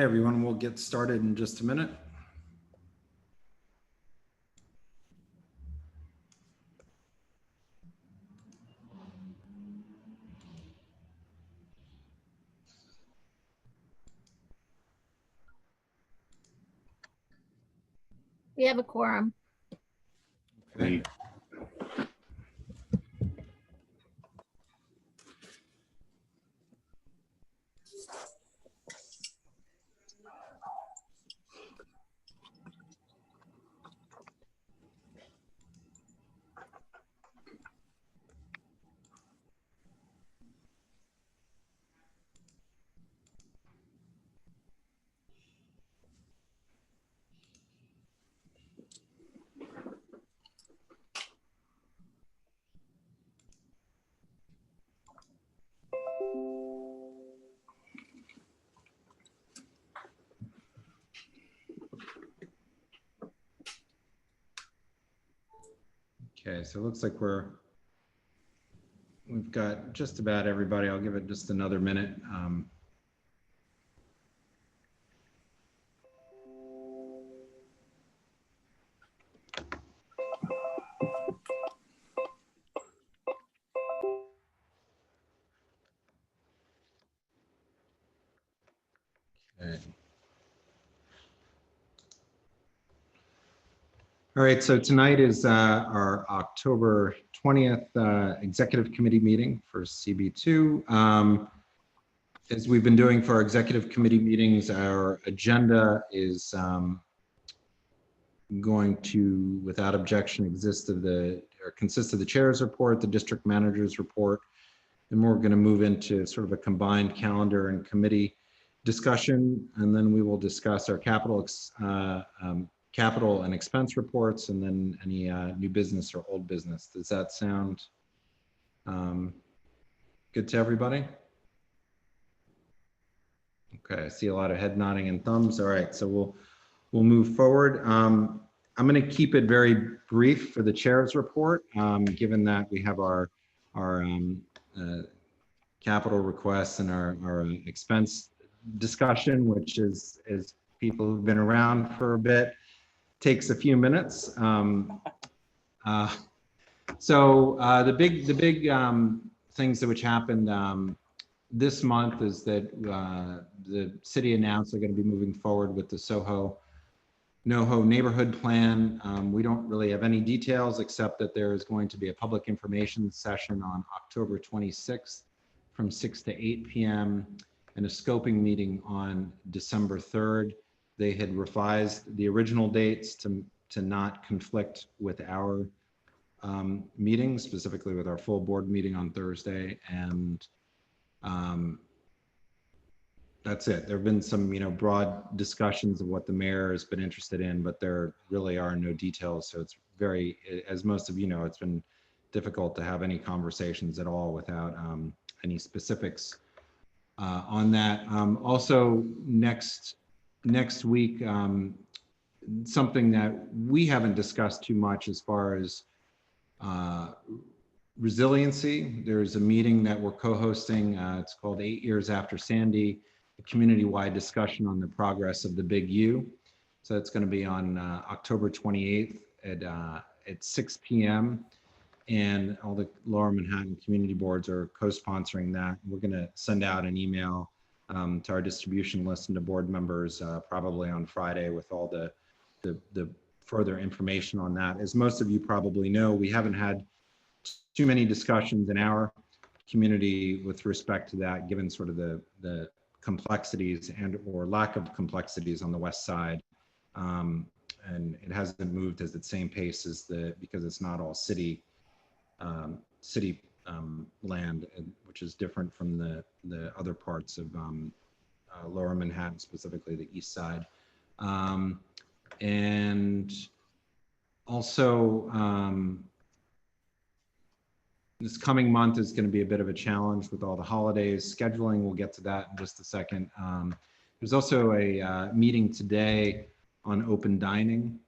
Hi, everyone. We'll get started in just a minute. We have a quorum. Okay. Okay, so it looks like we've got just about everybody. I'll give it just another minute. Okay. All right, so tonight is our October 20th Executive Committee meeting for CB2. As we've been doing for our Executive Committee meetings, our agenda is going to, without objection, consist of the chair's report, the district manager's report, and we're going to move into sort of a combined calendar and committee discussion, and then we will discuss our capital and expense reports, and then any new business or old business. Does that sound good to everybody? Okay, I see a lot of head nodding and thumbs. All right, so we'll move forward. I'm going to keep it very brief for the chair's report, given that we have our capital requests and our expense discussion, which is, as people who've been around for a bit, takes a few minutes. So the big things that which happened this month is that the city announced they're going to be moving forward with the Soho NoHo neighborhood plan. We don't really have any details except that there is going to be a public information session on October 26th from 6 to 8 p.m. and a scoping meeting on December 3rd. They had revised the original dates to not conflict with our meeting, specifically with our full board meeting on Thursday. And that's it. There have been some, broad discussions of what the mayor has been interested in, but there really are no details. So it's very, as most of you know, it's been difficult to have any conversations at all without any specifics on that. Also, next week, something that we haven't discussed too much as far as resiliency. There's a meeting that we're co-hosting. It's called 8 Years After Sandy, a community-wide discussion on the progress of the Big U. So it's going to be on October 28th at 6 p.m. And all the Lower Manhattan community boards are co-sponsoring that. We're going to send out an email to our distribution list and to board members probably on Friday with all the further information on that. As most of you probably know, we haven't had too many discussions in our community with respect to that, given sort of the complexities and or lack of complexities on the west side. And it hasn't moved at the same pace as because it's not all city land, which is different from the other parts of Lower Manhattan, specifically the east side. And also, this coming month is going to be a bit of a challenge with all the holidays scheduling. We'll get to that in just a second. There's also a meeting today on open dining,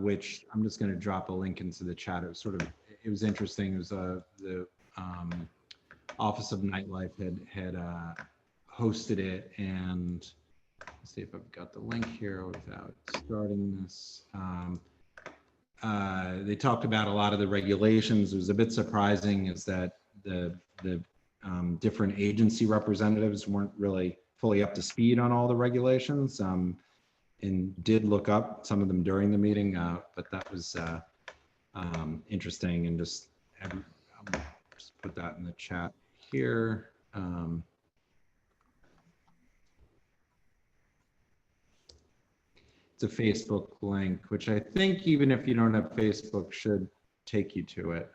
which I'm just going to drop a link into the chat. It was interesting. It was the Office of Nightlife had hosted it, and see if I've got the link here without starting this. They talked about a lot of the regulations. It was a bit surprising is that the different agency representatives weren't really fully up to speed on all the regulations, and did look up some of them during the meeting, but that was interesting, and just put that in the chat here. It's a Facebook link, which I think even if you don't have Facebook should take you to it.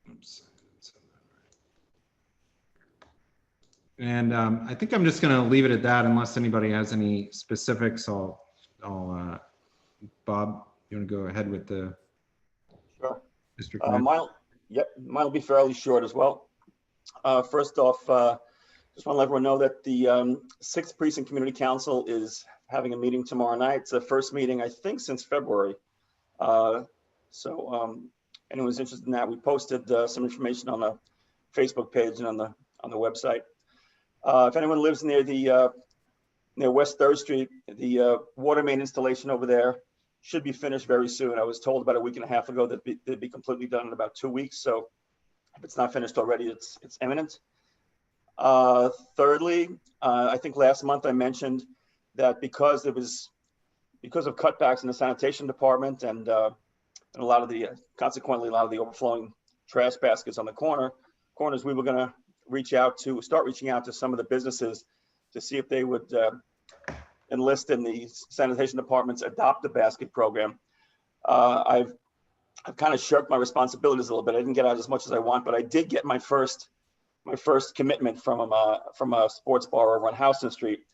Oops. And I think I'm just going to leave it at that unless anybody has any specifics. Bob, you want to go ahead with the Sure. district? Mine will be fairly short as well. First off, just want to let everyone know that the 6th Precinct Community Council is having a meeting tomorrow night. It's the first meeting, I think, since February. Anyone's interested in that, we posted some information on the Facebook page and on the website. If anyone lives near the near West 3rd Street, the water main installation over there should be finished very soon. I was told about a week and a half ago that they'd be completely done in about 2 weeks. So if it's not finished already, it's imminent. Thirdly, I think last month I mentioned that because of cutbacks in the sanitation department and consequently a lot of the overflowing trash baskets on the corners, we were going to start reaching out to some of the businesses to see if they would enlist in the sanitation department's Adopt a Basket program. I've kind of shirked my responsibilities a little bit. I didn't get out as much as I want, but I did get my first commitment from a sports bar over on Houston Street,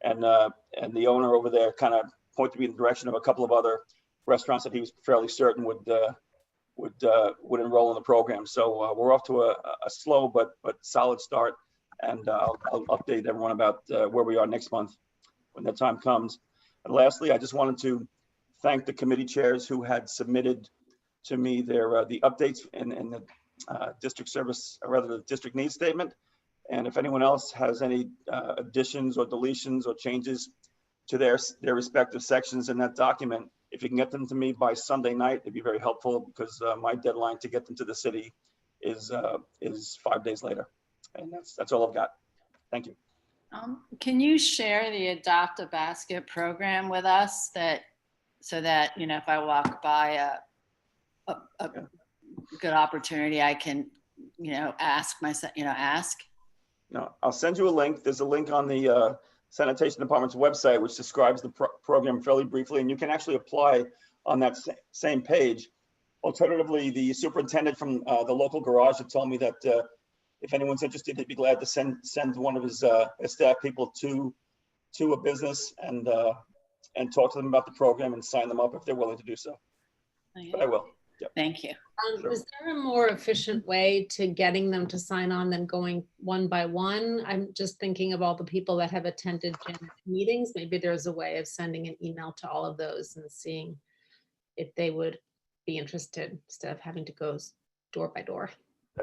and the owner over there kind of pointed me in the direction of a couple of other restaurants that he was fairly certain would enroll in the program. So we're off to a slow but solid start, and I'll update everyone about where we are next month when that time comes. And lastly, I just wanted to thank the committee chairs who had submitted to me the updates in the district service, or rather the district needs statement. And if anyone else has any additions or deletions or changes to their respective sections in that document, if you can get them to me by Sunday night, it'd be very helpful, because my deadline to get them to the city is 5 days later. And that's all I've got. Thank you. Can you share the Adopt a Basket program with us, so that, if I walk by a good opportunity, I can, ask myself, ask? No, I'll send you a link. There's a link on the sanitation department's website, which describes the program fairly briefly, and you can actually apply on that same page. Alternatively, the superintendent from the local garage had told me that if anyone's interested, he'd be glad to send one of his staff people to a business and talk to them about the program and sign them up if they're willing to do so. Okay. But I will. Yep. Thank you. Sure. Is there a more efficient way to getting them to sign on than going one by one? I'm just thinking of all the people that have attended meetings. Maybe there's a way of sending an email to all of those and seeing if they would be interested instead of having to go door by door.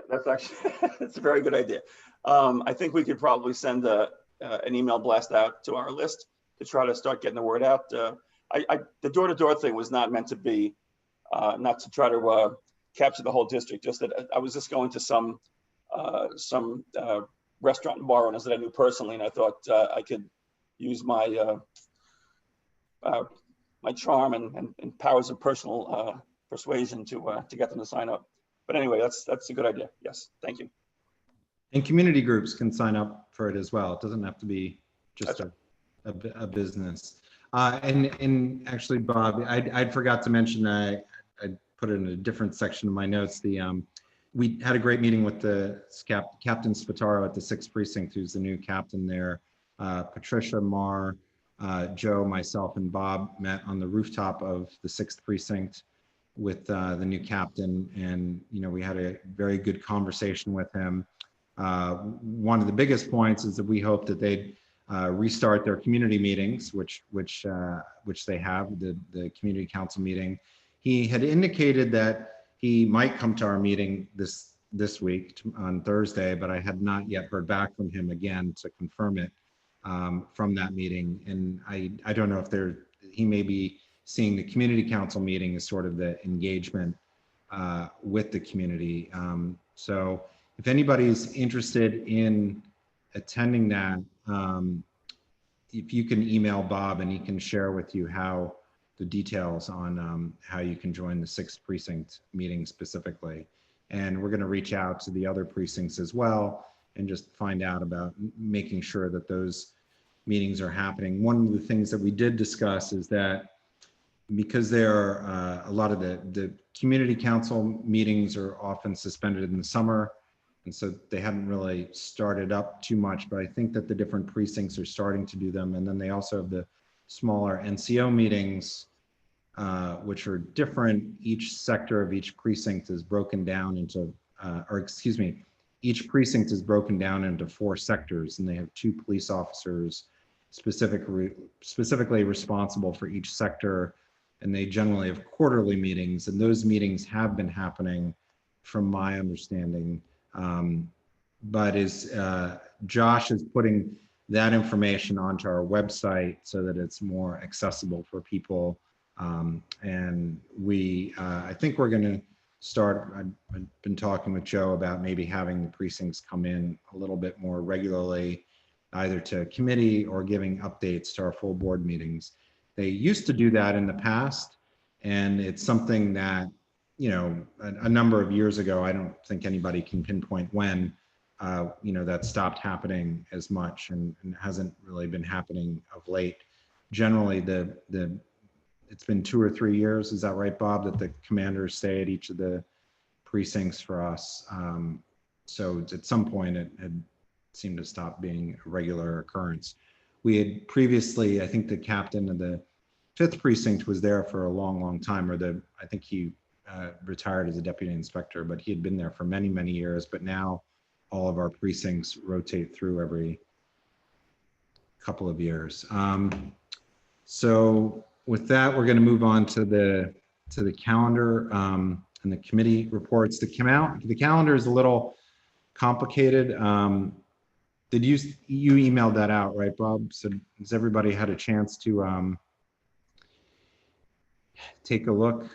That's actually, that's a very good idea. I think we could probably send an email blast out to our list to try to start getting the word out. The door-to-door thing was not meant to be, not to try to capture the whole district, just that I was just going to some restaurant and bar owners that I knew personally, and I thought I could use my my charm and powers of personal persuasion to get them to sign up. But anyway, that's a good idea. Yes, thank you. And community groups can sign up for it as well. It doesn't have to be just a business. And actually, Bob, I forgot to mention, I put it in a different section of my notes. We had a great meeting with the Captain Spataro at the 6th Precinct, who's the new captain there. Patricia, Mar, Joe, myself, and Bob met on the rooftop of the 6th Precinct with the new captain, and we had a very good conversation with him. One of the biggest points is that we hope that they'd restart their community meetings, which they have, the community council meeting. he had indicated that he might come to our meeting this week on Thursday, but I had not yet heard back from him again to confirm it from that meeting. And I don't know if he may be seeing the community council meeting as sort of the engagement with the community. So if anybody's interested in attending that, if you can email Bob and he can share with you how the details on how you can join the 6th precinct meeting specifically. And we're going to reach out to the other precincts as well and just find out about making sure that those meetings are happening. One of the things that we did discuss is that because there are a lot of the community council meetings are often suspended in the summer, and so they haven't really started up too much, but I think that the different precincts are starting to do them. And then they also have the smaller NCO meetings, which are different. Each sector of each precinct is broken down into, each precinct is broken down into 4 sectors, and they have 2 police officers specifically responsible for each sector. And they generally have quarterly meetings, and those meetings have been happening from my understanding. But Josh is putting that information onto our website so that it's more accessible for people. And I think we're going to start, I've been talking with Joe about maybe having the precincts come in a little bit more regularly, either to committee or giving updates to our full board meetings. They used to do that in the past, and it's something that, you know, a number of years ago, I don't think anybody can pinpoint when, you know, that stopped happening as much, and hasn't really been happening of late. Generally, it's been 2 or 3 years, is that right, Bob, that the commanders stay at each of the precincts for us. So at some point it had seemed to stop being a regular occurrence. We had previously, I think the captain of the 5th precinct was there for a long time, I think he retired as a deputy inspector, but he had been there for many years. But now all of our precincts rotate through every couple of years. So with that, we're going to move on to the calendar and the committee reports. The calendar is a little complicated. Did you emailed that out, right, Bob? So has everybody had a chance to take a look?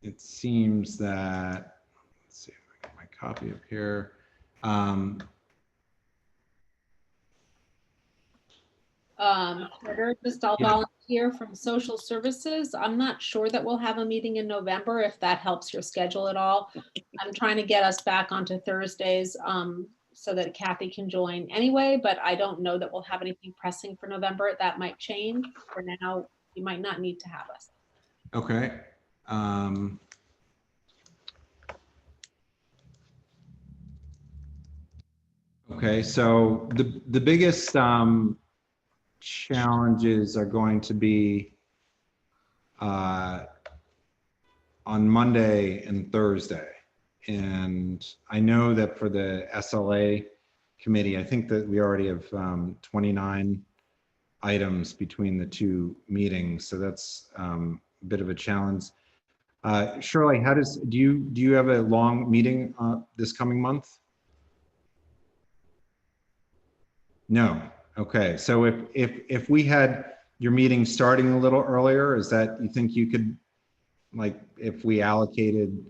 It seems that, let's see if I get my copy up here. Just I'll volunteer from social services. I'm not sure that we'll have a meeting in November, if that helps your schedule at all. I'm trying to get us back onto Thursdays so that Kathy can join anyway, but I don't know that we'll have anything pressing for November. That might change. For now, you might not need to have us. Okay. Okay, so the biggest challenges are going to be on Monday and Thursday. And I know that for the SLA committee, I think that we already have 29 items between the 2 meetings. So that's a bit of a challenge. Shirley, do you have a long meeting this coming month? No. Okay. So if we had your meeting starting a little earlier, is that, you think you could, like, if we allocated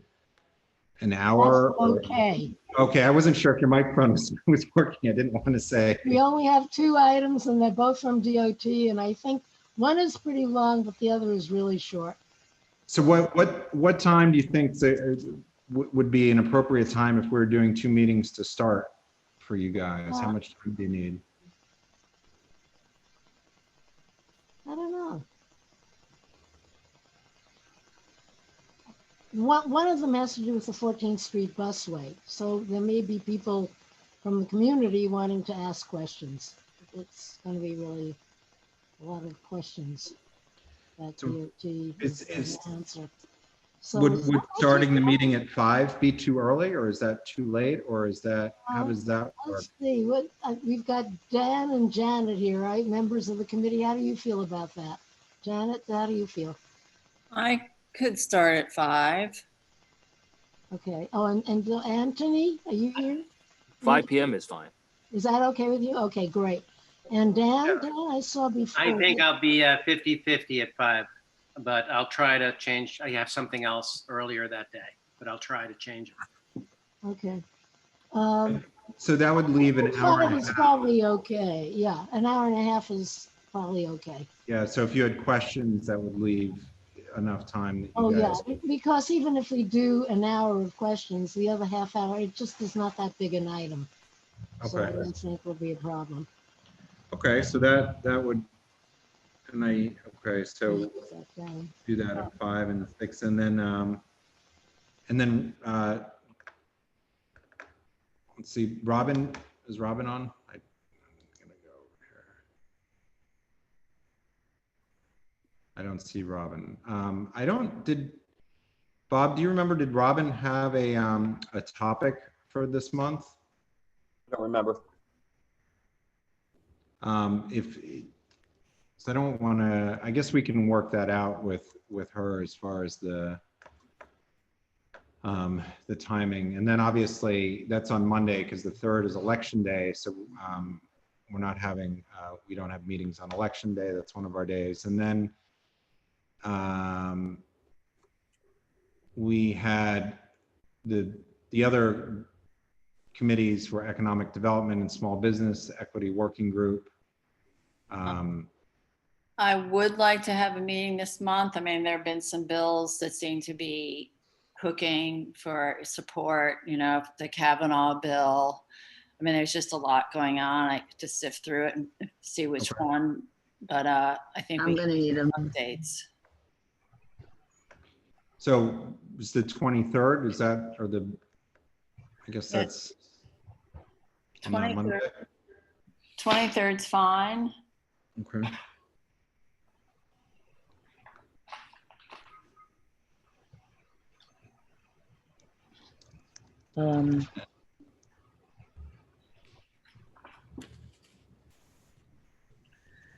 an hour? Okay. Okay. I wasn't sure if your microphone was working. I didn't want to say. We only have 2 items and they're both from DOT, and I think one is pretty long, but the other is really short. So what time do you think would be an appropriate time if we're doing 2 meetings to start for you guys? How much time do you need? I don't know. One of them has to do with the 14th Street busway. So there may be people from the community wanting to ask questions. It's going to be really a lot of questions that DOT is going to answer. So Would it's not like starting the you- meeting at 5 be too early, or is that too late, or is that, how does that work? Let's see, we've got Dan and Janet here, right? Members of the committee. How do you feel about that? Janet, how do you feel? I could start at 5. Okay. Oh, and Anthony, are you here? 5 p.m. is fine. Is that okay with you? Okay, great. And Dan, I saw before. I think I'll be 50-50 at 5, but I'll try to change. I have something else earlier that day, but I'll try to change it. Okay. So that would leave an hour and a Is half. probably okay. Yeah, an hour and a half is probably okay. Yeah, so if you had questions, that would leave enough time that Oh, you yeah, guys. because even if we do an hour of questions, the other half hour, it just is not that big an item. So I Okay, don't think will be a problem. okay, so that would, okay, so Put that down. do that at 5 and 6, and then, let's see, Robin, is Robin on? I'm gonna go over here. I don't see Robin. Bob, do you remember, did Robin have a topic for this month? I don't remember. So I don't want to, I guess we can work that out with her as far as the timing. And then obviously that's on Monday because the 3rd is election day. So we're not having, we don't have meetings on election day. That's one of our days. And then we had the other committees for economic development and small business, equity working group. I would like to have a meeting this month. I mean, there have been some bills that seem to be cooking for support, you know, the Kavanaugh bill. I mean, there's just a lot going on. I could just sift through it and see which Okay. one, but I think we I'm gonna need them. updates. So is the 23rd, is that, or the, I guess Yeah. that's on that Monday? 23rd's fine. Okay.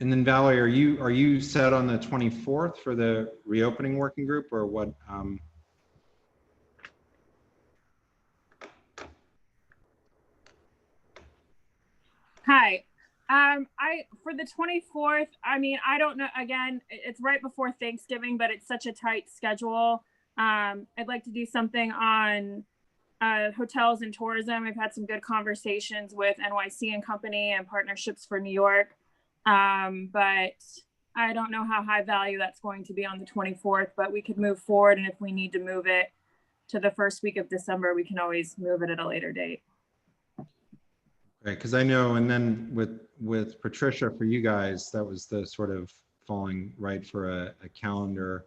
And then Valerie, are you set on the 24th for the reopening working group or what? Hi. For the 24th, I mean, I don't know, again, it's right before Thanksgiving, but it's such a tight schedule. I'd like to do something on hotels and tourism. I've had some good conversations with NYC and Company and Partnerships for New York. But I don't know how high value that's going to be on the 24th, but we could move forward. And if we need to move it to the first week of December, we can always move it at a later date. Okay, because I know, and then with Patricia, for you guys, that was the sort of falling right for a calendar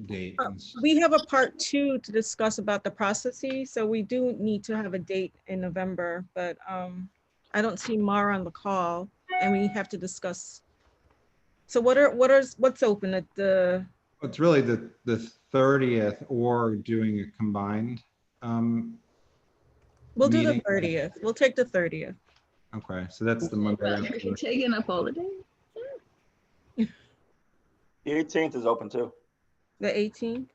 date. We have a part 2 to discuss about the processes, so we do need to have a date in November, but I don't see Mara on the call, and we have to discuss. So what's open at the? It's really the 30th or doing a combined. We'll do the meeting. 30th. We'll take the 30th. Okay, so that's the Monday. Well, after. you're taking up all the day. The 18th is open too. The 18th.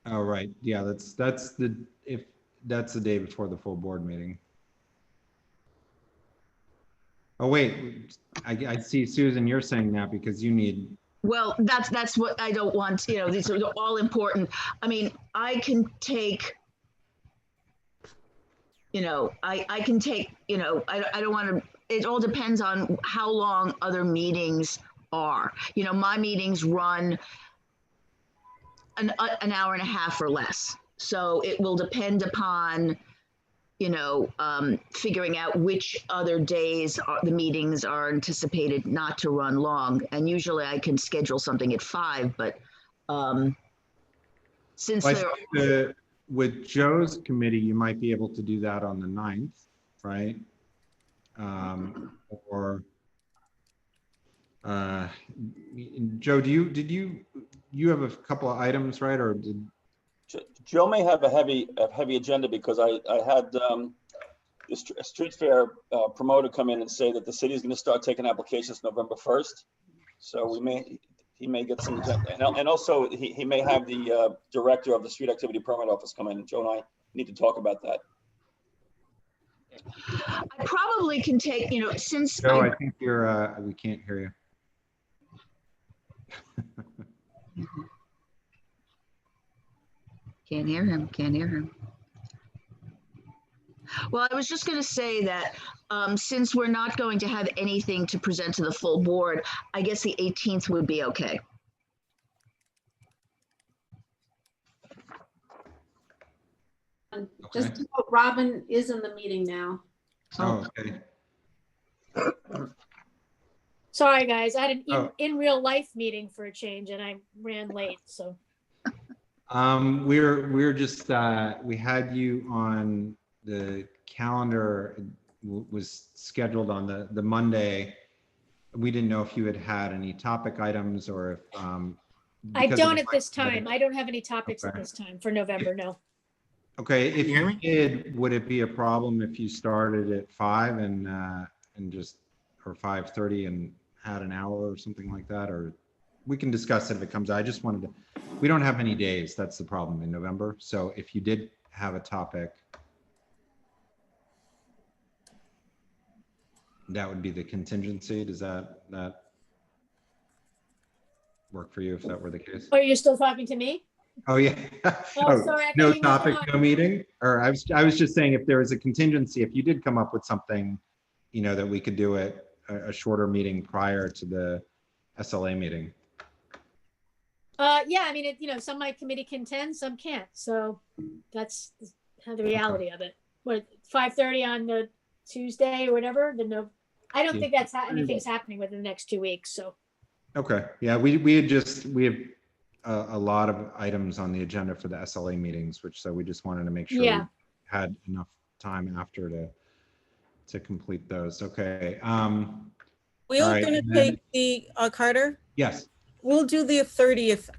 Oh, right. Yeah, that's the day before the full board meeting. Oh, wait, I see, Susan, you're saying that because you need. Well, that's what I don't want, you know, these are all important. I mean, I can take, you know, I can take, you know, I don't want to, it all depends on how long other meetings are. You know, my meetings run an hour and a half or less. So it will depend upon, you know, figuring out which other days the meetings are anticipated not to run long. And usually I can schedule something at 5, but since Well, I they're think with Joe's committee, you might be able to do that on the 9th, right? Or Joe, did you you have a couple of items, right? Or did, Joe may have a heavy agenda because I had the street fair promoter come in and say that the city is going to start taking applications November 1st. So he may get some, and also he may have the director of the street activity permit office come in. Joe and I need to talk about that. I probably can take, since Joe, I think you're, we can't hear you. Can't hear him, can't hear him. Well, I was just going to say that since we're not going to have anything to present to the full board, I guess the 18th would be okay. Just to note, Robin is in the meeting now. Oh, okay. Sorry, guys. I had an Oh. in real life meeting for a change and I ran late. So We're just, we had you on the calendar, was scheduled on the Monday. We didn't know if you had any topic items or if. I because of don't the at this Monday. time. I don't have any topics at Okay. this time for November. No. Okay, if you hear you me? did, would it be a problem if you started at 5 and just, or 5:30 and had an hour or something like that? Or we can discuss it if it comes. I just wanted to, we don't have many days. That's the problem in November. So if you did have a topic, that would be the contingency. Does that work for you if that were the case? Are you still talking to me? Oh, yeah. Oh, sorry, I No thought you meant topic, on. no meeting? Or I was just saying if there was a contingency, if you did come up with something, that we could do it a shorter meeting prior to the SLA meeting. Yeah, I mean, some of my committee can attend, some can't. So that's the reality of it. What, 5:30 on the Tuesday or whatever? I don't think that's anything's happening within the next 2 weeks. So. Okay, yeah, we have a lot of items on the agenda for the SLA meetings, so we just wanted to make sure we had enough time after to complete those. Okay. We're all right, going to and then- take the, Carter, Yes, we'll do the 30th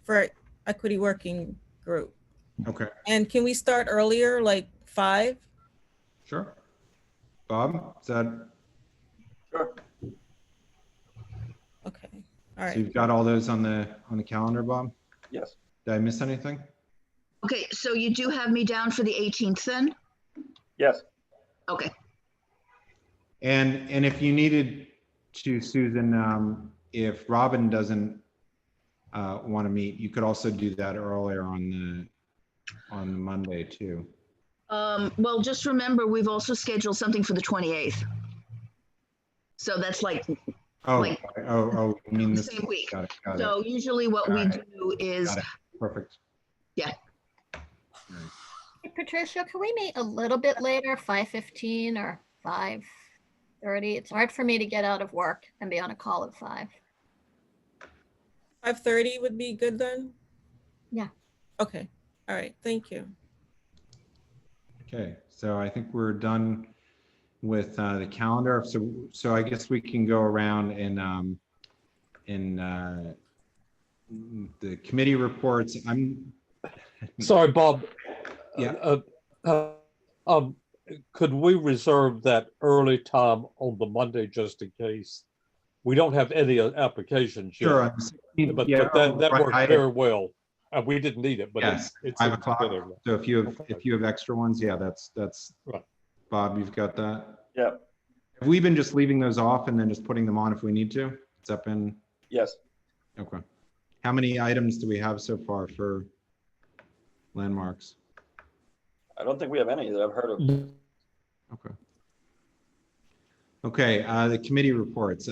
for Equity Working Group. okay, And can we start earlier, like 5? sure. Bob, is that, Sure. Okay, all so right. you've got all those on the calendar, Bob? Yes. Did I miss anything? Okay, so you do have me down for the 18th then? Yes. Okay. And if you needed to, Susan, if Robin doesn't want to meet, you could also do that earlier on the Monday too. Well, just remember, we've also scheduled something for the 28th. So that's like Oh, Like- I mean the this. same week. Got it. So usually what we All right. do is, Got it. Perfect. Yeah. Nice. Hey, Patricia, can we meet a little bit later, 5:15 or 5:30? It's hard for me to get out of work and be on a call at 5. 5:30 would be good then? Yeah. Okay, all right, thank you. Okay, so I think we're done with the calendar. So I guess we can go around and the committee reports. Sorry, Bob. Yeah. Could we reserve that early time on the Monday just in case? We don't have any applications yet. Sure. on the 16th, But yeah, that right, worked very well. We didn't need it, but Yes, it's 5 it's o'clock. good anyway. So if you Okay. have extra ones, yeah, that's Right. Bob, you've got that. Yeah. Have we been just leaving those off and then just putting them on if we need to? Has that been? Yes. Okay. How many items do we have so far for landmarks? I don't think we have any that I've heard of. Okay. Okay, the committee reports.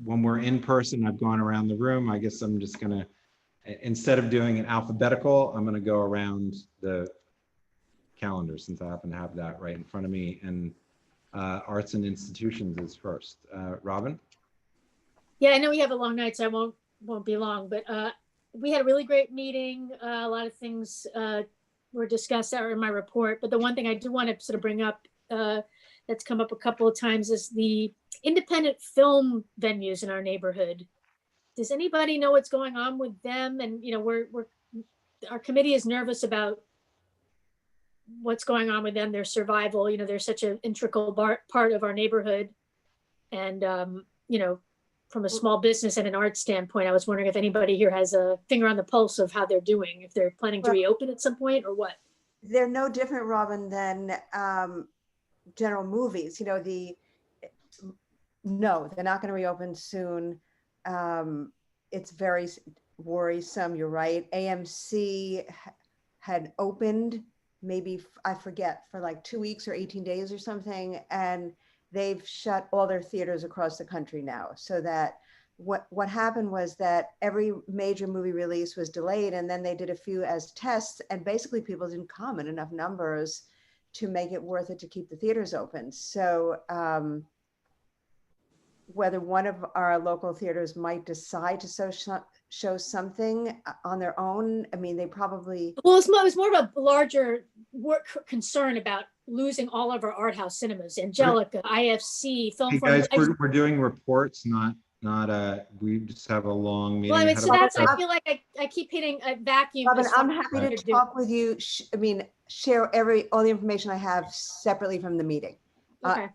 When we're in person, I've gone around the room. I guess I'm just gonna, instead of doing an alphabetical, I'm gonna go around the calendar since I happen to have that right in front of me. And arts and institutions is first. Robin? Yeah, I know we have a long night, so I won't be long, but we had a really great meeting. A lot of things were discussed that were in my report, but the one thing I do want to sort of bring up that's come up a couple of times is the independent film venues in our neighborhood. does anybody know what's going on with them? And, you know, our committee is nervous about what's going on with them, their survival. You know, they're such an integral part of our neighborhood. And, you know, from a small business and an art standpoint, I was wondering if anybody here has a finger on the pulse of how they're doing, if they're planning to reopen at some point or what. They're no different, Robin, than general movies. You know, no, they're not going to reopen soon. It's very worrisome. You're right. AMC had opened maybe, I forget, for like 2 weeks or 18 days or something. And they've shut all their theaters across the country now. So that what happened was that every major movie release was delayed, and then they did a few as tests, and basically people didn't come in enough numbers to make it worth it to keep the theaters open. So whether one of our local theaters might decide to show something on their own, I mean, they probably... Well, it was more of a larger concern about losing all of our art house cinemas, Angelica, IFC, Film. Hey guys, we're doing reports, not we just have a long meeting. Well, I mean, so that's, I feel like I keep hitting a vacuum. Robin, I'm happy to talk with you. I mean, share all the information I have separately from the meeting. Okay.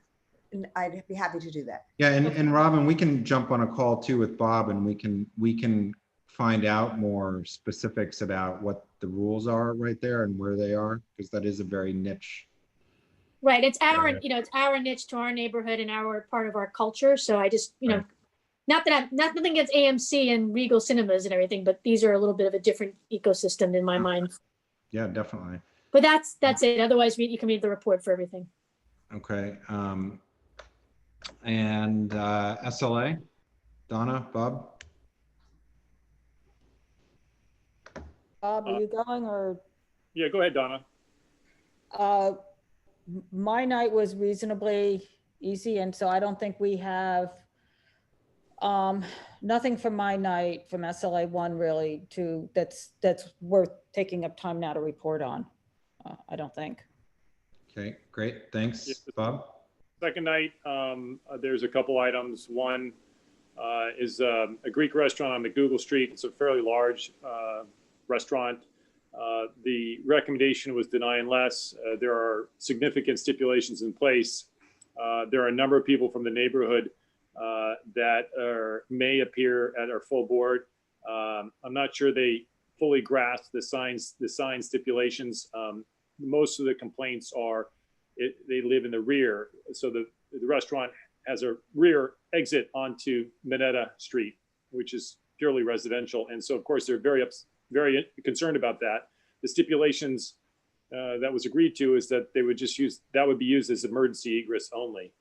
I'd be happy to do that. Yeah, and Robin, we can jump on a call too with Bob, and we can find out more specifics about what the rules are right there and where they are, because that is a very niche. Right, it's our, you know, it's our niche to our neighborhood and our part of our culture. So I just, you know, nothing against AMC and Regal Cinemas and everything, but these are a little bit of a different ecosystem in my mind. Yeah, definitely. But that's it. Otherwise, you can read the report for everything. Okay. And SLA, Donna, Bob? Bob, are you going or? Yeah, go ahead, Donna. My night was reasonably easy, and so I don't think we have nothing from my night from SLA1 really that's worth taking up time now to report on. I don't think. Okay, great. Thanks, Bob. Second night, there's a couple items. One is a Greek restaurant on McDougal Street. It's a fairly large restaurant. The recommendation was deny unless there are significant stipulations in place. There are a number of people from the neighborhood that may appear at our full board. I'm not sure they fully grasp the sign stipulations. Most of the complaints are they live in the rear. So the restaurant has a rear exit onto Minetta Street, which is purely residential. And so of course they're very concerned about that. The stipulations that was agreed to is that they would just that would be used as emergency egress only,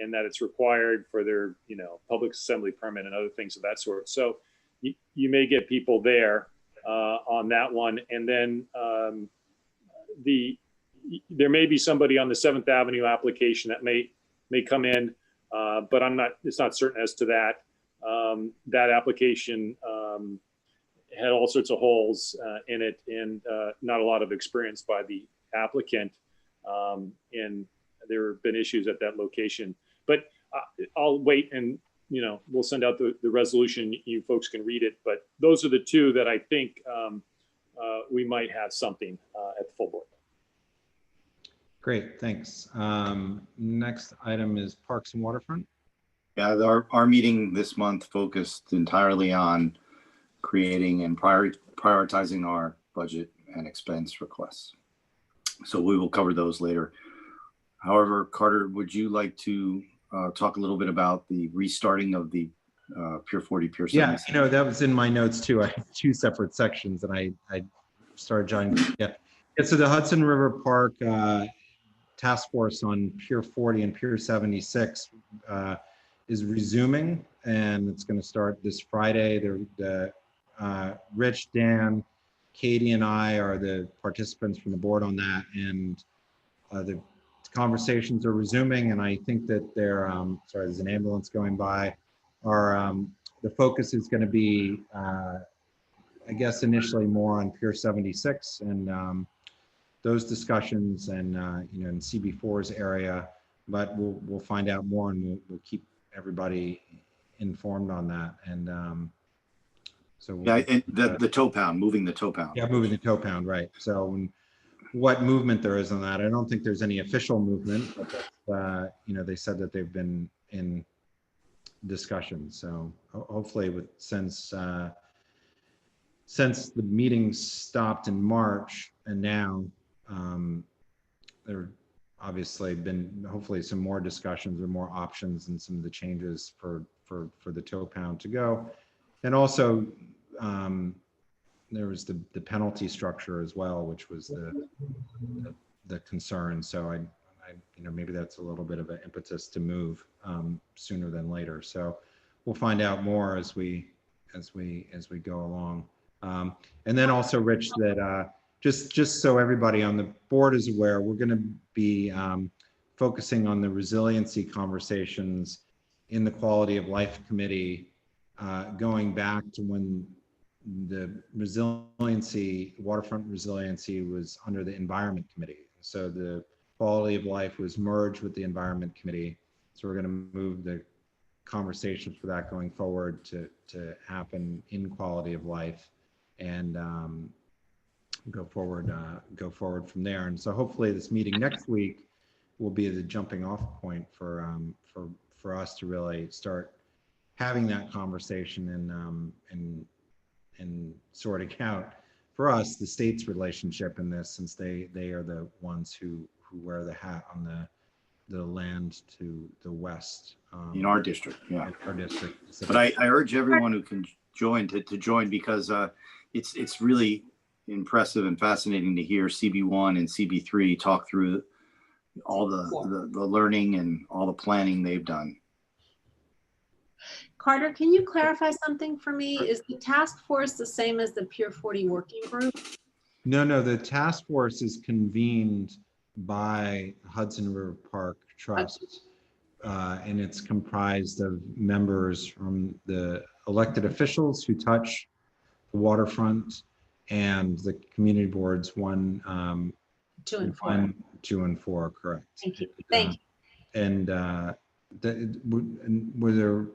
and that it's required for their, you know, public assembly permit and other things of that sort. So you may get people there on that one. And then there may be somebody on the 7th Avenue application that may come in, but it's not certain as to that. That application had all sorts of holes in it, and not a lot of experience by the applicant. And there have been issues at that location. But I'll wait, and you know, we'll send out the resolution. You folks can read it. But those are the two that I think we might have something at the full board. Great, thanks. Next item is Parks and Waterfront. Yeah, our meeting this month focused entirely on creating and prioritizing our budget and expense requests. So we will cover those later. However, Carter, would you like to talk a little bit about the restarting of the Pier 40, Pier 76? Yeah, you know, that was in my notes too. I had 2 separate sections, and I started jotting. Yeah, so the Hudson River Park task force on Pier 40 and Pier 76 is resuming, and it's going to start this Friday. Rich, Dan, Katie, and I are the participants from the board on that, and the conversations are resuming. And I think that they're sorry, there's an ambulance going by. The focus is going to be, I guess, initially more on Pier 76 and those discussions, and you know, in CB4's area. But we'll find out more, and we'll keep everybody informed on that. And so we'll Yeah, be- and the tow pound, moving the tow pound. yeah, moving the tow pound, right. So what movement there is on that, I don't think there's any official movement, but you know, they said that they've been in discussion. So hopefully since the meeting stopped in March and now there obviously been hopefully some more discussions or more options and some of the changes for the tow pound to go. And also there was the penalty structure as well, which was the concern. So I you know, maybe that's a little bit of an impetus to move sooner than later. So we'll find out more as we go along. And then also, Rich, that just so everybody on the board is aware, we're going to be focusing on the resiliency conversations in the Quality of Life Committee, going back to when the waterfront resiliency was under the Environment Committee. So the Quality of Life was merged with the Environment Committee. So we're going to move the conversations for that going forward to happen in Quality of Life, and go forward from there. And so hopefully this meeting next week will be the jumping off point for us to really start having that conversation and sorting out for us the state's relationship in this, since they are the ones who wear the hat on the land to the west. In our district, yeah. In our district. But I urge everyone who can join to join, because it's really impressive and fascinating to hear CB1 and CB3 talk through all the learning and all the planning they've done. Carter, can you clarify something for me? Is the task force the same as the Pure 40 working group? No, the task force is convened by Hudson River Park Trust, and it's comprised of members from the elected officials who touch the waterfront and the community boards 1, 2 and 4. 2 and 4, correct. Thank you. Thank you. And were there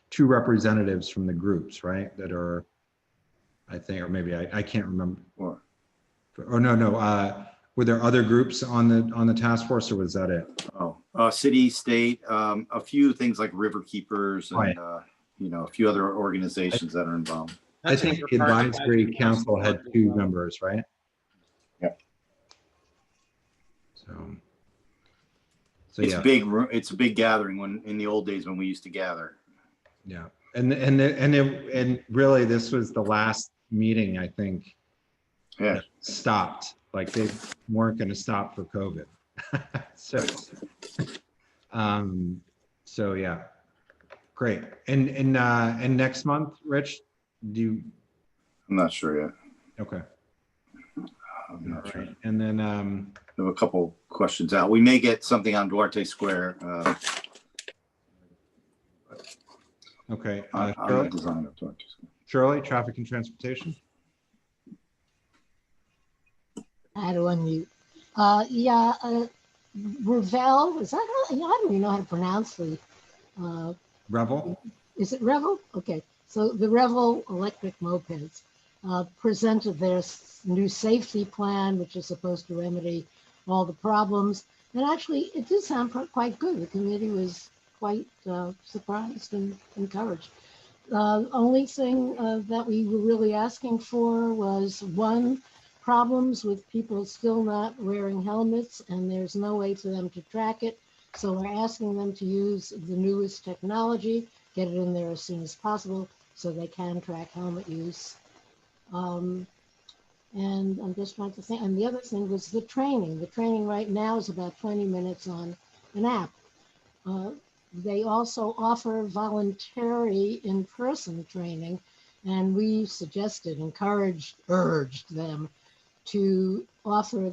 2 representatives from the groups, right? That are, I think, or maybe I can't remember. Or no. Were there other groups on the task force, or was that it? City, state, a few things like River Keepers, and you know, a few other organizations that are involved. I think the advisory council had 2 members, right? Yeah. So it's yeah. big. It's a big gathering when in the old days when we used to gather. Yeah, and really this was the last meeting, I think. Yeah. That stopped. Like they weren't going to stop for COVID. So yeah, great. And next month, Rich, I'm not sure yet. Okay. I'm not sure. And then I have a couple questions out. We may get something on Duarte Square. Okay. On the design of Duarte Square. Shirley, traffic and transportation. I had to unmute. Revel, is that how, I don't even know how to pronounce the. Revel? Is it Revel? Okay, so the Revel electric mopeds presented their new safety plan, which is supposed to remedy all the problems. And actually, it did sound quite good. The committee was quite surprised and encouraged. Only thing that we were really asking for was, one, problems with people still not wearing helmets, and there's no way for them to track it. So we're asking them to use the newest technology, get it in there as soon as possible so they can track helmet use. And I'm just trying to think, and the other thing was the training. The training right now is about 20 minutes on an app. They also offer voluntary in-person training, and we suggested, encouraged, urged them to offer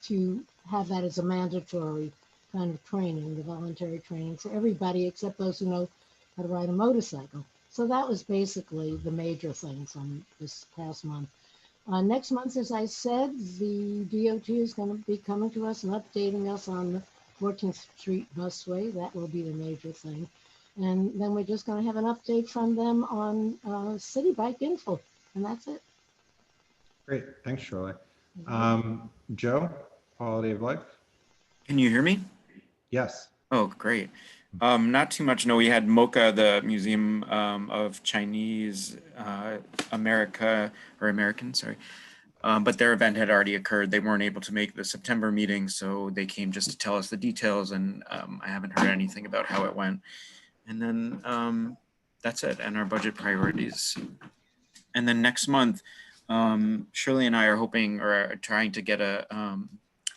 to have that as a mandatory kind of training, the voluntary training for everybody except those who know how to ride a motorcycle. So that was basically the major thing from this past month. Next month, as I said, the DOT is going to be coming to us and updating us on the 14th Street busway. That will be the major thing. And then we're just going to have an update from them on City Bike Info, and that's it. Great, thanks, Shirley. Joe, quality of life? Can you hear me? Yes. Oh, great. Not too much. No, we had MoCA, the Museum of Chinese America, or American, sorry. But their event had already occurred. They weren't able to make the September meeting, so they came just to tell us the details, and I haven't heard anything about how it went. And then that's it, and our budget priorities. And then next month, Shirley and I are hoping or are trying to get a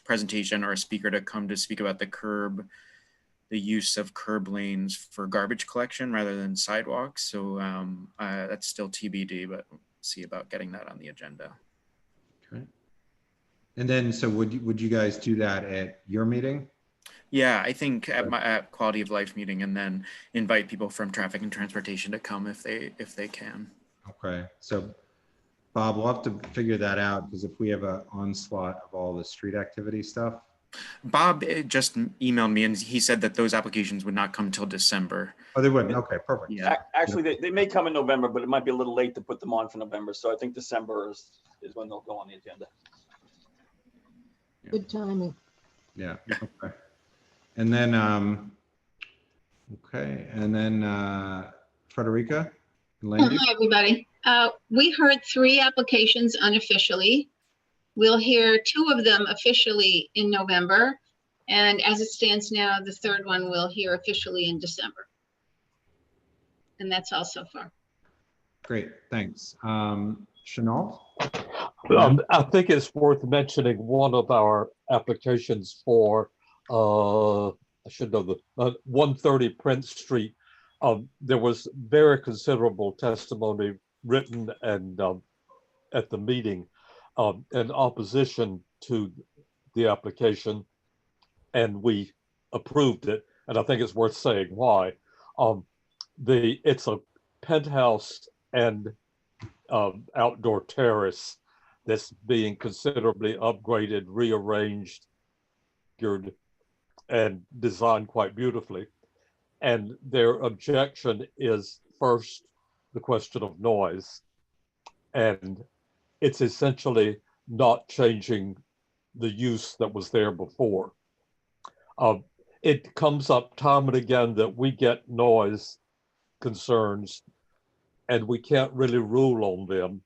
presentation or a speaker to come to speak about the use of curb lanes for garbage collection rather than sidewalks. So that's still TBD, but we'll see about getting that on the agenda. Okay. And then, so would you guys do that at your meeting? Yeah, I think at quality of life meeting, and then invite people from traffic and transportation to come if they can. Okay, so Bob, we'll have to figure that out, because if we have an onslaught of all the street activity stuff. Bob just emailed me and he said that those applications would not come till December. Oh, they wouldn't. Okay, perfect. Yeah. Actually, they may come in November, but it might be a little late to put them on for November. So I think December is when they'll go on the agenda. Good timing. Yeah. Okay. And then, okay, and then Frederica. Hi, everybody. We heard 3 applications unofficially. We'll hear 2 of them officially in November. And as it stands now, the 3rd one we'll hear officially in December. And that's all so far. Great, thanks. Chanel? I think it's worth mentioning one of our applications for, I should know, the 130 Prince Street. There was very considerable testimony written and at the meeting in opposition to the application, and we approved it. And I think it's worth saying why. It's a penthouse and outdoor terrace that's being considerably upgraded, rearranged, and designed quite beautifully. And their objection is first the question of noise. And it's essentially not changing the use that was there before. It comes up time and again that we get noise concerns and we can't really rule on them.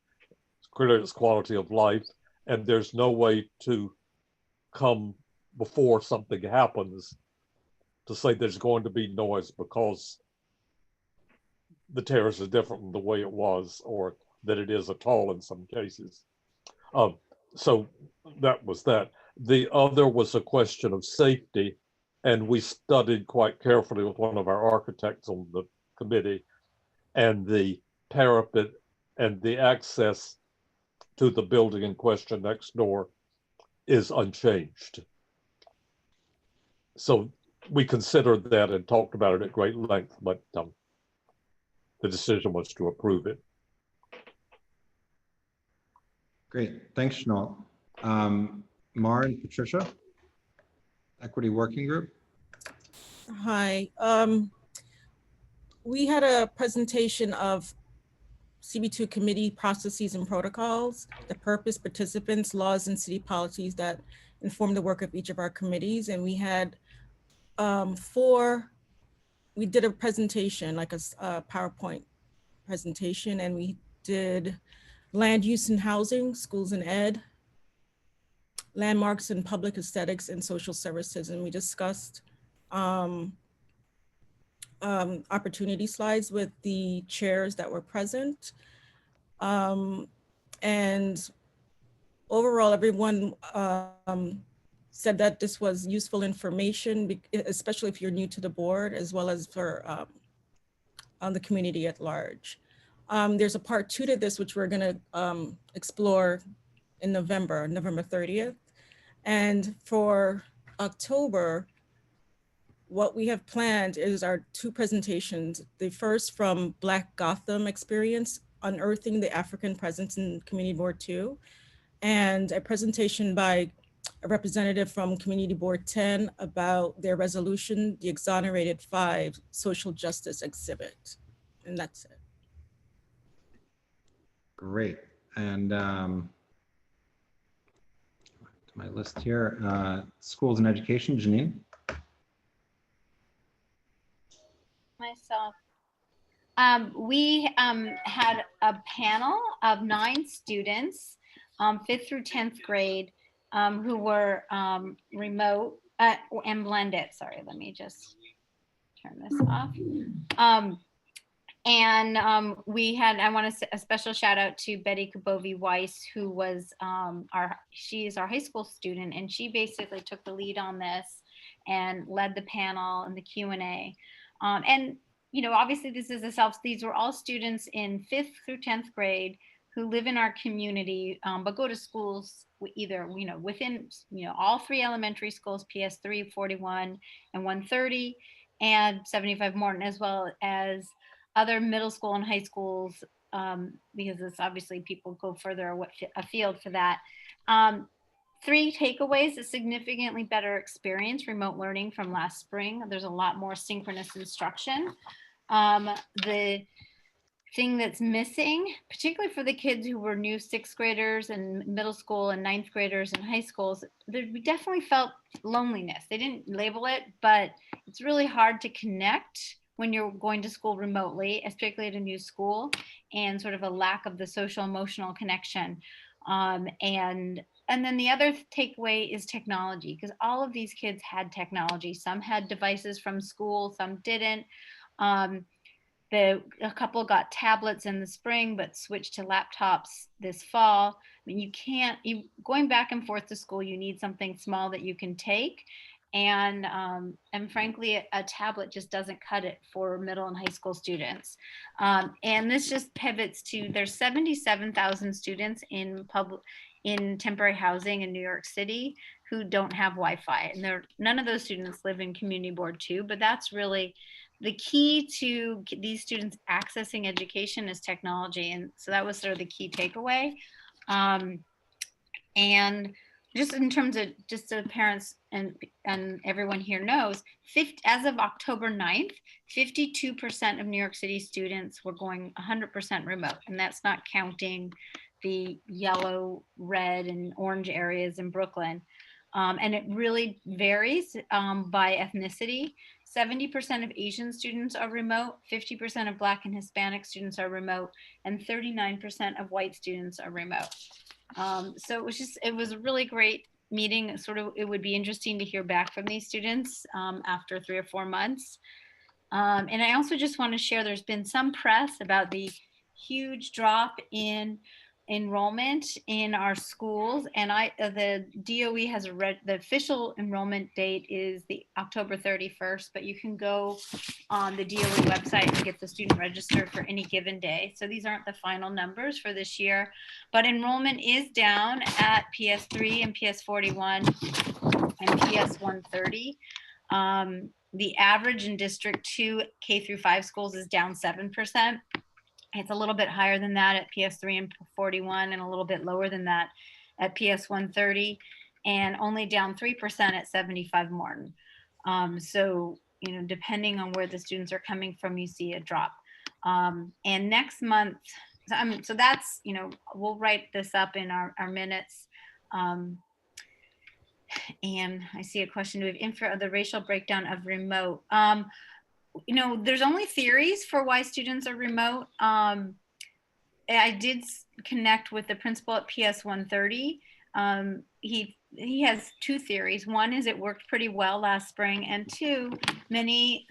Clearly it's quality of life, and there's no way to come before something happens to say there's going to be noise because the terrace is different than the way it was, or that it is at all in some cases. So that was that. The other was a question of safety, and we studied quite carefully with one of our architects on the committee, and the parapet and the access to the building in question next door is unchanged. So we considered that and talked about it at great length, but the decision was to approve it. Great, thanks, Chanel. Mara and Patricia, Equity Working Group. Hi. We had a presentation of CB2 committee processes and protocols, the purpose, participants, laws, and city policies that inform the work of each of our committees. And we had we did a presentation, like a PowerPoint presentation, and we did land use and housing, schools and ed, landmarks and public aesthetics, and social services. And we discussed opportunity slides with the chairs that were present. And overall, everyone said that this was useful information, especially if you're new to the board, as well as for the community at large. There's a part 2 to this, which we're gonna explore in November 30th. And for October, what we have planned is our 2 presentations. The first from Black Gotham Experience, Unearthing the African Presence in Community Board 2, and a presentation by a representative from Community Board 10 about their resolution, the Exonerated 5 Social Justice Exhibit. And that's it. Great. And my list here, schools and education, Janine. Myself. We had a panel of 9 students, 5th through 10th grade, who were remote and blended. Sorry, let me just turn this off. We had, I want to say a special shout out to Betty Kubovi Weiss, who was she is our high school student, and she basically took the lead on this and led the panel and the Q&A. And you know, obviously this is these were all students in 5th through 10th grade who live in our community, but go to schools either, you know, within, you know, all 3 elementary schools, PS3, 41, and 130, and 75 Morton, as well as other middle school and high schools, because it's obviously people go further afield for that. 3 takeaways: a significantly better experience, remote learning from last spring. There's a lot more synchronous instruction. The thing that's missing, particularly for the kids who were new 6th graders and middle school and 9th graders and high schools, we definitely felt loneliness. They didn't label it, but it's really hard to connect when you're going to school remotely, particularly at a new school, and sort of a lack of the social emotional connection. And then the other takeaway is technology, because all of these kids had technology. Some had devices from school, some didn't. A couple got tablets in the spring, but switched to laptops this fall. I mean, going back and forth to school, you need something small that you can take. And frankly, a tablet just doesn't cut it for middle and high school students. And this just pivots to, there's 77,000 students in temporary housing in New York City who don't have Wi-Fi. And none of those students live in Community Board 2, but that's really the key to these students accessing education is technology. And so that was sort of the key takeaway. And just in terms of, just so parents and everyone here knows, as of October 9th, 52% of New York City students were going 100% remote. And that's not counting the yellow, red, and orange areas in Brooklyn. And it really varies by ethnicity. 70% of Asian students are remote, 50% of Black and Hispanic students are remote, and 39% of white students are remote. So it was a really great meeting. It would be interesting to hear back from these students after 3 or 4 months. And I also just want to share, there's been some press about the huge drop in enrollment in our schools, and the DOE has the official enrollment date is the October 31st, but you can go on the DOE website and get the student registered for any given day. So these aren't the final numbers for this year, but enrollment is down at PS3 and PS41 and PS130. The average in District 2 K through 5 schools is down 7%. It's a little bit higher than that at PS3 and 41, and a little bit lower than that at PS 130, and only down 3% at 75 Morton. So, you know, depending on where the students are coming from, you see a drop. And next month, so that's, you know, we'll write this up in our minutes. And I see a question, do we have info of the racial breakdown of remote? You know, there's only theories for why students are remote. I did connect with the principal at PS 130. He has 2 theories. One is it worked pretty well last spring, and 2, many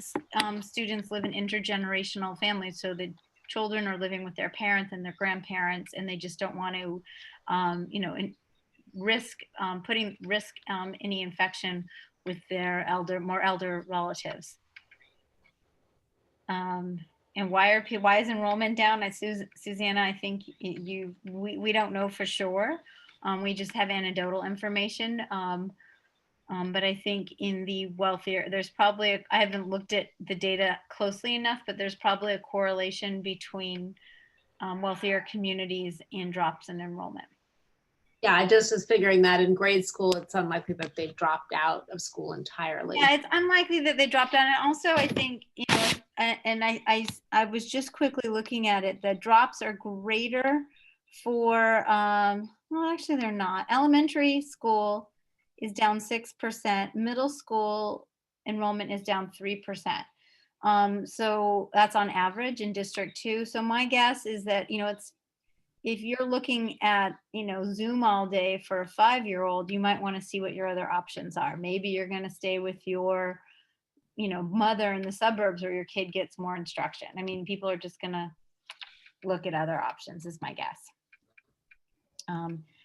students live in intergenerational families, so the children are living with their parents and their grandparents, and they just don't want to, you know, risk any infection with their more elder relatives. And why is enrollment down? Susanna, I think we don't know for sure. We just have anecdotal information. But I think in the wealthier, there's probably, I haven't looked at the data closely enough, but there's probably a correlation between wealthier communities and drops in enrollment. Yeah, I just was figuring that in grade school, it's unlikely that they dropped out of school entirely. Yeah, it's unlikely that they dropped out. And also, I think, you know, and I was just quickly looking at it, the drops are greater for, well, actually they're not. Elementary school is down 6%, middle school enrollment is down 3%. So that's on average in District 2. So my guess is that, you know, it's, if you're looking at, you know, Zoom all day for a 5-year-old, you might want to see what your other options are. Maybe you're going to stay with your, you know, mother in the suburbs where your kid gets more instruction. I mean, people are just going to look at other options is my guess.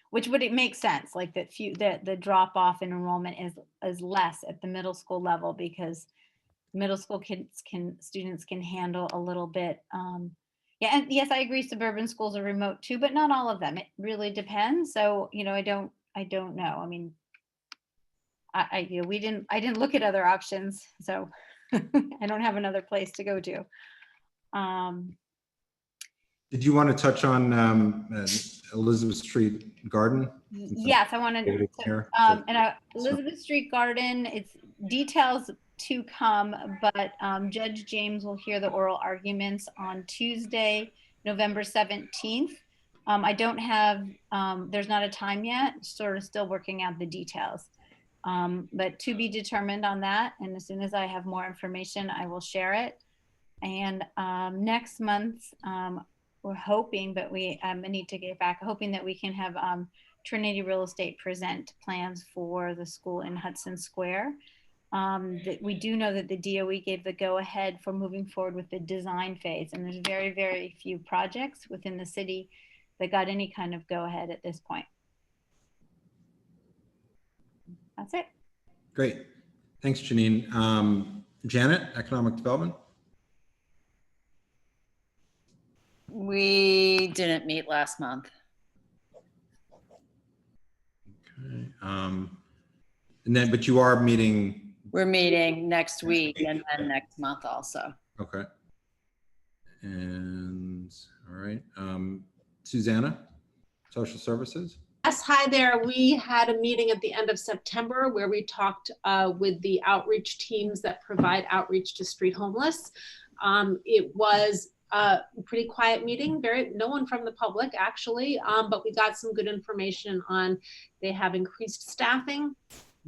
Which would it make sense, like that the drop off in enrollment is less at the middle school level because middle school students can handle a little bit. Yeah, and yes, I agree. Suburban schools are remote too, but not all of them. It really depends. So, you know, I don't know. I mean, I didn't look at other options, so I don't have another place to go to. Did you want to touch on Elizabeth Street Garden? Yes, I wanted to. Elizabeth Street Garden, it's details to come, but Judge James will hear the oral arguments on Tuesday, November 17th. I don't have, there's not a time yet, sort of still working out the details. But to be determined on that. And as soon as I have more information, I will share it. And next month, we're hoping, but I need to get back, hoping that we can have Trinity Real Estate present plans for the school in Hudson Square. That we do know that the DOE gave the go-ahead for moving forward with the design phase, and there's very, very few projects within the city that got any kind of go-ahead at this point. That's it. Great. Thanks, Janine. Janet, Economic Development. We didn't meet last month. Okay. And then, but you are meeting. We're meeting next week and then next month also. Okay. And all right. Susanna, Social Services. Yes, hi there. We had a meeting at the end of September where we talked with the outreach teams that provide outreach to street homeless. It was a pretty quiet meeting, no one from the public actually, but we got some good information on they have increased staffing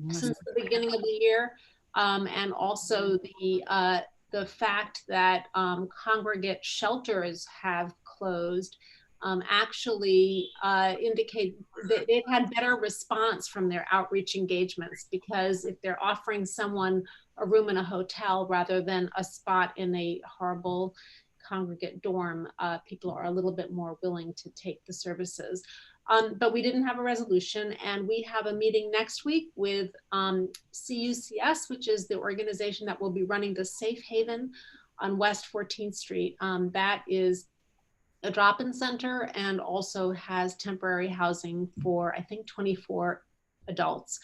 since the beginning of the year, and also the fact that congregate shelters have closed actually indicate that they've had better response from their outreach engagements, because if they're offering someone a room in a hotel rather than a spot in a horrible congregate dorm, people are a little bit more willing to take the services. But we didn't have a resolution, and we have a meeting next week with CUCS, which is the organization that will be running the Safe Haven on West 14th Street. That is a drop-in center and also has temporary housing for, I think, 24 adults.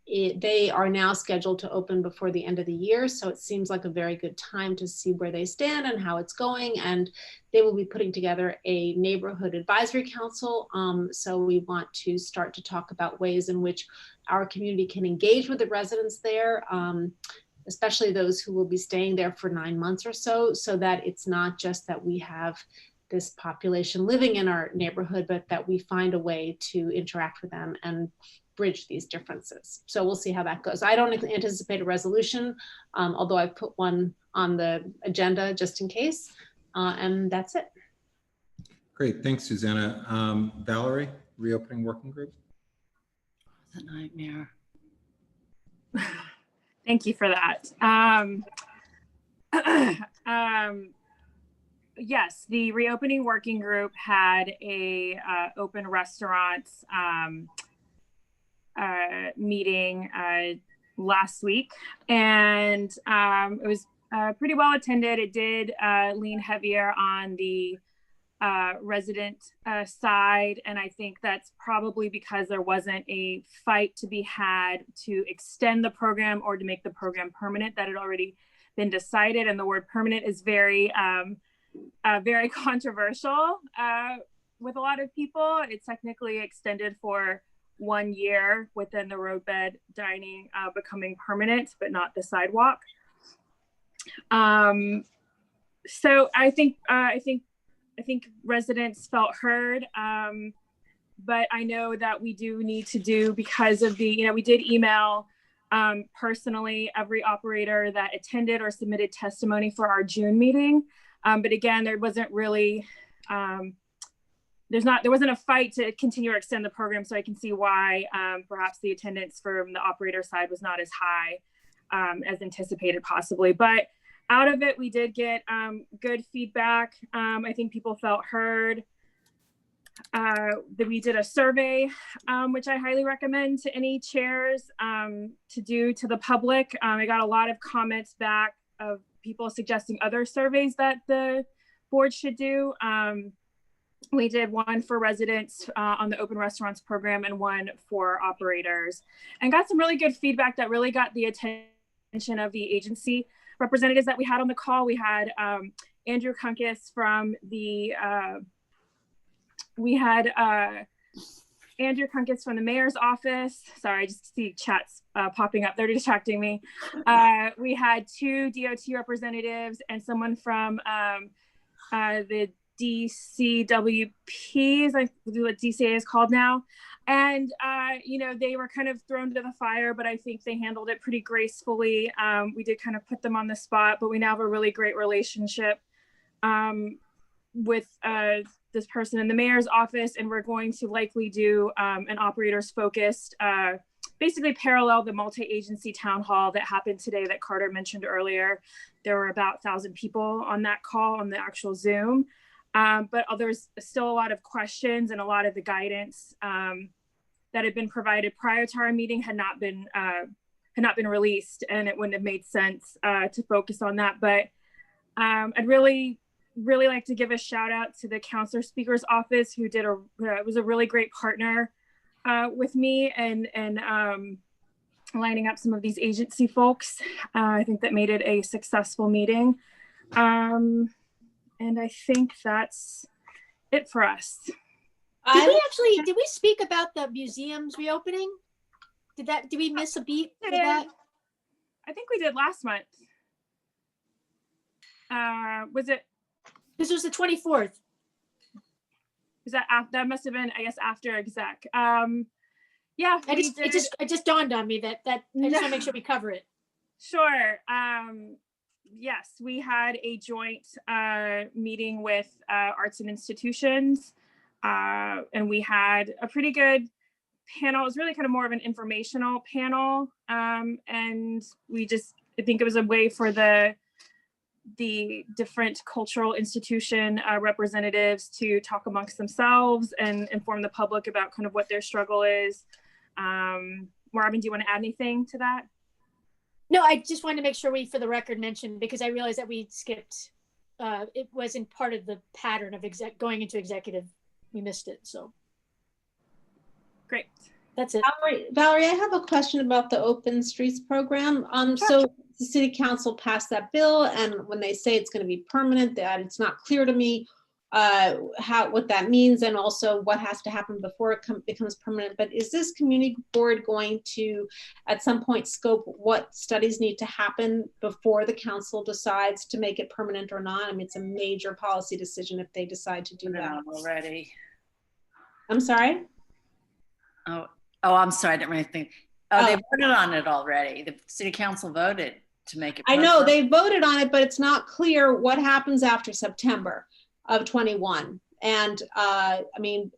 They are now scheduled to open before the end of the year, so it seems like a very good time to see where they stand and how it's going. And they will be putting together a neighborhood advisory council. So we want to start to talk about ways in which our community can engage with the residents there, especially those who will be staying there for 9 months or so, so that it's not just that we have this population living in our neighborhood, but that we find a way to interact with them and bridge these differences. So we'll see how that goes. I don't anticipate a resolution, although I've put one on the agenda just in case, and that's it. Great, thanks, Susanna. Valerie, Reopening Working Group. It's a nightmare. Thank you for that. Yes, the Reopening Working Group had a open restaurants meeting last week, and it was pretty well attended. It did lean heavier on the resident side, and I think that's probably because there wasn't a fight to be had to extend the program or to make the program permanent. That had already been decided, and the word permanent is very very controversial with a lot of people. It's technically extended for 1 year within the roadbed dining becoming permanent, but not the sidewalk. So I think residents felt heard. But I know that we do need to do, because of the, we did email personally every operator that attended or submitted testimony for our June meeting. But again, there wasn't really, there wasn't a fight to continue or extend the program. So I can see why perhaps the attendance from the operator side was not as high as anticipated possibly. But out of it, we did get good feedback. I think people felt heard. That we did a survey, which I highly recommend to any chairs to do to the public. I got a lot of comments back of people suggesting other surveys that the board should do. We did one for residents on the open restaurants program and one for operators, and got some really good feedback that really got the attention of the agency representatives that we had on the call. We had Andrew Kunkus from the Andrew Kunkus from the mayor's office. Sorry, I just see chats popping up. They're distracting me. We had 2 DOT representatives and someone from the DCWP, is like what DCA is called now. And, they were kind of thrown to the fire, but I think they handled it pretty gracefully. We did kind of put them on the spot, but we now have a really great relationship with this person in the mayor's office, and we're going to likely do an operators focused, basically parallel the multi-agency town hall that happened today that Carter mentioned earlier. There were about 1,000 people on that call on the actual Zoom, but there's still a lot of questions, and a lot of the guidance that had been provided prior to our meeting had not been released, and it wouldn't have made sense to focus on that. But I'd really like to give a shout out to the counselor speaker's office, who was a really great partner with me and lining up some of these agency folks. I think that made it a successful meeting. And I think that's it for us. Did we speak about the museum's reopening? Did we miss a beat for that? I think we did last month. Was it? This was the 24th. Is that must have been, I guess, after exec. Yeah, it just dawned on me that I just want to make sure we cover it. Sure. Yes, we had a joint meeting with arts and institutions, and we had a pretty good panel. It was really kind of more of an informational panel, and I think it was a way for the different cultural institution representatives to talk amongst themselves and inform the public about kind of what their struggle is. Marvin, do you want to add anything to that? No, I just wanted to make sure we, for the record, mentioned, because I realized that we skipped, it wasn't part of the pattern of going into executive. We missed it, so. Great. That's it. Valerie, I have a question about the Open Streets program. So the city council passed that bill, and when they say it's going to be permanent, that it's not clear to me what that means, and also what has to happen before it becomes permanent. But is this community board going to, at some point, scope what studies need to happen before the council decides to make it permanent or not? I mean, it's a major policy decision if they decide to do that. Already. I'm sorry? Oh, I'm sorry. I didn't really think. They voted on it already. The city council voted to make it permanent. I know they voted on it, but it's not clear what happens after September of 21. And I mean,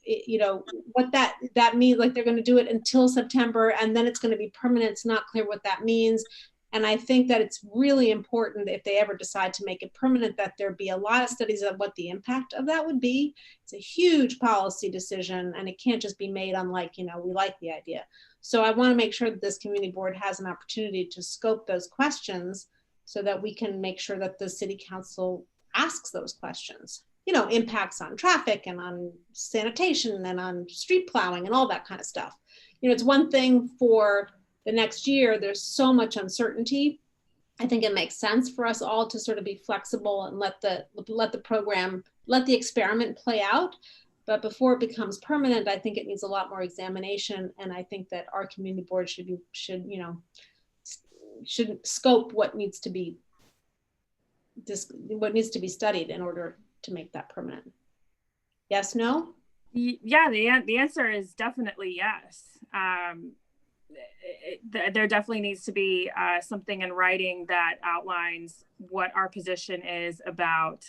what that means, like they're going to do it until September and then it's going to be permanent. It's not clear what that means. And I think that it's really important, if they ever decide to make it permanent, that there be a lot of studies of what the impact of that would be. It's a huge policy decision, and it can't just be made on we like the idea. So I want to make sure that this community board has an opportunity to scope those questions so that we can make sure that the city council asks those questions. Impacts on traffic and on sanitation and on street plowing and all that kind of stuff. It's one thing for the next year, there's so much uncertainty. I think it makes sense for us all to sort of be flexible and let the experiment play out. But before it becomes permanent, I think it needs a lot more examination. And I think that our community board should scope what needs to be studied in order to make that permanent. Yes, no? Yeah, the answer is definitely yes. There definitely needs to be something in writing that outlines what our position is about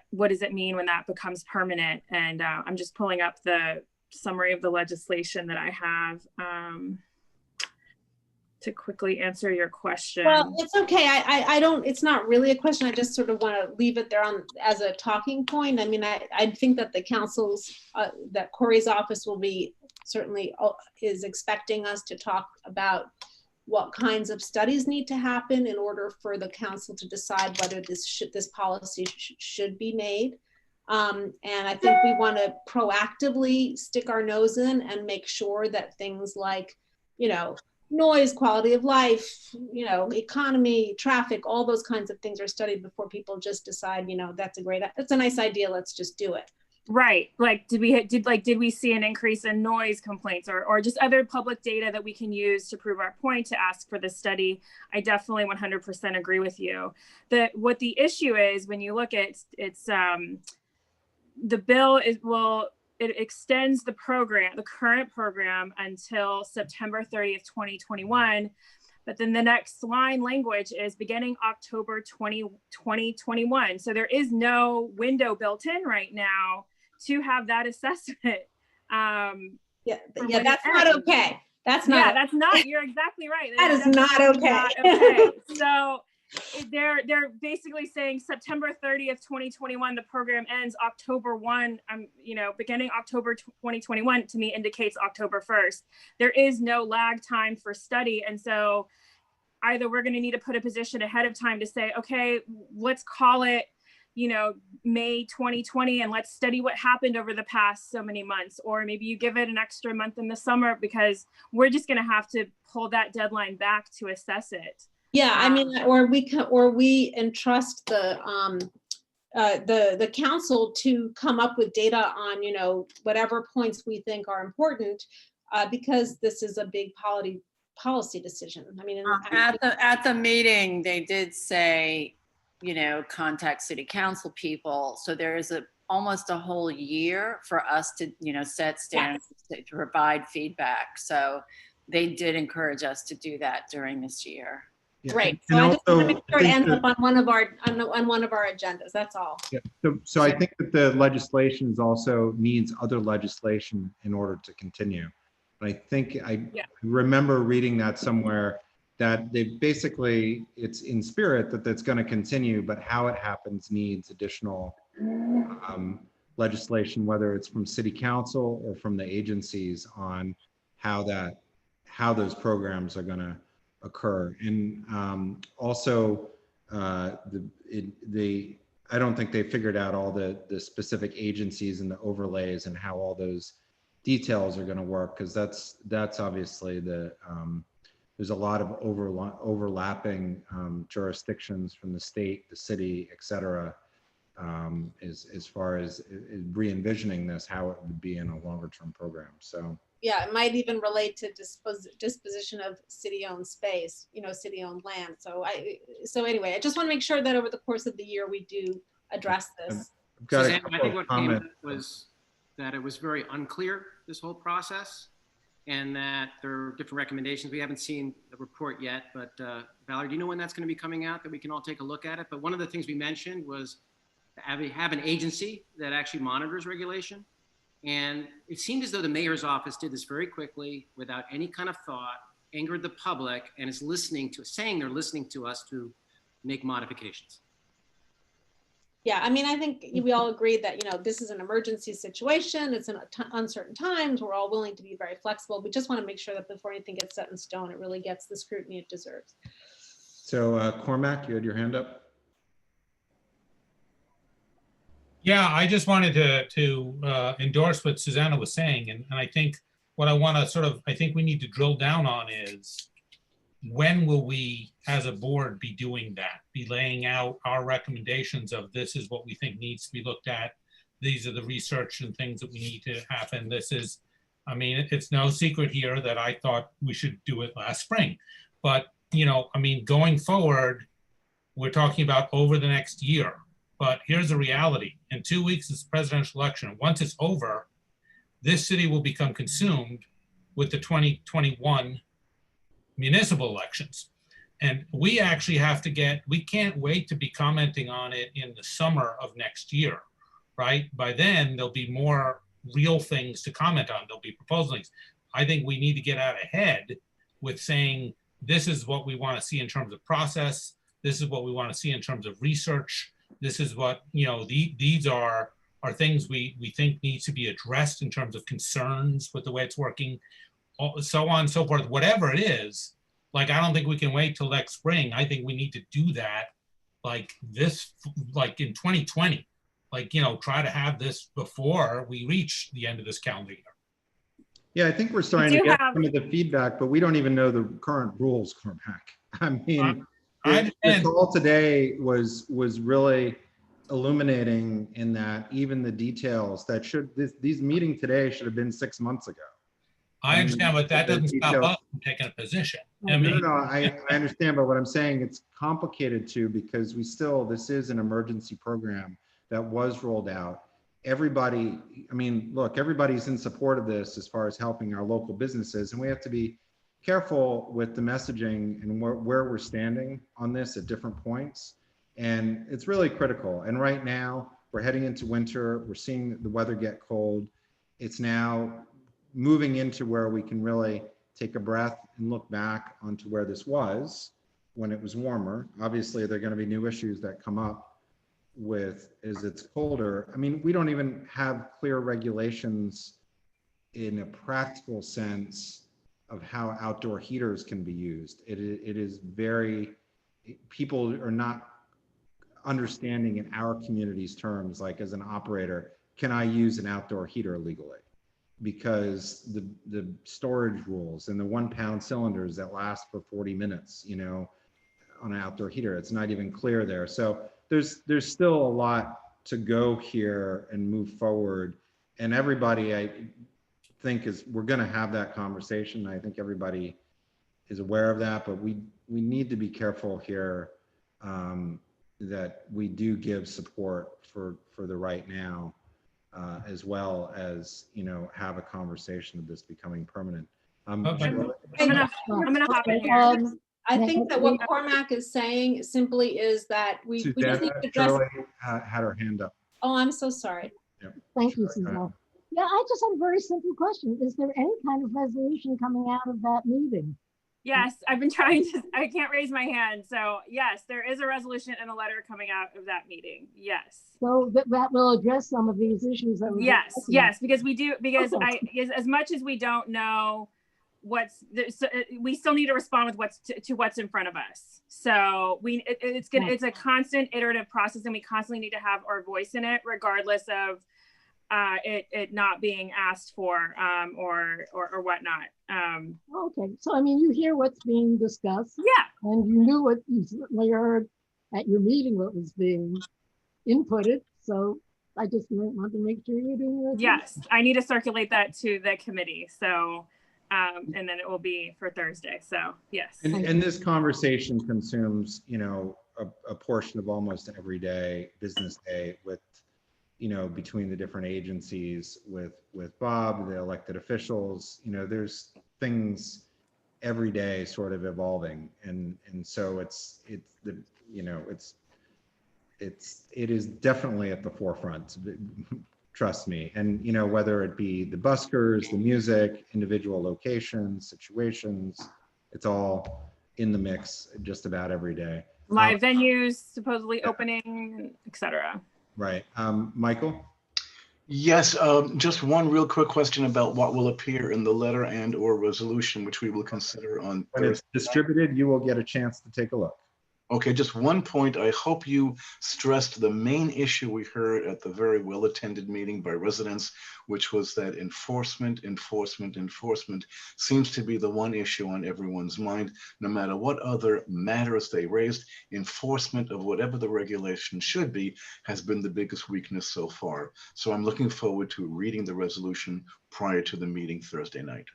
what does it mean when that becomes permanent. And I'm just pulling up the summary of the legislation that I have to quickly answer your question. Well, it's okay. I don't, it's not really a question. I just sort of want to leave it there as a talking point. I mean, I think that the council's, that Corey's office will be certainly is expecting us to talk about what kinds of studies need to happen in order for the council to decide whether this policy should be made. And I think we want to proactively stick our nose in and make sure that things like, noise, quality of life, economy, traffic, all those kinds of things are studied before people just decide, that's a nice idea, let's just do it. Right. Like, did we see an increase in noise complaints or just other public data that we can use to prove our point to ask for this study? I definitely 100% agree with you. What the issue is when you look at the bill it extends the current program until September 30th, 2021. But then the next line language is beginning October 2021. So there is no window built in right now to have that assessment. That's not okay. You're exactly right. That is not okay. Not okay. So they're basically saying September 30th, 2021, the program ends October 1, beginning October 2021 to me indicates October 1st. There is no lag time for study. And so either we're going to need to put a position ahead of time to say, okay, let's call it, May 2020, and let's study what happened over the past so many months. Or maybe you give it an extra month in the summer because we're just going to have to pull that deadline back to assess it. Yeah, I mean, or we entrust the council to come up with data on, whatever points we think are important, because this is a big policy decision. I mean, at the meeting, they did say, contact city council people. So there is almost a whole year for us to, set standards, to provide feedback. So they did encourage us to do that during this year. Yeah. Great. And So I just want to also, make sure it ends up on one of our agendas. That's all. Yeah. So I think that the legislation also needs other legislation in order to continue. But I think I remember reading that somewhere that it's in spirit that that's going to continue, but how it happens needs additional legislation, whether it's from city council or from the agencies on how those programs are going to occur. And also I don't think they figured out all the specific agencies and the overlays and how all those details are going to work, because that's obviously there's a lot of overlapping jurisdictions from the state, the city, et cetera, as far as re-envisioning this, how it would be in a longer term program. So yeah, it might even relate to disposition of city-owned space, city-owned land. So anyway, I just want to make sure that over the course of the year we do address this. Suzanne, I think what came up was that it was very unclear, this whole process, and that there are different recommendations. We haven't seen the report yet, but Valerie, do you know when that's going to be coming out that we can all take a look at it? But one of the things we mentioned was have an agency that actually monitors regulation. And it seemed as though the mayor's office did this very quickly without any kind of thought, angered the public, and is saying they're listening to us to make modifications. Yeah, I mean, I think we all agree that, this is an emergency situation. It's in uncertain times. We're all willing to be very flexible. We just want to make sure that before anything gets set in stone, it really gets the scrutiny it deserves. So Cormac, you had your hand up. Yeah, I just wanted to endorse what Susanna was saying. And I think what I want to I think we need to drill down on is when will we, as a board, be doing that? Be laying out our recommendations of this is what we think needs to be looked at. These are the research and things that we need to happen. This is, I mean, it's no secret here that I thought we should do it last spring. But, you know, I mean, going forward, we're talking about over the next year. But here's the reality. In 2 weeks, it's the presidential election. Once it's over, this city will become consumed with the 2021 municipal elections. And we actually have to get, we can't wait to be commenting on it in the summer of next year, right? By then, there'll be more real things to comment on. There'll be proposals. I think we need to get out ahead with saying, this is what we want to see in terms of process. This is what we want to see in terms of research. This is what, you know, these are things we think needs to be addressed in terms of concerns with the way it's working, so on and so forth. Whatever it is, like, I don't think we can wait till next spring. I think we need to do that like this, like in 2020, like, you know, try to have this before we reach the end of this calendar year. Yeah, I think we're starting to get some of the feedback, but we don't even know the current rules, Cormac. I mean, this all today was really illuminating in that even the details that these meeting today should have been 6 months ago. I understand, but that doesn't stop us from taking a position. I mean, No, I understand, but what I'm saying, it's complicated too, because this is an emergency program that was rolled out. Everybody, I mean, look, everybody's in support of this as far as helping our local businesses, and we have to be careful with the messaging and where we're standing on this at different points. And it's really critical. And right now, we're heading into winter. We're seeing the weather get cold. It's now moving into where we can really take a breath and look back onto where this was when it was warmer. Obviously, there are going to be new issues that come up with as it's colder. I mean, we don't even have clear regulations in a practical sense of how outdoor heaters can be used. It is very, people are not understanding in our community's terms, like as an operator, can I use an outdoor heater legally? Because the storage rules and the 1 pound cylinders that last for 40 minutes, you know, on an outdoor heater, it's not even clear there. So there's still a lot to go here and move forward. And everybody, I think, we're going to have that conversation. I think everybody is aware of that, but we need to be careful here that we do give support for the right now, as well as, you know, have a conversation of this becoming permanent. I'm gonna hop in here. I think that what Cormac is saying simply is that we just need to address. Shirley had her hand up. Oh, I'm so sorry. Yeah. Thank you, Suzanne. Yeah, I just have a very simple question. Is there any kind of resolution coming out of that meeting? Yes, I've been trying to, I can't raise my hand. So yes, there is a resolution and a letter coming out of that meeting. Yes. So that will address some of these issues that we yes, because we do, because as much as we don't know we still need to respond with what's in front of us. So it's a constant iterative process, and we constantly need to have our voice in it, regardless of it not being asked for or whatnot. Okay, so I mean, you hear what's being discussed. Yeah. And you knew what you certainly heard at your meeting, what was being inputted. So I just want to make sure you're doing your Yes, I need to circulate that to the committee. So and then it will be for Thursday. So yes. And this conversation consumes, you know, a portion of almost every day, business day, with, you know, between the different agencies, with Bob, the elected officials. You know, there's things every day sort of evolving, and so it is definitely at the forefront. Trust me. And, you know, whether it be the buskers, the music, individual locations, situations, it's all in the mix just about every day. Live venues supposedly opening, etc. Right. Michael? Yes, just one real quick question about what will appear in the letter and/or resolution, which we will consider on When it's distributed, you will get a chance to take a look. Okay, just one point. I hope you stressed the main issue we heard at the very well-attended meeting by residents, which was that enforcement seems to be the one issue on everyone's mind. No matter what other matters they raised, enforcement of whatever the regulation should be has been the biggest weakness so far. So I'm looking forward to reading the resolution prior to the meeting Thursday night.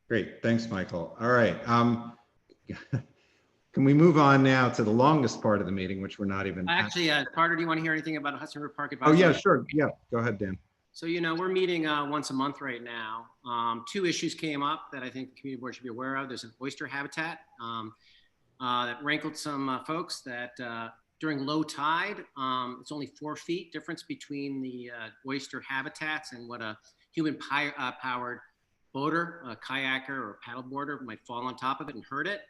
Great, thanks, Michael. All right. Can we move on now to the longest part of the meeting, which we're not even. Actually, Carter, do you want to hear anything about Hudson River Park Oh, Advisory? yeah, sure. Yeah, go ahead, Dan. So, you know, we're meeting once a month right now. Two issues came up that I think the community board should be aware of. There's an oyster habitat that rankled some folks that during low tide, it's only 4 feet difference between the oyster habitats and what a human powered boater, a kayaker or paddleboarder might fall on top of it and hurt it.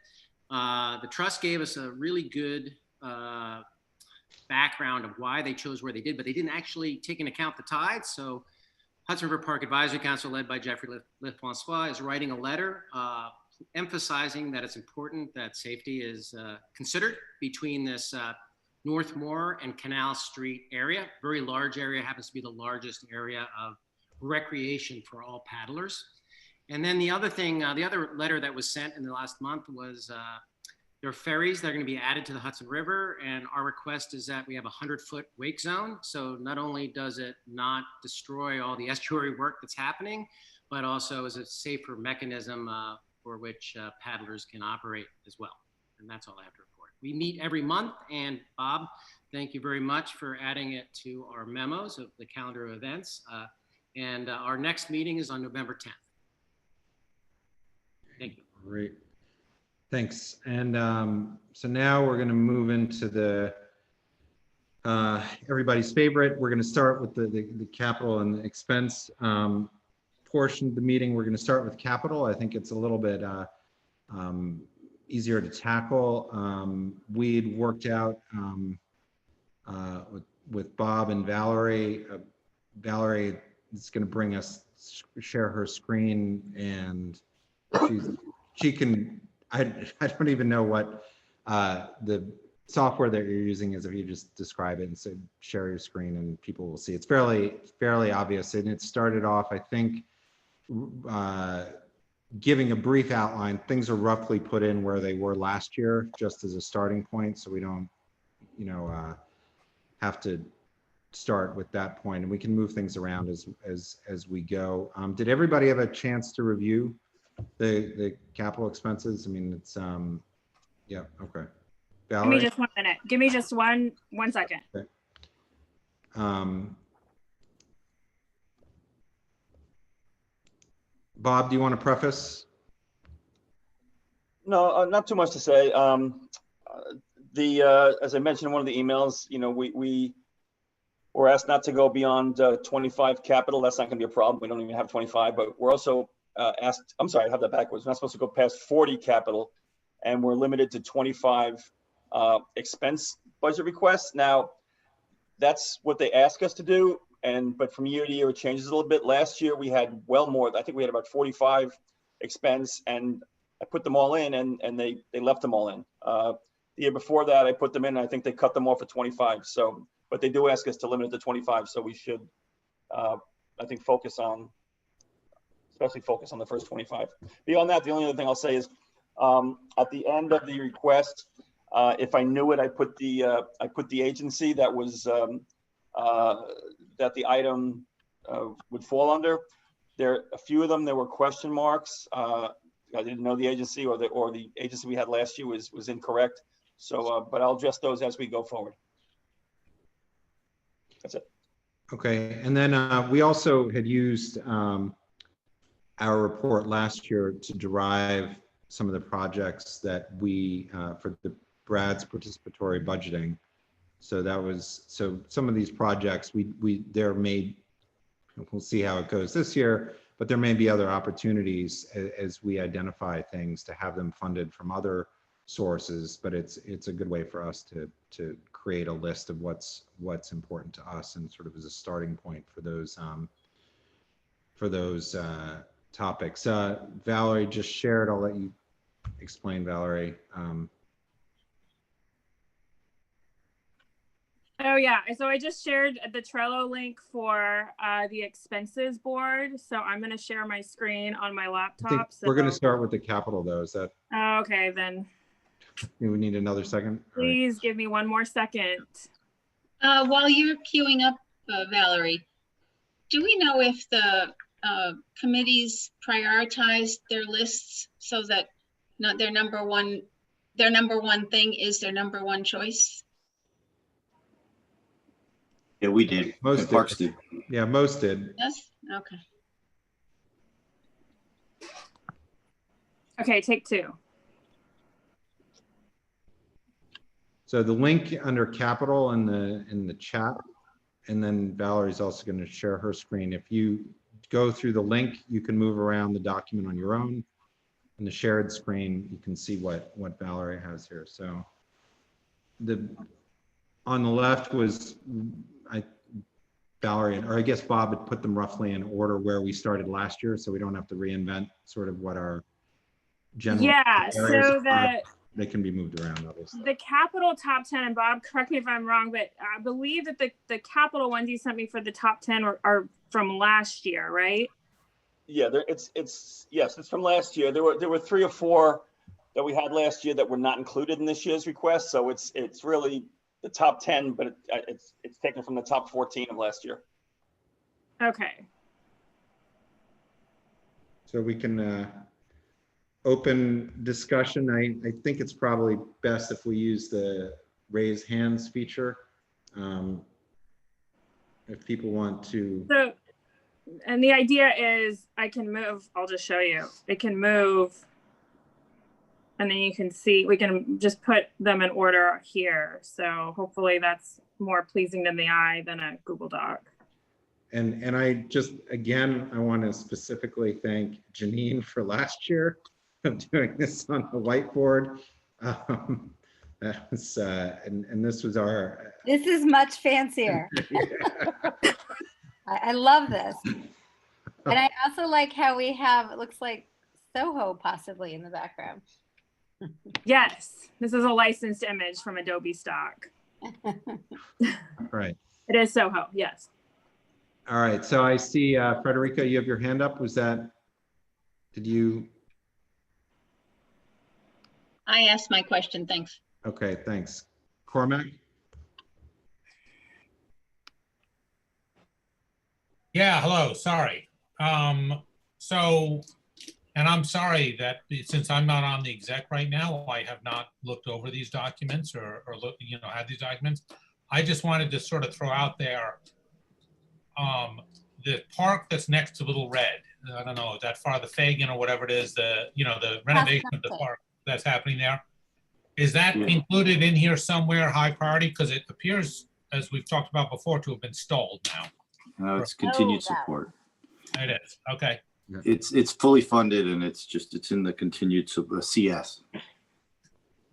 The trust gave us a really good background of why they chose where they did, but they didn't actually take into account the tides. So Hudson River Park Advisory Council, led by Jeffrey LeFrancois, is writing a letter emphasizing that it's important that safety is considered between this Northmore and Canal Street area. Very large area, happens to be the largest area of recreation for all paddlers. And then the other thing, the other letter that was sent in the last month was there are ferries that are going to be added to the Hudson River, and our request is that we have a 100-foot wake zone. So not only does it not destroy all the estuary work that's happening, but also is a safer mechanism for which paddlers can operate as well. And that's all I have to report. We meet every month, and Bob, thank you very much for adding it to our memos of the calendar of events. And our next meeting is on November 10th. Thank you. Great. Thanks. And so now we're going to move into the everybody's favorite. We're going to start with the capital and the expense portion of the meeting. We're going to start with capital. I think it's a little bit easier to tackle. We'd worked out with Bob and Valerie. Valerie is going to bring us, share her screen, and she can, I don't even know what the software that you're using is. If you just describe it and say, share your screen, and people will see. It's fairly obvious. And it started off, I think, giving a brief outline. Things are roughly put in where they were last year, just as a starting point. So we don't, have to start with that point, and we can move things around as we go. Did everybody have a chance to review the capital expenses? I mean, it's yeah, okay. Valerie? Give me just 1 minute. Give me just one second. Okay. Bob, do you want to preface? No, not too much to say. As I mentioned in one of the emails, we were asked not to go beyond 25 capital. That's not going to be a problem. We don't even have 25, but we're also asked, I'm sorry, I have that backwards. We're not supposed to go past 40 capital, and we're limited to 25 expense budget requests. Now, that's what they ask us to do, but from year to year, it changes a little bit. Last year, we had well more. I think we had about 45 expense, and I put them all in, and they left them all in. The year before that, I put them in, and I think they cut them off at 25. So, but they do ask us to limit it to 25. So we should, I think, especially focus on the first 25. Beyond that, the only other thing I'll say is at the end of the request, if I knew it, I put the agency that was that the item would fall under. A few of them, there were question marks. I didn't know the agency, or the agency we had last year was incorrect. So, but I'll adjust those as we go forward. That's it. Okay, and then we also had used our report last year to derive some of the projects that we for the Brad's participatory budgeting. So some of these projects they're made. We'll see how it goes this year, but there may be other opportunities as we identify things to have them funded from other sources. But it's a good way for us to create a list of what's important to us, and sort of as a starting point for those topics. Valerie just shared. I'll let you explain, Valerie. Oh yeah, so I just shared the Trello link for the expenses board. So I'm gonna share my screen on my I think laptop. So we're going to start with the capital though. Is that, okay, then we need another second? All right. please give me one more second. While you're queuing up, Valerie, do we know if the committees prioritized their lists so that not their number one thing is their number one choice? Yeah, we did. Most Parks did. did. Yeah, most did. Yes. Okay. Okay, take two. So the link under capital in the chat, and then Valerie's also going to share her screen. If you go through the link, you can move around the document on your own. In the shared screen, you can see what Valerie has here. So on the left was Valerie, or I guess Bob had put them roughly in order where we started last year, so we don't have to reinvent sort of what our general Yeah, areas so are. They can be moved around, obviously. the capital top 10, and Bob, correct me if I'm wrong, but I believe that the capital ones you sent me for the top 10 are from last year, right? Yeah, yes, it's from last year. There were 3 or 4 that we had last year that were not included in this year's request. So it's really the top 10, but it's taken from the top 14 of last year. Okay. So we can open discussion. I think it's probably best if we use the raise hands feature. If people want to. So, and the idea is I can move, I'll just show you. It can move, and then you can see, we can just put them in order here. So hopefully that's more pleasing to the eye than a Google Doc. And I just, again, I want to specifically thank Janine for last year of doing this on the whiteboard. That was, and this was our. This is much fancier. I love this. And I also like how we have, it looks like Soho possibly in the background. Yes, this is a licensed image from Adobe stock. Right. It is Soho, yes. All right, so I see Frederica, you have your hand up. Was that, did you? I asked my question, thanks. Okay, thanks. Cormac? Yeah, hello, sorry. So, and I'm sorry that since I'm not on the exec right now, I have not looked over these documents or look, had these documents. I just wanted to sort of throw out there the park that's next to Little Red. I don't know, that far, the Fagan or whatever it is, the renovation of the park that's happening there. Is that included in here somewhere, high priority? Because it appears, as we've talked about before, to have been stalled now. It's continued support. It is, okay. It's fully funded and it's in the continued CS.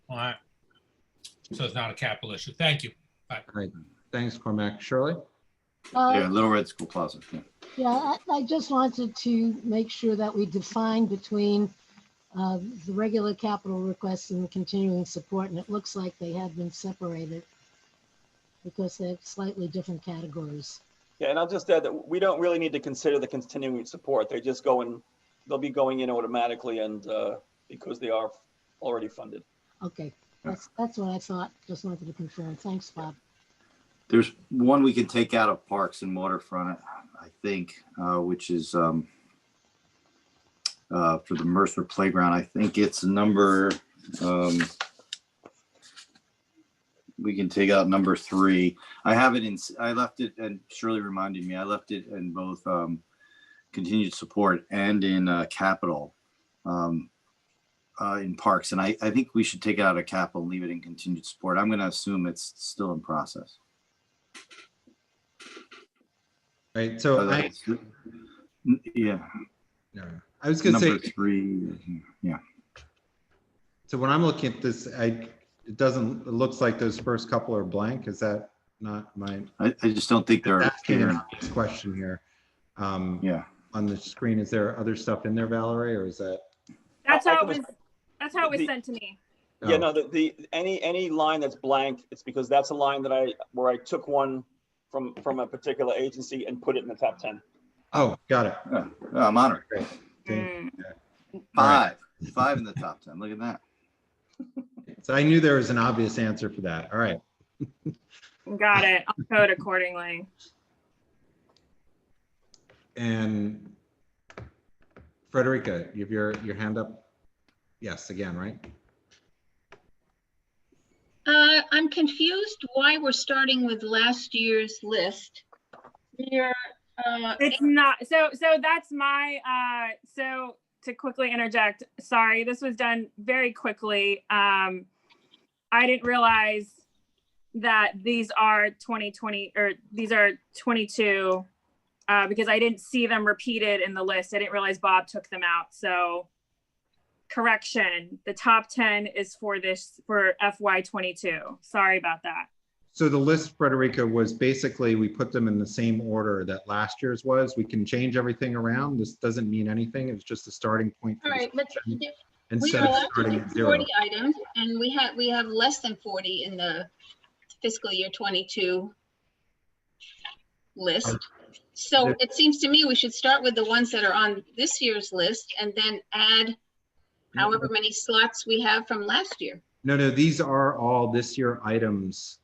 All right. So it's not a capital issue. Thank you. Bye. All right, thanks, Cormac. Shirley? Yeah, Little Red School Plaza. Yeah, I just wanted to make sure that we define between the regular capital requests and the continuing support, and it looks like they have been separated because they have slightly different categories. Yeah, and I'll just add that we don't really need to consider the continuing support. They'll be going in automatically, and because they are already funded. Okay, that's what I thought. Just wanted to confirm. Thanks, Bob. There's one we can take out of Parks and Waterfront, I think, which is for the Mercer Playground. I think it's number, we can take out number 3. I have it I left it, and Shirley reminded me, I left it in both continued support and in capital in Parks. And I think we should take it out of capital and leave it in continued support. I'm going to assume it's still in process. Right, so yeah. I was going to say number 3. Yeah. So when I'm looking at this, it looks like those first couple are blank. Is that not my? I just don't think they're. That's the question here. Yeah. On the screen, is there other stuff in there, Valerie, or is that? That's how it was sent to me. Yeah, no, any line that's blank, it's because that's a line that where I took one from a particular agency and put it in the top 10. Oh, got it. Yeah, I'm honored. Great. Mm. Five in the top 10. Look at that. So I knew there was an obvious answer for that. All right. Got it. I'll code accordingly. And Frederica, you have your hand up? Yes, again, right? I'm confused why we're starting with last year's list. It's not, so that's my, so to quickly interject, sorry, this was done very quickly. I didn't realize that these are 2020, or these are 22, because I didn't see them repeated in the list. I didn't realize Bob took them out. So correction, the top 10 is for FY22. Sorry about that. So the list, Frederica, was basically, we put them in the same order that last year's was. We can change everything around. This doesn't mean anything. It's just a starting point. All right, but we Instead are of allowed to starting do at 0. 40 items, and we have less than 40 in the fiscal year 22 list. So it seems to me we should start with the ones that are on this year's list and then add however many slots we have from last year. No, these are all this year items,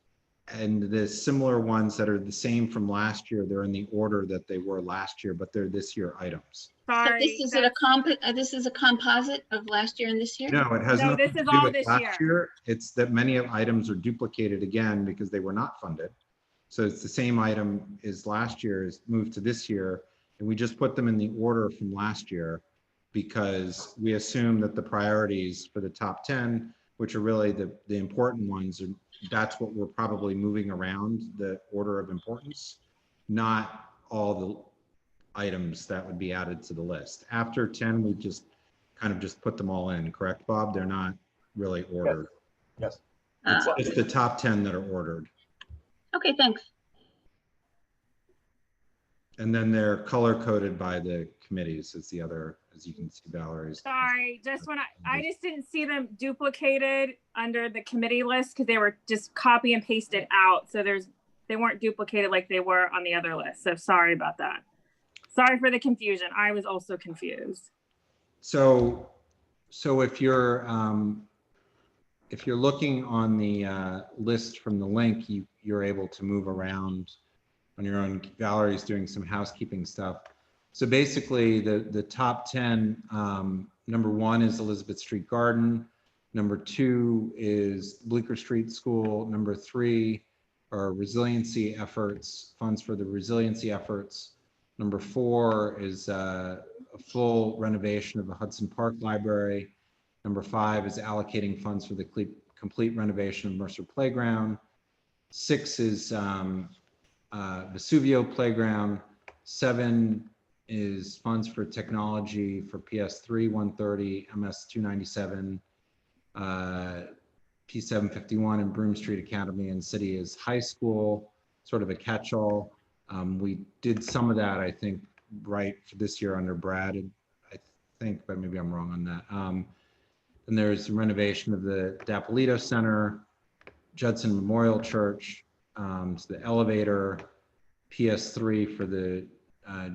and the similar ones that are the same from last year, they're in the order that they were last year, but they're this year items. Sorry, so this is a composite of last year and this year? No, it has nothing this to is do all with this last year. It's that many of items are duplicated again because they were not funded. So it's the same item as last year is moved to this year, and we just put them in the order from last year because we assume that the priorities for the top 10, which are really the important ones, and that's what we're probably moving around the order of importance, not all the items that would be added to the list. After 10, we just kind of just put them all in, correct, Bob? They're not really ordered. Yes. It's the top 10 that are ordered. Okay, thanks. And then they're color coded by the committees as the other, as you can see, Valerie's. Sorry, just when I just didn't see them duplicated under the committee list because they were just copy and pasted out. So they weren't duplicated like they were on the other list. So sorry about that. Sorry for the confusion. I was also confused. So if you're looking on the list from the link, you're able to move around on your own. Valerie's doing some housekeeping stuff. So basically the top 10, number 1 is Elizabeth Street Garden. Number 2 is Bleecker Street School. Number 3 are resiliency efforts, funds for the resiliency efforts. Number 4 is a full renovation of the Hudson Park Library. Number 5 is allocating funds for the complete renovation of Mercer Playground. 6 is Vesuvio Playground. 7 is funds for technology for PS3 130, MS 297, P751, and Broome Street Academy and City is high school, sort of a catch-all. We did some of that, I think, right for this year under Brad, I think, but maybe I'm wrong on that. And there's renovation of the Dapolito Center, Judson Memorial Church, so the elevator, PS3 for the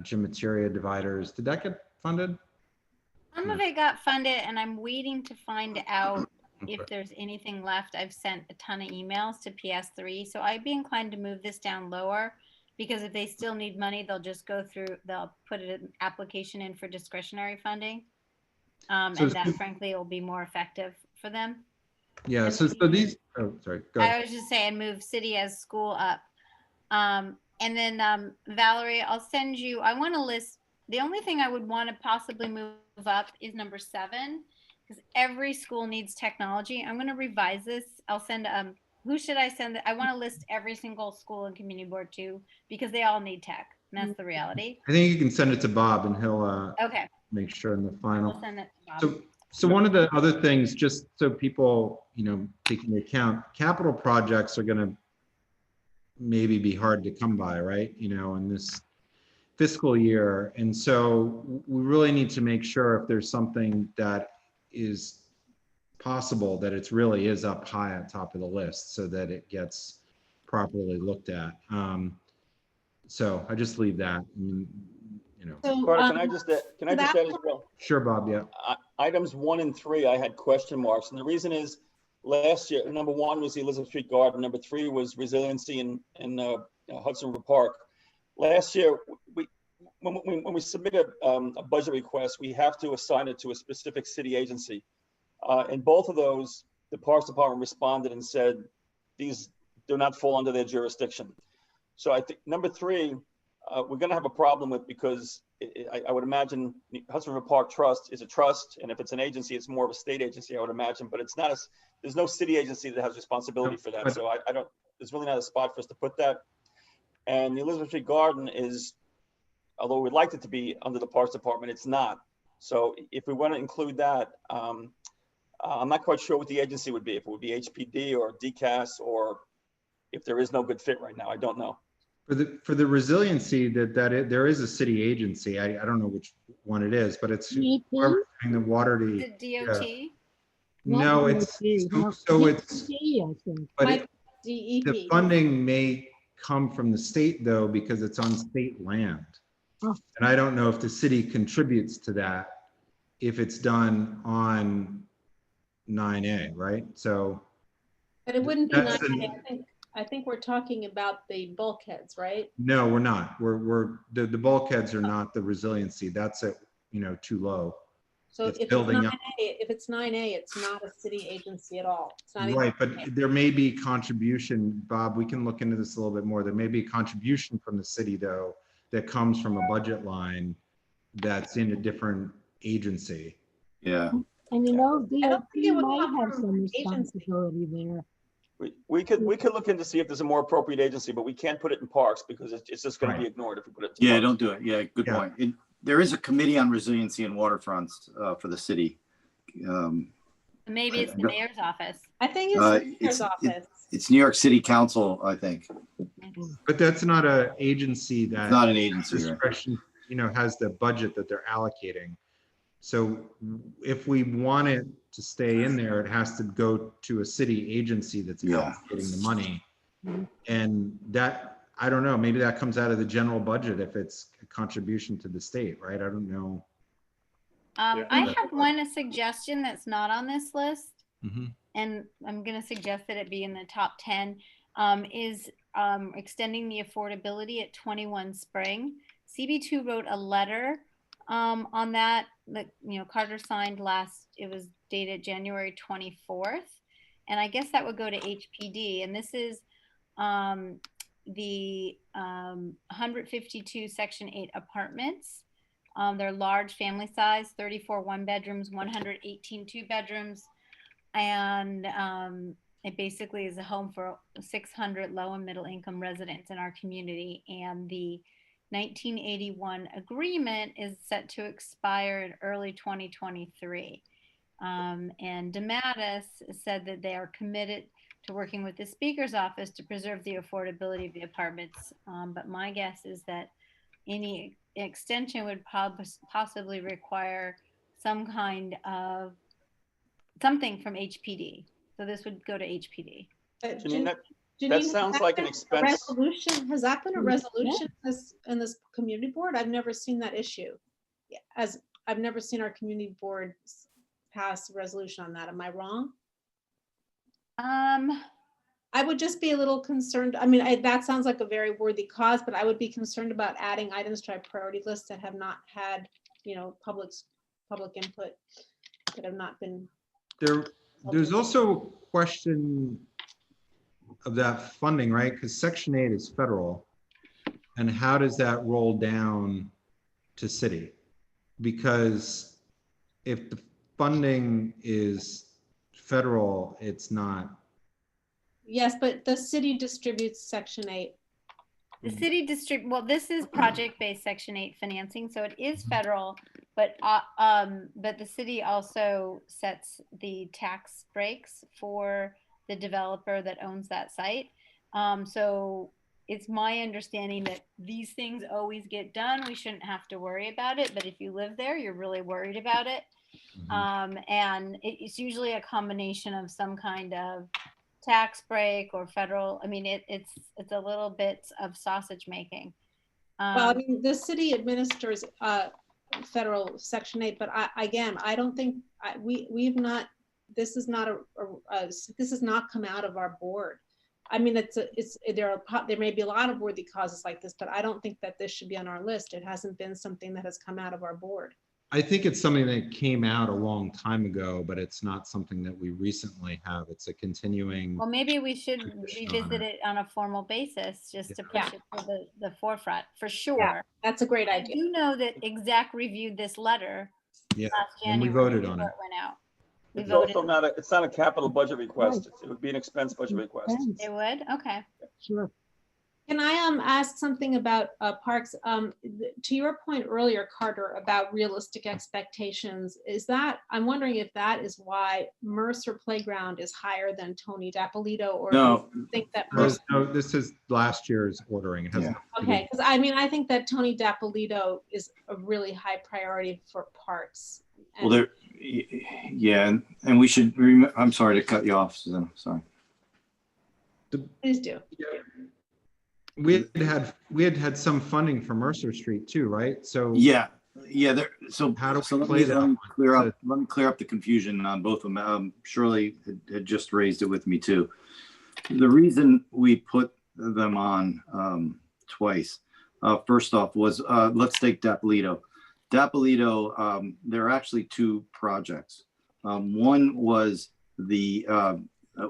gym materia dividers. Did that get funded? Some of it got funded, and I'm waiting to find out if there's anything left. I've sent a ton of emails to PS3, so I'd be inclined to move this down lower, because if they still need money, they'll just go through, they'll put an application in for discretionary funding. And that, frankly, will be more effective for them. Yeah, so these, oh, sorry, go ahead. I was just saying move city as school up. And then Valerie, I'll send you, I want to list, the only thing I would want to possibly move up is number 7, because every school needs technology. I'm going to revise this. I'll send, who should I send? I want to list every single school and community board too, because they all need tech. And that's the reality. I think you can send it to Bob and he'll okay. Make sure in the final. I'll send it to Bob. So one of the other things, just so people, take into account, capital projects are going to maybe be hard to come by, right? In this fiscal year. And so we really need to make sure if there's something that is possible that it's really is up high on top of the list so that it gets properly looked at. So I just leave that, you know. So, Carter, can I just add as well? Sure, Bob, yeah. Items 1 and 3, I had question marks. And the reason is last year, number 1 was the Elizabeth Street Garden. Number 3 was resiliency in Hudson River Park. Last year, when we submit a budget request, we have to assign it to a specific city agency. In both of those, the Parks Department responded and said, these do not fall under their jurisdiction. So I think number 3, we're going to have a problem with, because I would imagine Hudson River Park Trust is a trust, and if it's an agency, it's more of a state agency, I would imagine. But it's not there's no city agency that has responsibility for that. So I don't. There's really not a spot for us to put that. And the Elizabeth Street Garden is, although we'd like it to be under the Parks Department, it's not. So if we want to include that, I'm not quite sure what the agency would be. If it would be HPD or DCAS, or if there is no good fit right now, I don't know. For the resiliency, there is a city agency. I don't know which one it is, but it's whoever's doing the water to The DOT? Yeah. No, it's so it's but the funding may come from the state though, because it's on state land. And I don't know if the city contributes to that if it's done on 9A, right? So But it wouldn't be that's 9A. I think we're talking about the bulkheads, right? no, we're not. The bulkheads are not the resiliency. That's at, too low. So It's if building up. it's 9A, it's not a city agency at all. It's not Right, even but there may be contribution, Bob, we can look into this a little bit more. There may be a contribution from the city though, that comes from a budget line that's in a different agency. Yeah. And DOT might come have from some responsibility there. We could look in to see if there's a more appropriate agency, but we can't put it in parks because it's just going to be ignored if we put it. Yeah, don't do it. Yeah, good point. There is a committee on resiliency and waterfronts for the city. Maybe it's the mayor's office. I think it's the mayor's office. It's New York City Council, I think. But that's not an agency that. It's not an agency, right? Discretion, has the budget that they're allocating. So if we want it to stay in there, it has to go to a city agency that's allocating the money. And that, I don't know, maybe that comes out of the general budget if it's a contribution to the state, right? I don't know. I have one suggestion that's not on this list, Mm-hmm. and I'm going to suggest that it be in the top 10, is extending the affordability at 21 Spring. CB2 wrote a letter on that Carter signed it was dated January 24th. And I guess that would go to HPD. And this is the 152 Section 8 apartments. They're large family size, 34 one bedrooms, 118 two bedrooms. And it basically is a home for 600 low and middle income residents in our community. And the 1981 agreement is set to expire in early 2023. And DeMattis said that they are committed to working with the Speaker's office to preserve the affordability of the apartments. But my guess is that any extension would possibly require some kind of something from HPD. So this would go to HPD. That sounds like an expense. Resolution, has that been a resolution in this community board? I've never seen that issue. As I've never seen our community board pass a resolution on that. Am I wrong? I would just be a little concerned. I mean, that sounds like a very worthy cause, but I would be concerned about adding items to our priority list that have not had, public input, that have not been. There's also a question of that funding, right? Because Section 8 is federal. And how does that roll down to city? Because if the funding is federal, it's not. Yes, but the city distributes Section 8. The city well, this is project-based Section 8 financing, so it is federal, but the city also sets the tax breaks for the developer that owns that site. So it's my understanding that these things always get done. We shouldn't have to worry about it, but if you live there, you're really worried about it. And it's usually a combination of some kind of tax break or federal. I mean, it's a little bit of sausage making. Well, I mean, the city administers federal Section 8, but I don't think we've not. This is not this has not come out of our board. I mean, there may be a lot of worthy causes like this, but I don't think that this should be on our list. It hasn't been something that has come out of our board. I think it's something that came out a long time ago, but it's not something that we recently have. It's a continuing. Well, maybe we should revisit it on a formal basis just to push it to the forefront for sure. Yeah, that's a great idea. I do know that Exec reviewed this letter Yeah, last and we January voted on it. before went out. It's also not it's not a capital budget request. It would be an expense budget request. It would? Okay. Sure. Can I ask something about parks? To your point earlier, Carter, about realistic expectations, I'm wondering if that is why Mercer Playground is higher than Tony Dapolito, or No. do you think that No, this is last year's ordering. It has nothing to do okay, because I mean, I think that Tony Dapolito is a really high priority for parks. Well, yeah, and we should, I'm sorry to cut you off, Susan, sorry. Please do. We had some funding for Mercer Street too, right? So Yeah. So how do we let play me, that? let me clear up the confusion on both of them. Shirley had just raised it with me too. The reason we put them on twice, first off, was let's take Dapolito. Dapolito, there are actually two projects. One was the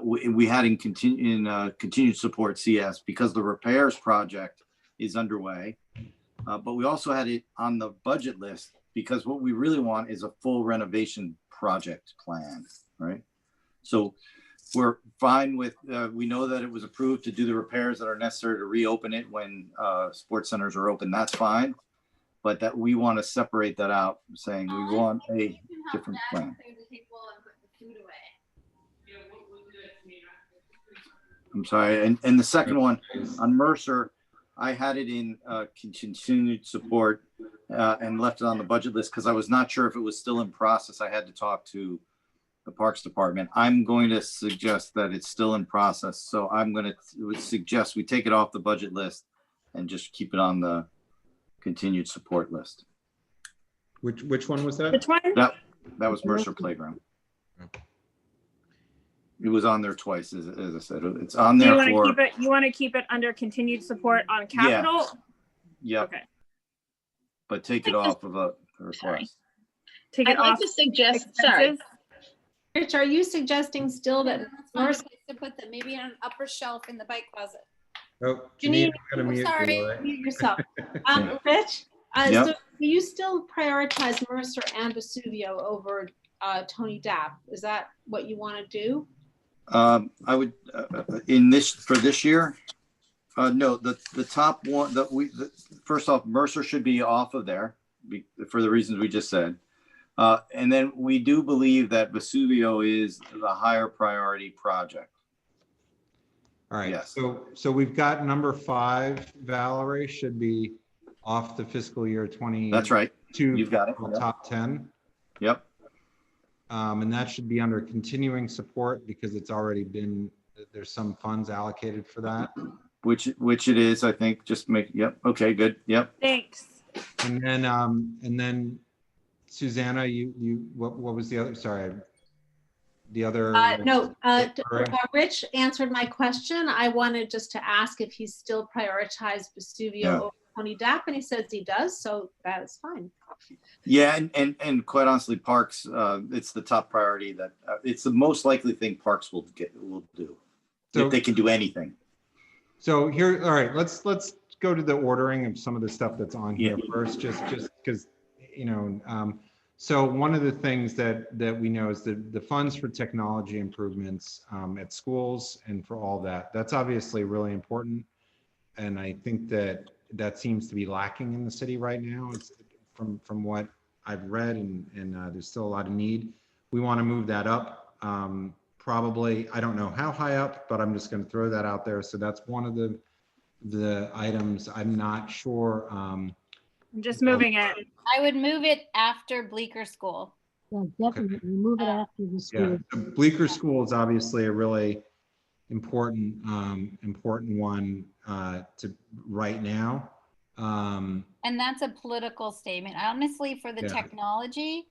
we had in continued support CS because the repairs project is underway, but we also had it on the budget list because what we really want is a full renovation project plan, right? So we're fine with, we know that it was approved to do the repairs that are necessary to reopen it when sports centers are open, that's fine. But that we want to separate that out, saying we want a different plan. I'm sorry, and the second one on Mercer, I had it in continued support and left it on the budget list because I was not sure if it was still in process. I had to talk to the Parks Department. I'm going to suggest that it's still in process. So I'm going to suggest we take it off the budget list and just keep it on the continued support list. Which one was that? Which one? That was Mercer Playground. It was on there twice, as I said. It's on there for. You want to keep it under continued support on capital? Yeah. Okay. But take it off of a request. Take it I'd like off to suggest, expenses? Rich, are you suggesting still that Mercer? To put them maybe on an upper shelf in the bike closet. Oh, Janine, Janine, mute yourself. Rich, Yep. so do you still prioritize Mercer and Vesuvio over Tony Dapp? Is that what you want to do? I would for this year. No, the top one first off, Mercer should be off of there for the reasons we just said. And then we do believe that Vesuvio is the higher priority project. All right. Yes. So we've got number 5, Valerie, should be off the fiscal year 20. That's right. You've got it. Top 10. Yep. And that should be under continuing support because it's already been, there's some funds allocated for that. Which it is, I think. Just make. Yep. Okay. Good. Yep. Thanks. And then Susanna, what was the other? Sorry, the other. No. Rich answered my question. I wanted just to ask if he still prioritized Vesuvio over Tony Dapp, and he says he does. So that is fine. Yeah, and quite honestly, Parks, it's the top priority. That it's the most likely thing Parks will do if they can do anything. So here, all right, let's go to the ordering of some of the stuff that's on here first, just because so one of the things that we know is the funds for technology improvements at schools and for all that. That's obviously really important, and I think that seems to be lacking in the city right now. It's from what I've read, and there's still a lot of need. We want to move that up. Probably, I don't know how high up, but I'm just going to throw that out there. So that's one of the items. I'm not sure. I'm just moving it. I would move it after Bleecker School. Yeah, definitely move it after the Yeah, school. so Bleecker School is obviously a really important one to right now. And that's a political statement. Honestly, for the Yeah. technology,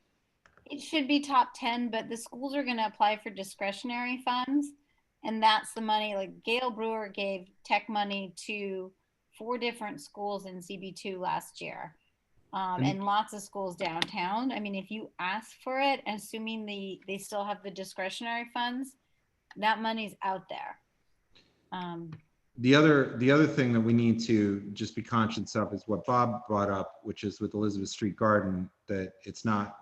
it should be top 10, but the schools are going to apply for discretionary funds. And that's the money, like Gail Brewer gave tech money to 4 different schools in CB2 last year. And lots of schools downtown. I mean, if you ask for it, assuming they still have the discretionary funds, that money's out there. The other thing that we need to just be conscious of is what Bob brought up, which is with Elizabeth Street Garden, that it's not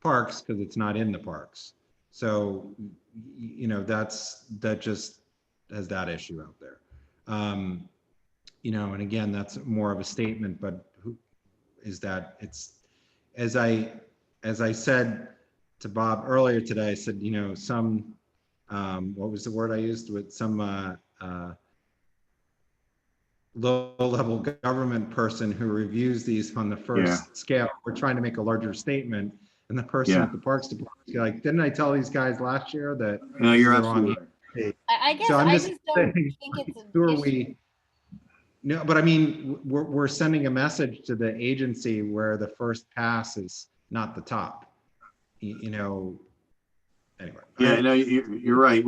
parks because it's not in the parks. So, you know, that just has that issue out there. You know, and again, that's more of a statement, but who is that? It's as I said to Bob earlier today, I said, you know, some what was the word I used with some low-level government person who reviews these on the first scale. We're trying to make a larger statement, and the person at the Parks Department, like, didn't I tell these guys last year that No, you're they're on absolutely the I guess so I'm I just just don't saying, think it's an who are issue. we? No, but I mean, we're sending a message to the agency where the first pass is not the top. You know. Anyway. Yeah, no, you're right.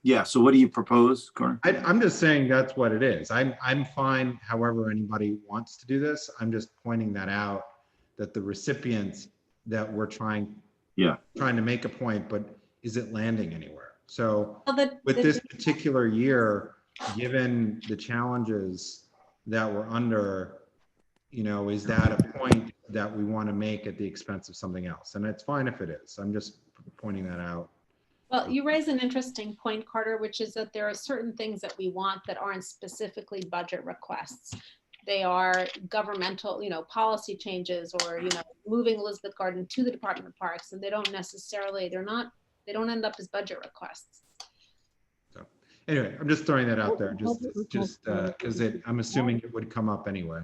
Yeah. So what do you propose, Connor? I'm just saying that's what it is. I'm fine however anybody wants to do this. I'm just pointing that out, that the recipients that we're trying to make a point, but is it landing anywhere? So with this particular year, given the challenges that we're under, you know, is that a point that we want to make at the expense of something else? And it's fine if it is. I'm just pointing that out. Well, you raise an interesting point, Carter, which is that there are certain things that we want that aren't specifically budget requests. They are governmental, you know, policy changes, or, you know, moving Elizabeth Garden to the Department of Parks, and they don't end up as budget requests. So anyway, I'm just throwing that out there, just because I'm assuming it would come up anyway.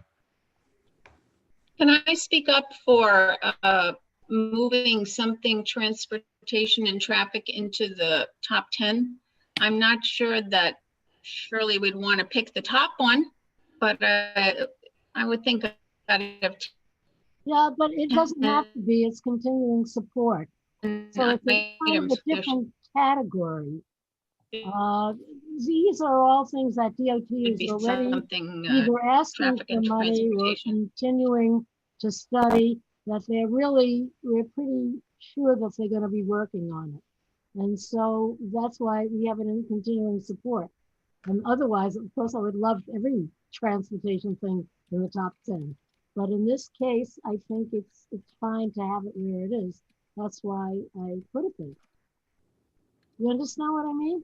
Can I speak up for moving something transportation and traffic into the top 10? I'm not sure that surely we'd want to pick the top one, but I would think that if Yeah, but it doesn't have to be. It's continuing support. So it's a kind of a different category. These are all things that DOT is already either asking for money or continuing to study, that we're pretty sure that they're going to be working on it. And so that's why we have it in continuing support. And otherwise, of course, I would love every transportation thing in the top 10. But in this case, I think it's fine to have it where it is. That's why I put it there. You understand what I mean?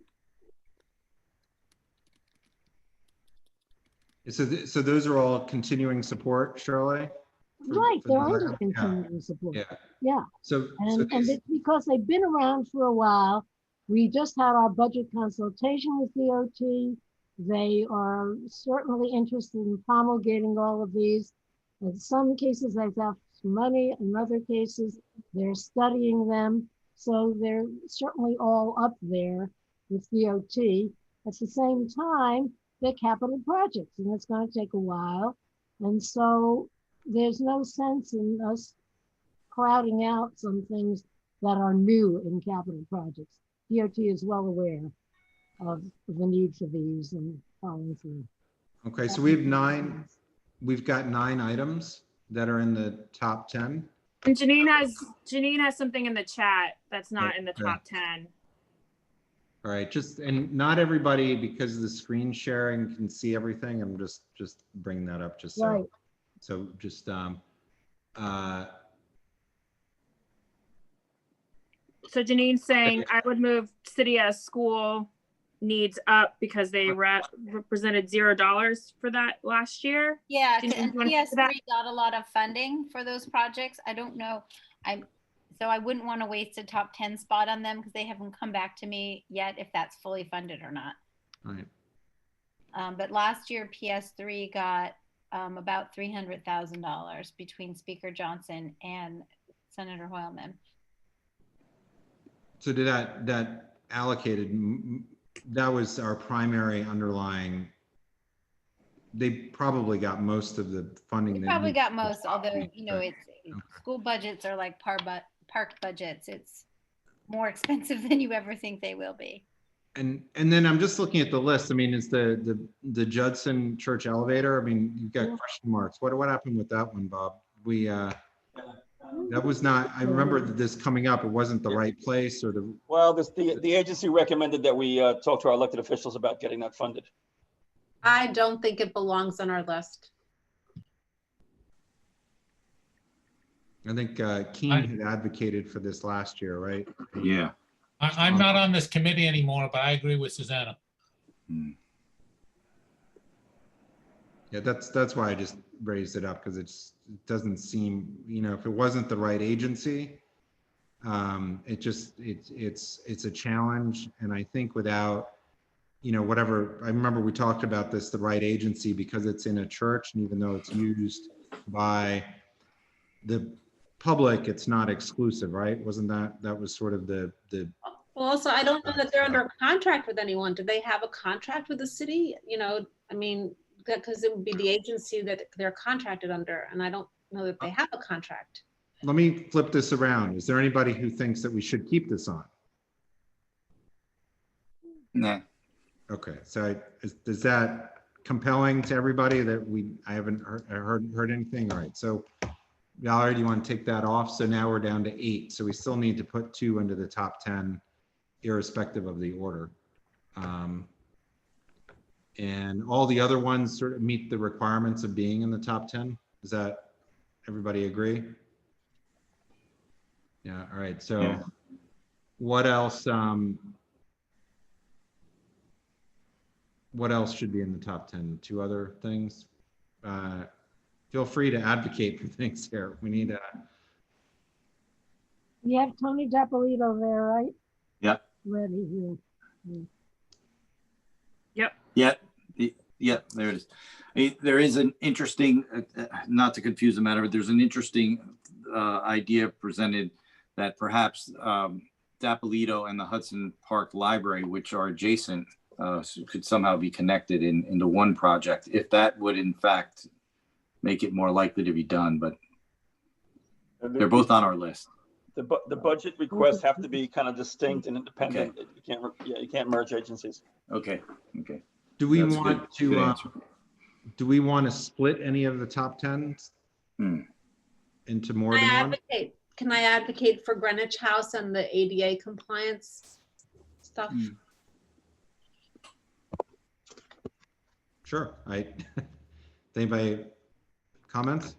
So those are all continuing support, Shirley? Right, they're under continuing support. Yeah. And it's because they've been around for a while. We just had our budget consultation with DOT. They are certainly interested in promulgating all of these. In some cases, they've asked for money. In other cases, they're studying them. So they're certainly all up there with DOT. At the same time, they're capital projects, and it's going to take a while. And so there's no sense in us crowding out some things that are new in capital projects. DOT is well aware of the need for these and following through. Okay, so we've got 9 items that are in the top 10. And Janine has something in the chat that's not in the top 10. All right, and not everybody, because of the screen sharing, can see everything. I'm just bringing that up just so. Right. So just So Janine's saying I would move city as school needs up because they represented $0 for that last year. Yeah, Janine, and you wanna say that? PS3 got a lot of funding for those projects. I don't know. So I wouldn't want to waste a top 10 spot on them because they haven't come back to me yet if that's fully funded or not. All right. But last year PS3 got about $300,000 between Speaker Johnson and Senator Hoylman. So did that allocated, that was our primary underlying, they probably got most of the funding. We they probably need. got most, although, you know, school budgets are like park budgets. It's more expensive than you ever think they will be. And then I'm just looking at the list. I mean, it's the Judson Church elevator. I mean, you've got question marks. What happened with that one, Bob? We that was not. I remember this coming up. It wasn't the right place or the. Well, the agency recommended that we talk to our elected officials about getting that funded. I don't think it belongs on our list. I think Keene had advocated for this last year, right? Yeah. I'm not on this committee anymore, but I agree with Susanna. Yeah, that's why I just raised it up, because it doesn't seem, you know, if it wasn't the right agency, it's a challenge. And I think without, you know, whatever, I remember we talked about this, the right agency, because it's in a church, and even though it's used by the public, it's not exclusive, right? Wasn't that was sort of the Well, also, I don't know that they're under contract with anyone. Do they have a contract with the city? You know, I mean, because it would be the agency that they're contracted under, and I don't know that they have a contract. Let me flip this around. Is there anybody who thinks that we should keep this on? Nah. Okay, so is that compelling to everybody that I haven't heard anything? All right, so Valerie, do you want to take that off? So now we're down to 8. So we still need to put 2 into the top 10, irrespective of the order. And all the other ones sort of meet the requirements of being in the top 10. Does that everybody agree? Yeah. All right. So yeah. What else? What else should be in the top 10? 2 other things. Feel free to advocate for things here. We need You have Tony Dapolito there, right? Yep. Ready here. Yep. Yep, there it is. There is an interesting, not to confuse the matter, but there's an interesting idea presented that perhaps Dapolito and the Hudson Park Library, which are adjacent, could somehow be connected into one project, if that would in fact make it more likely to be done, but they're both on our list. The budget requests have to be kind of distinct and independent. Okay. You can't merge agencies. Okay. Do we want to do we want to split any of the top 10s into more than one? Can I advocate for Greenwich House and the ADA compliance stuff? Sure. Anybody comments?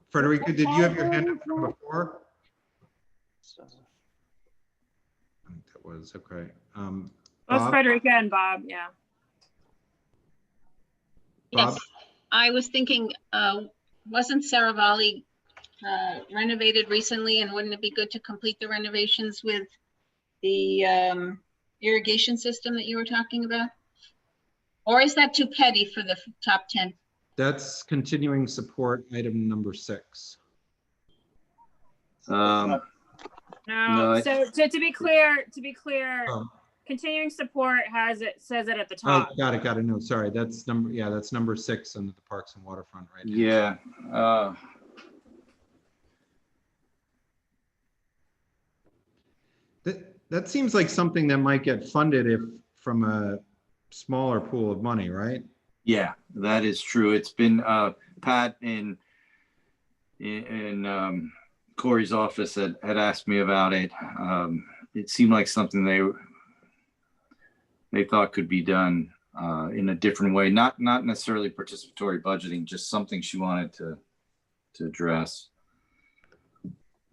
Frederica, did you have your hand up from before? I think that was okay. Both Frederica and Bob, yeah. Yes, Bob? I was thinking, wasn't Saravalli renovated recently, and wouldn't it be good to complete the renovations with the irrigation system that you were talking about? Or is that too petty for the top 10? That's continuing support, item number 6. No, so to be clear, continuing support says it at the top. Oh, got it. No, sorry. That's number 6 under the Parks and Waterfront, right? Yeah. That seems like something that might get funded from a smaller pool of money, right? Yeah, that is true. It's been Pat in Corey's office had asked me about it. It seemed like something they thought could be done in a different way, not necessarily participatory budgeting, just something she wanted to address.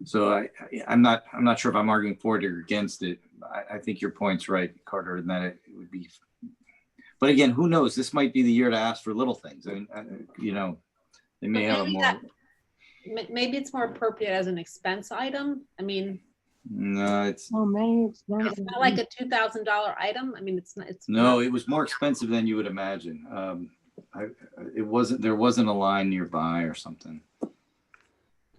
So I'm not sure if I'm arguing for it or against it. I think your point's right, Carter, in that it would be. But again, who knows? This might be the year to ask for little things. I mean, they may have a more. Maybe it's more appropriate as an expense item. I mean. No, it's. Oh, many expenses. It's not like a $2,000 item. I mean, it's not. No, it was more expensive than you would imagine. There wasn't a line nearby or something.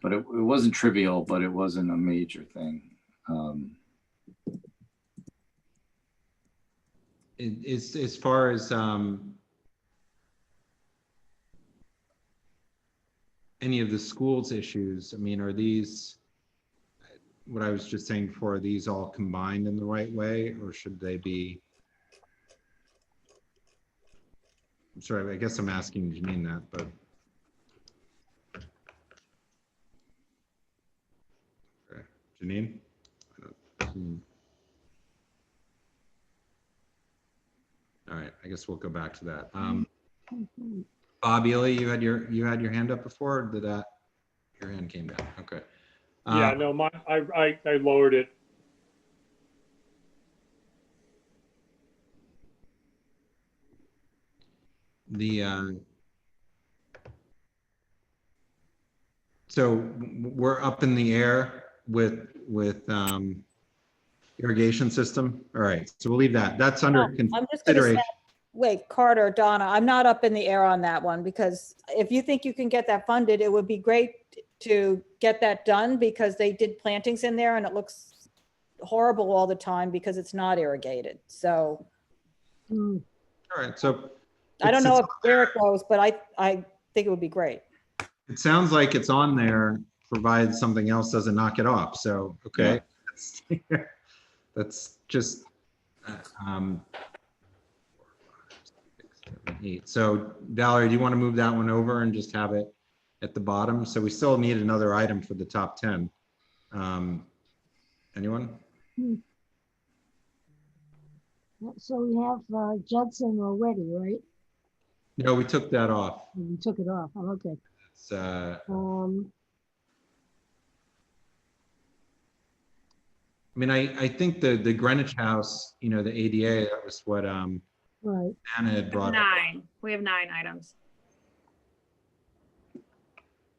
but it wasn't trivial, but it wasn't a major thing. As far as any of the schools issues, I mean, are these, what I was just saying before, are these all combined in the right way, or should they be? I'm sorry, I guess I'm asking Janine that, but. Okay. Janine? All right, I guess we'll go back to that. Bob Ely, you had your hand up before, or did that, your hand came down? Okay. Yeah, no, I lowered it. So we're up in the air with irrigation system. All right, so we'll leave that. That's under I'm just gonna say, consideration. wait, Carter, Donna, I'm not up in the air on that one, because if you think you can get that funded, it would be great to get that done, because they did plantings in there and it looks horrible all the time because it's not irrigated. So. All right, so. I don't know where it goes, but I think it would be great. It sounds like it's on there, provided something else doesn't knock it off. So, okay. Yeah. That's just, 4, 5, 6, 7, 8. So Valerie, do you want to move that one over and just have it at the bottom? So we still need another item for the top 10. Anyone? So we have Judson already, right? No, we took that off. We took it off. Oh, okay. It's, I mean, I think the Greenwich House, you know, the ADA, that was what right. Anna had brought up. 9. We have 9 items.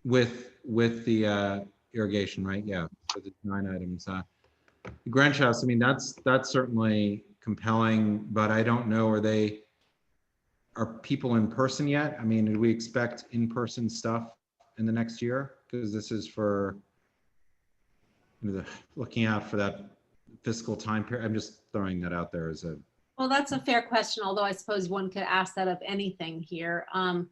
With the irrigation, right? Yeah, so the 9 items. The Greenwich House, I mean, that's certainly compelling, but I don't know, are people in person yet? I mean, do we expect in-person stuff in the next year? Because this is for, you know, looking out for that fiscal time period. I'm just throwing that out there as a. Well, that's a fair question, although I suppose one could ask that of anything here. I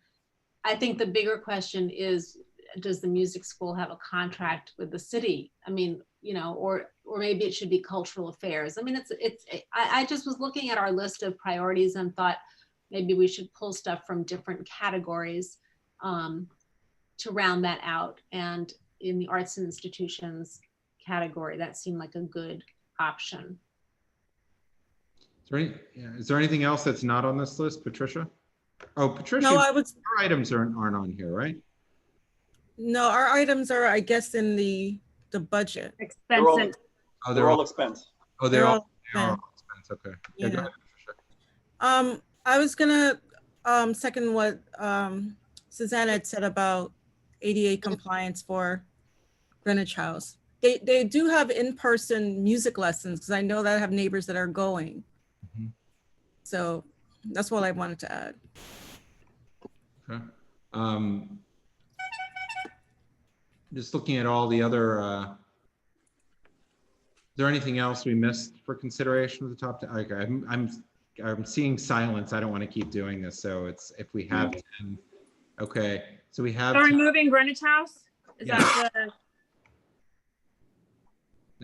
think the bigger question is, does the music school have a contract with the city? I mean, you know, or maybe it should be cultural affairs. I mean, I just was looking at our list of priorities and thought maybe we should pull stuff from different categories to round that out. And in the arts institutions category, that seemed like a good option. Is there anything else that's not on this list, Patricia? Oh, Patricia, No, your items aren't on here, right? No, our items are, I guess, in the budget. Expenses. Oh, they're all expense. Oh, they're all expense. Okay. Yeah, go Yeah. ahead, Patricia. I was gonna second what Susanna had said about ADA compliance for Greenwich House. They do have in-person music lessons, because I know that I have neighbors that are going. Mm-hmm. So that's what I wanted to add. Okay. Just looking at all the other, is there anything else we missed for consideration of the top 10? Okay, I'm seeing silence. I don't want to keep doing this. So it's, if we have 10, okay. So we have. Are we moving Greenwich House? Is Yeah. that the?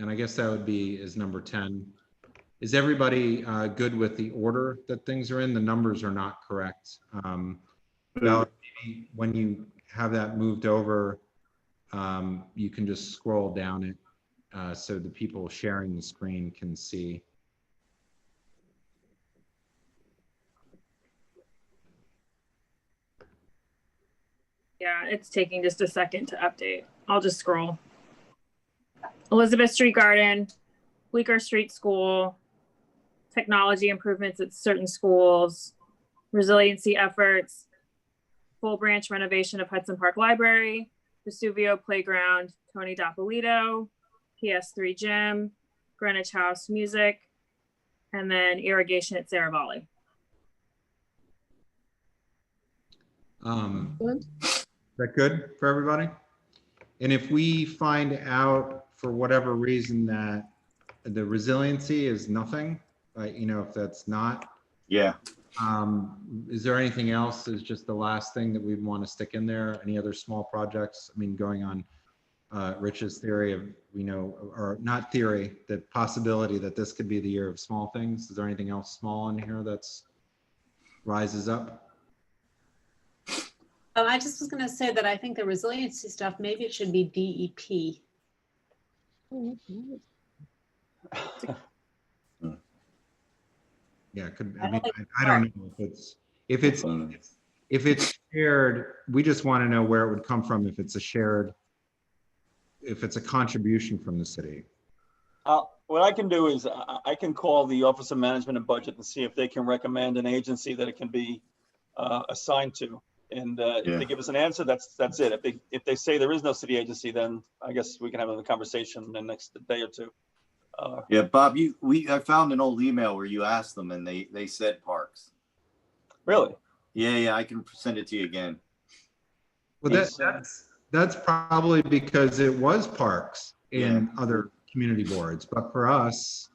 And I guess that would be is number 10. Is everybody good with the order that things are in? The numbers are not correct. Val, maybe when you have that moved over, you can just scroll down it so the people sharing the screen can see. Yeah, it's taking just a second to update. I'll just scroll. Elizabeth Street Garden, Bleecker Street School, technology improvements at certain schools, resiliency efforts, full branch renovation of Hudson Park Library, Vesuvio Playground, Tony Dappolito, PS3 Gym, Greenwich House Music, and then irrigation at Saravalli. Is that good for everybody? And if we find out for whatever reason that the resiliency is nothing, you know, if that's not, Yeah. is there anything else is just the last thing that we'd want to stick in there? Any other small projects? I mean, going on Rich's theory of, you know, or not theory, the possibility that this could be the year of small things. Is there anything else small in here that's rises up? I just was going to say that I think the resiliency stuff, maybe it should be DEP. Yeah, could, I mean, I don't know if it's shared, we just want to know where it would come from if it's a shared, if it's a contribution from the city. What I can do is I can call the Office of Management and Budget and see if they can recommend an agency that it can be assigned to. And if they give us an answer, that's it. If they say there is no city agency, then I guess we can have a conversation in the next day or two. Yeah, Bob, I found an old email where you asked them and they said parks. Really? Yeah, I can send it to you again. Well, that's probably because it was parks in other community boards, but for us,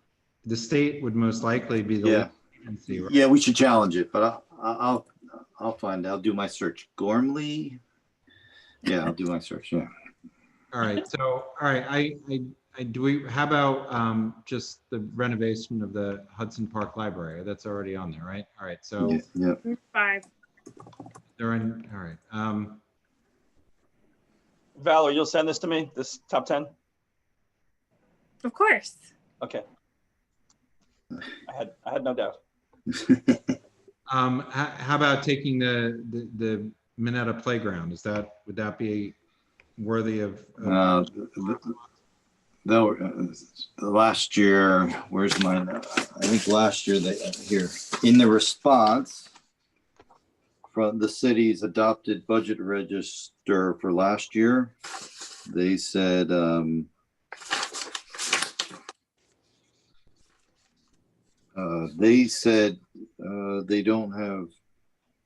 the state would most likely be the agency. Right? Yeah, we should challenge it, but I'll find. I'll do my search. Gormley. Yeah, I'll do my search. Yeah. All right. So, all right. How about just the renovation of the Hudson Park Library? That's already on there, right? All right. So yeah. 5. They're in. All right. Valerie, you'll send this to me, this top 10? Of course. Okay. I had no doubt. How about taking the Minetta Playground? Would that be worthy of? The last year, where's mine? I think last year here in the response from the city's adopted budget register for last year, they said they don't have,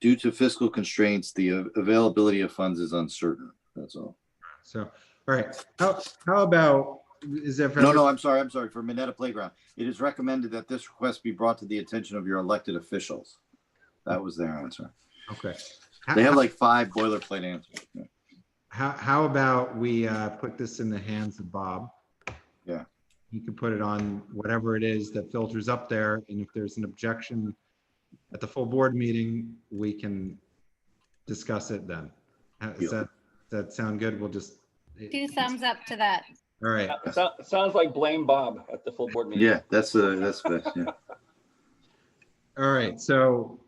due to fiscal constraints, the availability of funds is uncertain. That's all. So, all right. How about, is there? No, I'm sorry. For Minetta Playground, it is recommended that this request be brought to the attention of your elected officials. That was their answer. Okay. They have like 5 boilerplate answers. Yeah. How about we put this in the hands of Bob? Yeah. He can put it on whatever it is that filters up there. And if there's an objection at the full board meeting, we can discuss it then. Does that sound good? We'll just. 2 thumbs up to that. All right. Sounds like blame Bob at the full board meeting. Yeah, that's best. Yeah. All right. So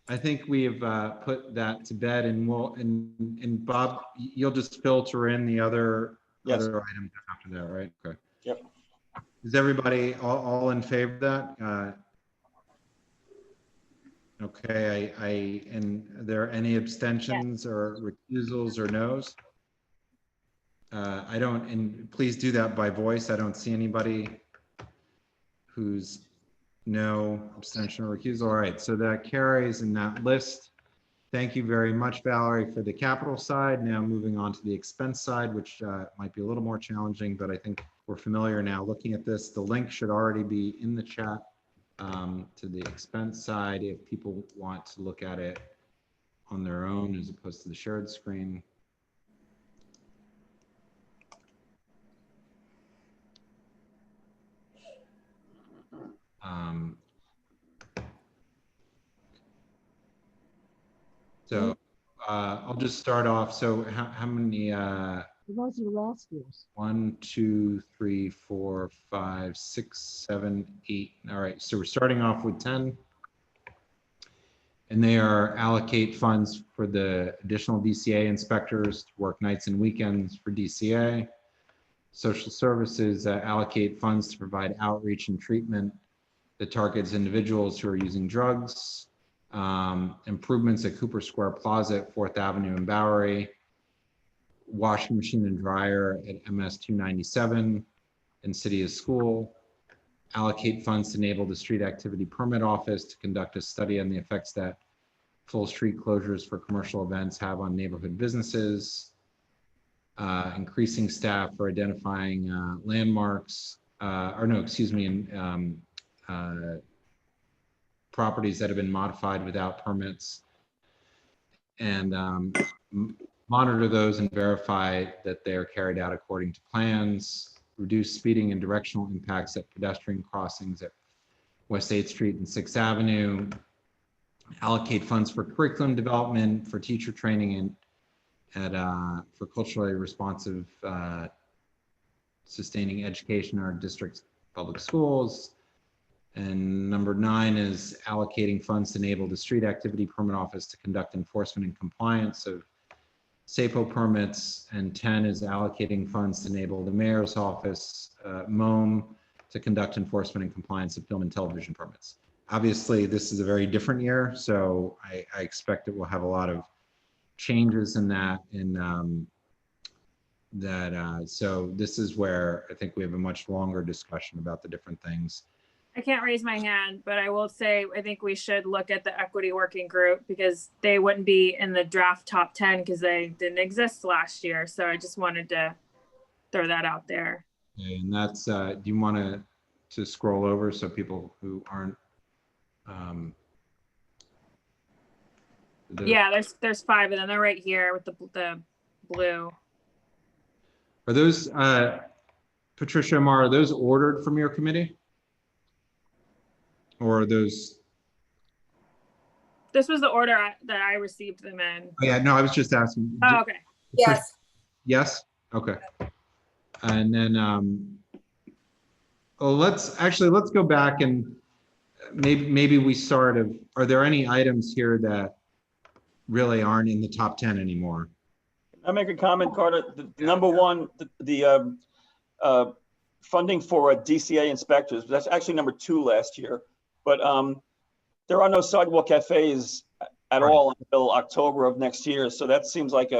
I think we have put that to bed, and and Bob, you'll just filter in the other items after that, right? Okay. Yep. Is everybody all in favor of that? Okay. And are there any abstentions or recusals or no's? I don't, and please do that by voice. I don't see anybody who's no, abstention or recusal. All right, so that carries in that list. Thank you very much, Valerie, for the capital side. Now moving on to the expense side, which might be a little more challenging, but I think we're familiar now looking at this. The link should already be in the chat to the expense side if people want to look at it on their own as opposed to the shared screen. So I'll just start off. So how many? Those are last year's. 1, 2, 3, 4, 5, 6, 7, 8. All right. So we're starting off with 10. And they are allocate funds for the additional DCA inspectors to work nights and weekends for DCA. Social services allocate funds to provide outreach and treatment that targets individuals who are using drugs. Improvements at Cooper Square Plaza at 4th Avenue and Bowery. Washing machine and dryer at MS 297 and City of School. Allocate funds to enable the Street Activity Permit Office to conduct a study on the effects that full street closures for commercial events have on neighborhood businesses. increasing staff for identifying landmarks, properties that have been modified without permits, and monitor those and verify that they are carried out according to plans, reduce speeding and directional impacts at pedestrian crossings at West 8th Street and 6th Avenue, allocate funds for curriculum development, for teacher training, and for culturally responsive sustaining education in our district's public schools. And number 9 is allocating funds to enable the street activity permit office to conduct enforcement and compliance of SAPO permits. And 10 is allocating funds to enable the mayor's office, MOM, to conduct enforcement and compliance of film and television permits. Obviously, this is a very different year, so I expect it will have a lot of changes in that. So this is where I think we have a much longer discussion about the different things. I can't raise my hand, but I will say I think we should look at the equity working group because they wouldn't be in the draft top 10 because they didn't exist last year. So I just wanted to throw that out there. Okay, and that's, do you want to scroll over so people who aren't? Yeah, there's 5 of them. They're right here with the blue. Are those, Patricia, Amar, are those ordered from your committee? Or are those? This was the order that I received them in. Oh, yeah, no, I was just asking. Oh, okay. Yes. Yes? Okay. And then, let's go back and maybe we start of, are there any items here that really aren't in the top 10 anymore? I make a comment, Carter. Number 1, the funding for DCA inspectors, that's actually number 2 last year. But there are no sidewalk cafes at all until October of next year. So that seems like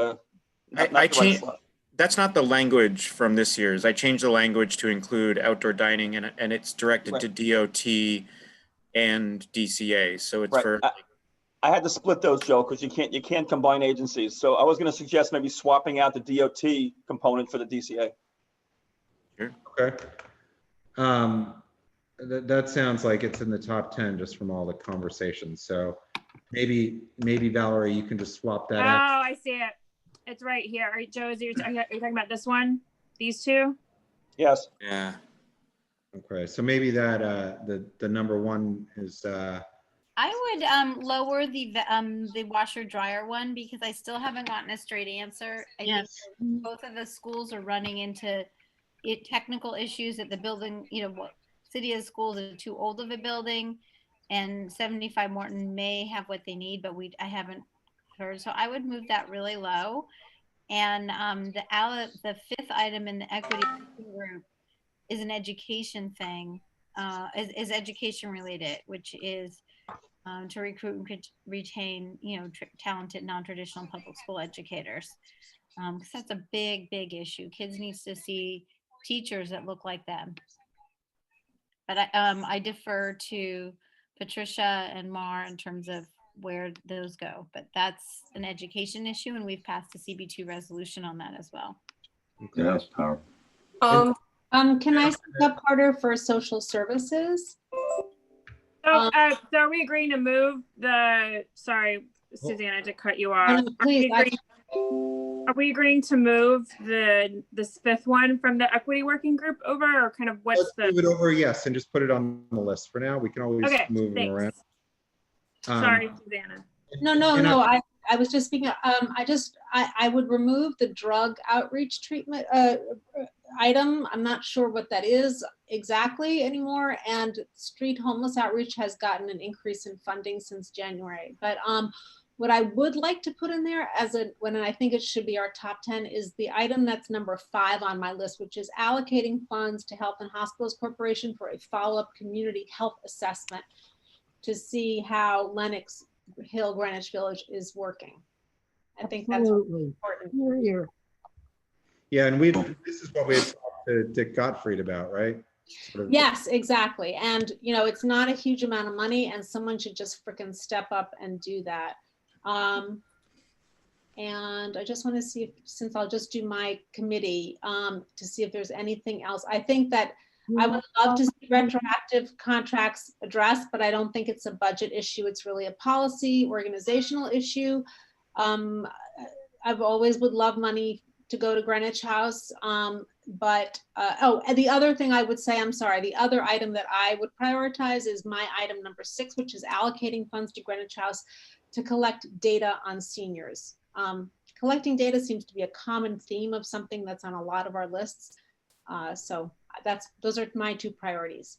that's not the language from this year's. I changed the language to include outdoor dining and it's directed to DOT and DCA. So it's for. I had to split those, Joe, because you can't combine agencies. So I was going to suggest maybe swapping out the DOT component for the DCA. Sure. Okay. That sounds like it's in the top 10 just from all the conversations. So maybe Valerie, you can just swap that out. Oh, I see it. It's right here. All right, Joe, are you talking about this one? These 2? Yes. Yeah. Okay, so maybe that the number 1 is. I would lower the washer dryer one because I still haven't gotten a straight answer. I think both of the schools are running into technical issues at the building. City of Schools is too old of a building, and 75 Morton may have what they need, but I haven't heard. So I would move that really low. And the 5th item in the equity group is an education thing, is education related, which is to recruit and retain, talented non-traditional public school educators. Because that's a big, big issue. Kids need to see teachers that look like them. But I defer to Patricia and Mar in terms of where those go. But that's an education issue, and we've passed a CB2 resolution on that as well. Okay. Yeah, that's powerful. Can I speak up, Carter, for social services? So are we agreeing to move the? Sorry, Susanna, to cut you off. Please. Are we agreeing to move this 5th one from the equity working group over, or kind of what's Let's move it over, yes, and just put it on the list for now. We can always move them around. Sorry, Susanna. No. I was just speaking. I would remove the drug outreach treatment item. I'm not sure what that is exactly anymore. And street homeless outreach has gotten an increase in funding since January. But what I would like to put in there when I think it should be our top 10 is the item that's number 5 on my list, which is allocating funds to Health and Hospitals Corporation for a follow-up community health assessment to see how Lenox Hill Greenwich Village is working. I think that's important. Here. Yeah, and this is what we had talked to Dick Gottfried about, right? Yes, exactly. And it's not a huge amount of money, and someone should just freaking step up and do that. And I just want to see if, since I'll just do my committee, to see if there's anything else. I think that I would love to see retroactive contracts addressed, but I don't think it's a budget issue. It's really a policy, organizational issue. I've always would love money to go to Greenwich House. And the other thing I would say, I'm sorry, the other item that I would prioritize is my item number 6, which is allocating funds to Greenwich House to collect data on seniors. Collecting data seems to be a common theme of something that's on a lot of our lists. So those are my 2 priorities.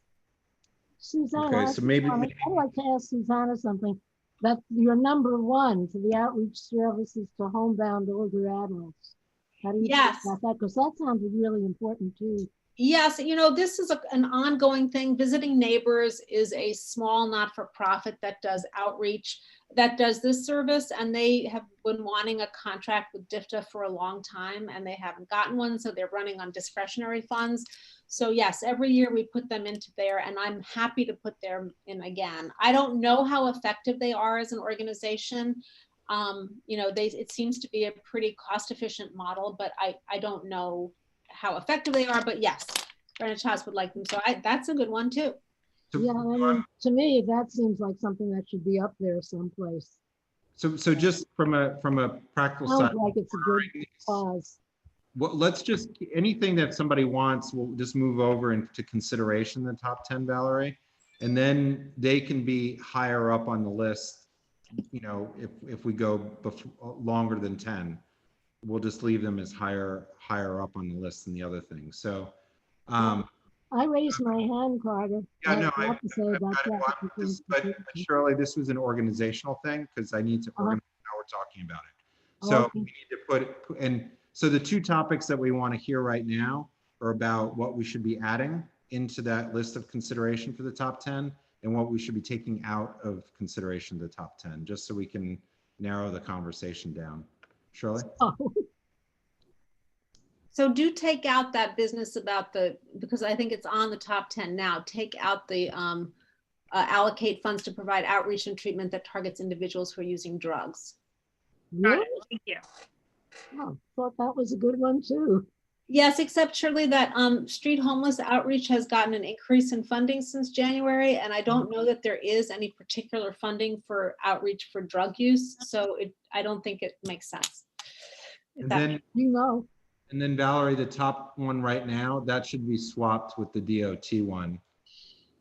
Susanna, Okay, so maybe I'd like to ask Susanna something. That your number 1 for the outreach services to homebound older adults. How do you feel about that? Because that sounded really important too. Yes, you know, this is an ongoing thing. Visiting Neighbors is a small not-for-profit that does outreach, that does this service, and they have been wanting a contract with DFTA for a long time, and they haven't gotten one, so they're running on discretionary funds. So yes, every year we put them into there, and I'm happy to put them in again. I don't know how effective they are as an organization. You know, it seems to be a pretty cost-efficient model, but I don't know how effective they are, but yes, Greenwich House would like them. So that's a good one too. Yeah, I mean, to me, that seems like something that should be up there someplace. So just from a practical Sounds side, like it's a good cause. well, let's just, anything that somebody wants, we'll just move over into consideration, the top 10, Valerie, and then they can be higher up on the list. You know, if we go longer than 10, we'll just leave them as higher up on the list than the other things. So I raised my hand, Carter. yeah, no, I have to say about that. but Shirley, this was an organizational thing because I need to organize how we're talking about it. So we need to put, and so the 2 topics that we want to hear right now are about what we should be adding into that list of consideration for the top 10 and what we should be taking out of consideration the top 10, just so we can narrow the conversation down. Shirley? So do take out that business about because I think it's on the top 10 now, take out the allocate funds to provide outreach and treatment that targets individuals who are using drugs. Really? Thank you. Oh, thought that was a good one too. Yes, except surely that street homeless outreach has gotten an increase in funding since January, and I don't know that there is any particular funding for outreach for drug use. So I don't think it makes sense. And then, you know. And then Valerie, the top one right now, that should be swapped with the DOT one.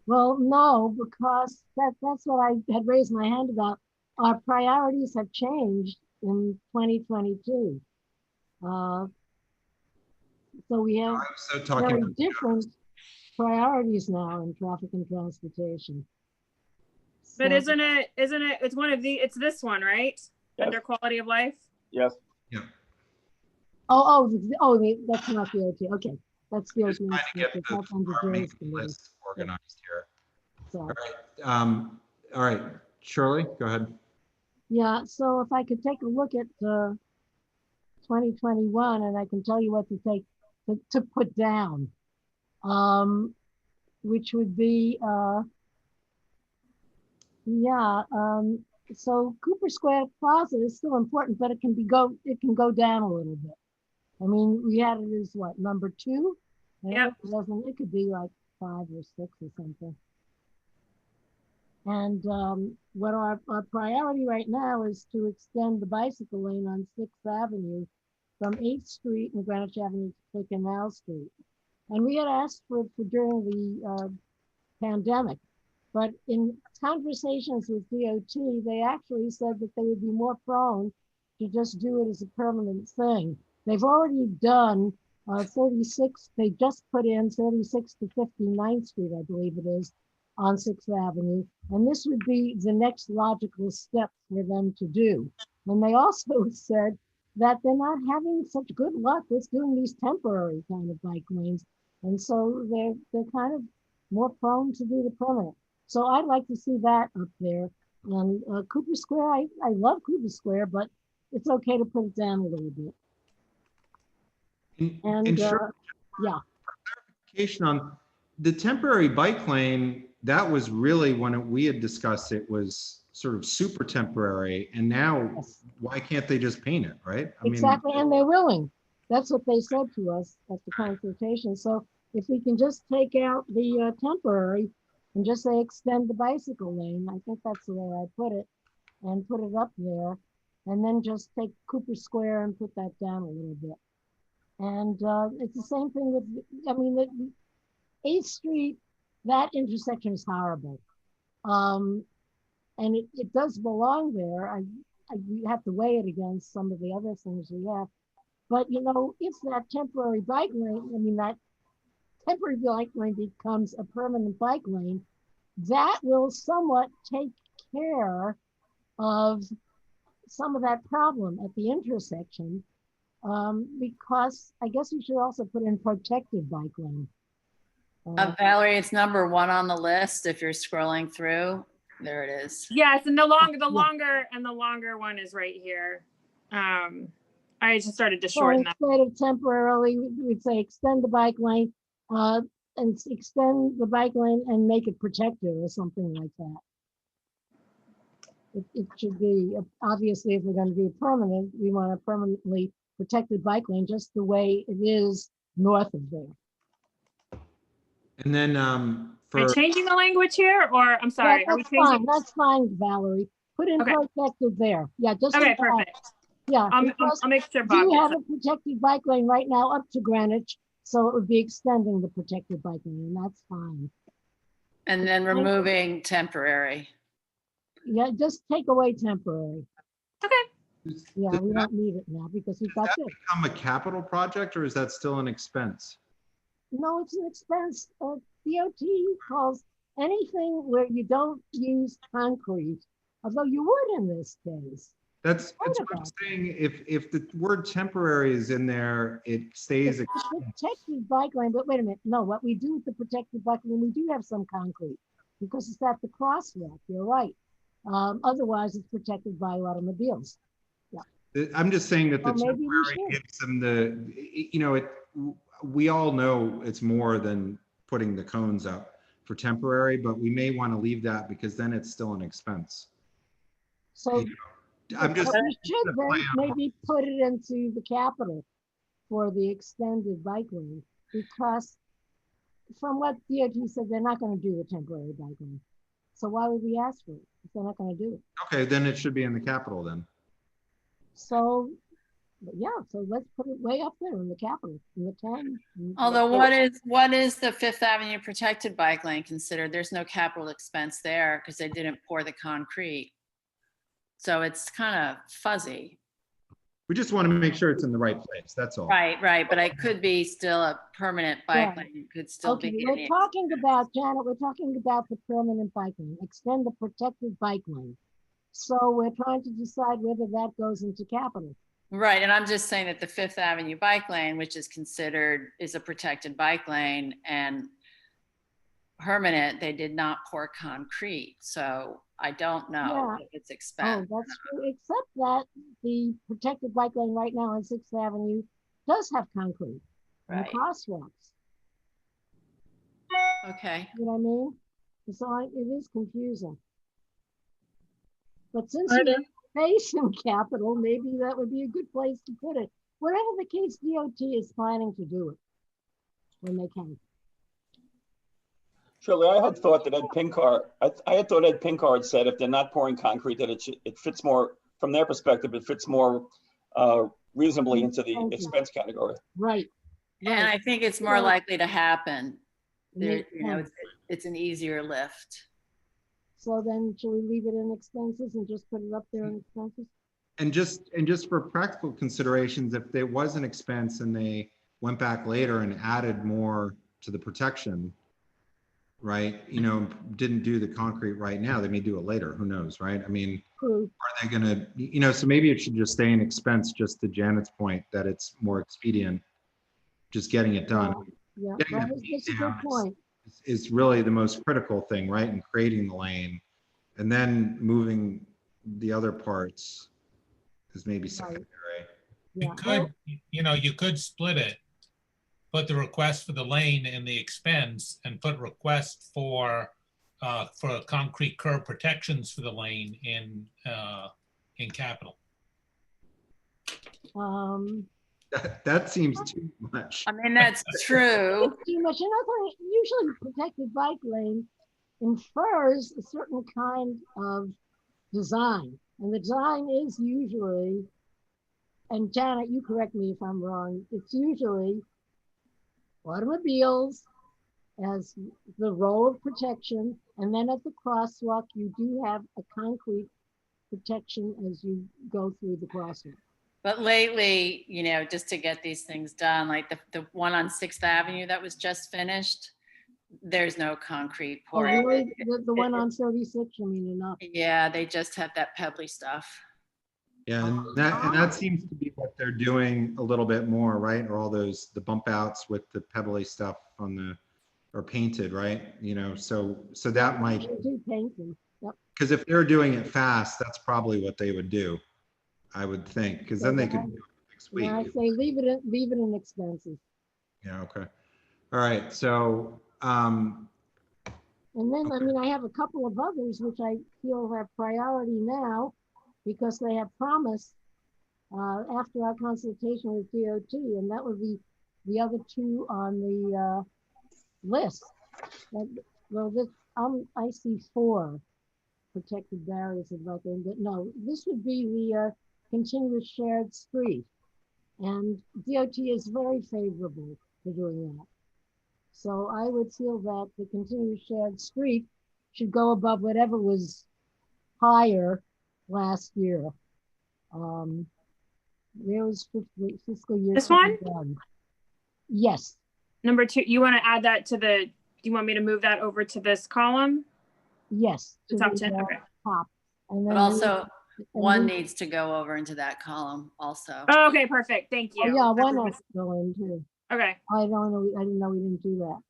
Well, no, because that's what I had raised my hand about. Our priorities have changed in 2022. So we have very different priorities now in traffic and transportation. But So, isn't it, it's one of it's this one, right? Yes. Under quality of life? Yes. Yeah. That's not the OT. Okay, that's the OT. Trying to get the list organized here. So. All right, Shirley, go ahead. Yeah, so if I could take a look at 2021, and I can tell you what to put down, which would be, so Cooper Square Plaza is still important, but it can go down a little bit. I mean, we had it as what, number 2? Yeah. It could be like 5 or 6 or something. And what our priority right now is to extend the bicycle lane on 6th Avenue from 8th Street and Greenwich Avenue to Canal Street. And we had asked for it during the pandemic, but in conversations with DOT, they actually said that they would be more prone to just do it as a permanent thing. They've already done 36, they just put in 36 to 59th Street, I believe it is, on 6th Avenue. And this would be the next logical step for them to do. And they also said that they're not having such good luck with doing these temporary kind of bike lanes. And so they're kind of more prone to do the permanent. So I'd like to see that up there. And Cooper Square, I love Cooper Square, but it's okay to put it down a little bit. And yeah. Clarification on the temporary bike lane, that was really when we had discussed it was sort of super temporary, and now why can't they just paint it, right? I Exactly, mean, and they're willing. That's what they said to us at the consultation. So if we can just take out the temporary and just say extend the bicycle lane, I think that's the way I put it, and put it up there, and then just take Cooper Square and put that down a little bit. And it's the same thing with, I mean, the 8th Street, that intersection is horrible. And it does belong there. We have to weigh it against some of the other things we have. But, you know, if that temporary bike lane, I mean, that temporary bike lane becomes a permanent bike lane, that will somewhat take care of some of that problem at the intersection. Because I guess we should also put in protected bike lane. Valerie, it's number 1 on the list. If you're scrolling through, there it is. Yes, and the longer one is right here. I just started to shorten that. Instead of temporarily, we'd say extend the bike lane, and extend the bike lane and make it protected or something like that. It should be, obviously, if we're going to be permanent, we want a permanently protected bike lane, just the way it is north of there. and then Are we changing the language here, or I'm sorry, Yeah, are we that's changing? fine. That's fine, Valerie. Put in protected there. Yeah, just Okay, like that. perfect. Yeah, I'll make sure Bob you gets have it. a protected bike lane right now up to Greenwich, so it would be extending the protected bike lane, and that's fine. And then removing temporary. Yeah, just take away temporary. Okay. Yeah, we don't need it now because we've got this. become a capital project, or is that still an expense? No, it's an expense. DOT calls anything where you don't use concrete, although you would in this case. That's what I'm saying. If the word temporary is in there, it stays. It's a protected bike lane, but wait a minute. No, what we do with the protected bike lane, we do have some concrete because it's at the crosswalk. You're right. Otherwise, it's protected by automobiles. Yeah. I'm just saying that the maybe we temporary gives them the, you know, we all know it's more than putting the cones up for temporary, but we may want to leave that because then it's still an expense. So I'm just. we should then maybe put it into the capital for the extended bike lane, because from what DOT said, they're not going to do the temporary bike lane. So why would we ask for it if they're not going to do it? Okay, then it should be in the capital then. So, yeah, so let's put it way up there in the capital, in the 10. Although what is the Fifth Avenue protected bike lane considered? There's no capital expense there because they didn't pour the concrete. So it's kind of fuzzy. We just want to make sure it's in the right place. That's all. Right. But it could be still a permanent bike Yeah. lane. It could still Okay, be. we're talking about, Janet, we're talking about the permanent bike lane, extend the protected bike lane. So we're trying to decide whether that goes into capital. Right, and I'm just saying that the Fifth Avenue bike lane, which is considered, is a protected bike lane and permanent, they did not pour concrete. So I don't know if it's expensive. Oh, that's true, except that the protected bike lane right now on 6th Avenue does have concrete and Right. crosswalks. Okay. You know what I mean? So it is confusing. But since Are you're facing capital, maybe that would be a good place to put it. Whatever the case, DOT is planning to do it when they can. Shirley, I had thought that Ed Pinkar, I had thought Ed Pinkar had said if they're not pouring concrete, that it fits more, from their perspective, it fits more reasonably into the expense category. Right. And I think it's more Yeah. likely to happen. There, Makes you know, sense. it's an easier lift. So then should we leave it in expenses and just put it up there in expenses? And just for practical considerations, if there was an expense and they went back later and added more to the protection, right? You know, didn't do the concrete right now, they may do it later, who knows, right? I mean, True. are they gonna, you know, so maybe it should just stay an expense, just to Janet's point, that it's more expedient, just getting it done. Yeah, Getting that the is paint just a good down point. is really the most critical thing, right? In creating the lane, and then moving the other parts is maybe secondary. Yeah. You could, you know, you could split it, put the request for the lane in the expense and put request for for concrete curb protections for the lane in Capitol. That seems too much. I mean, that's true. Too much. Usually protected bike lane infers a certain kind of design. And the design is usually, and Janet, you correct me if I'm wrong, it's usually automobiles as the row of protection, and then at the crosswalk, you do have a concrete protection as you go through the crosswalk. But lately, you know, just to get these things done, like the one on 6th Avenue that was just finished, there's no concrete Oh, pouring. really? The one on 36, I mean, enough. Yeah, they just have that pebbly stuff. Yeah, and that seems to be what they're doing a little bit more, right? Or all those, the bump outs with the pebbly stuff on the, or painted, right? You know, so that might, Do painting. Yep. because if they're doing it fast, that's probably what they would do, I would think, because then they could do it next week. I say leave it in expenses. Yeah, okay. All right, so, and then, I mean, I have a couple of others which I feel have priority now because they have promised after our consultation with DOT, and that would be the other two on the list. Well, I see 4 protected barriers of record, but no, this would be the continuous shared street. And DOT is very favorable to doing that. So I would feel that the continuous shared street should go above whatever was higher last year. There was fiscal year. This one? Yes. Number 2, you want to add that to the, do you want me to move that over to this column? Yes. The top 10, okay. Top. And then But also, one needs to go over into that column also. Oh, okay, perfect. Thank you. Oh, yeah, one has to go in too. Okay. I didn't know we didn't do that.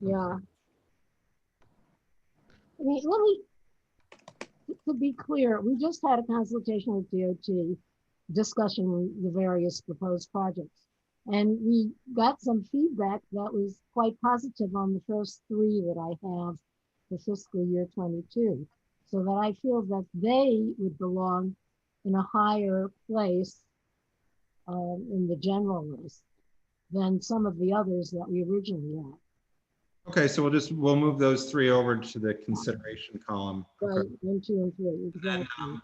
Yeah. I mean, to be clear, we just had a consultation with DOT discussing the various proposed projects. And we got some feedback that was quite positive on the first 3 that I have for fiscal year 22. So that I feel that they would belong in a higher place in the general list than some of the others that we originally had. okay, so we'll move those 3 over to the consideration column. Right, Okay. 1, 2, and 3, exactly.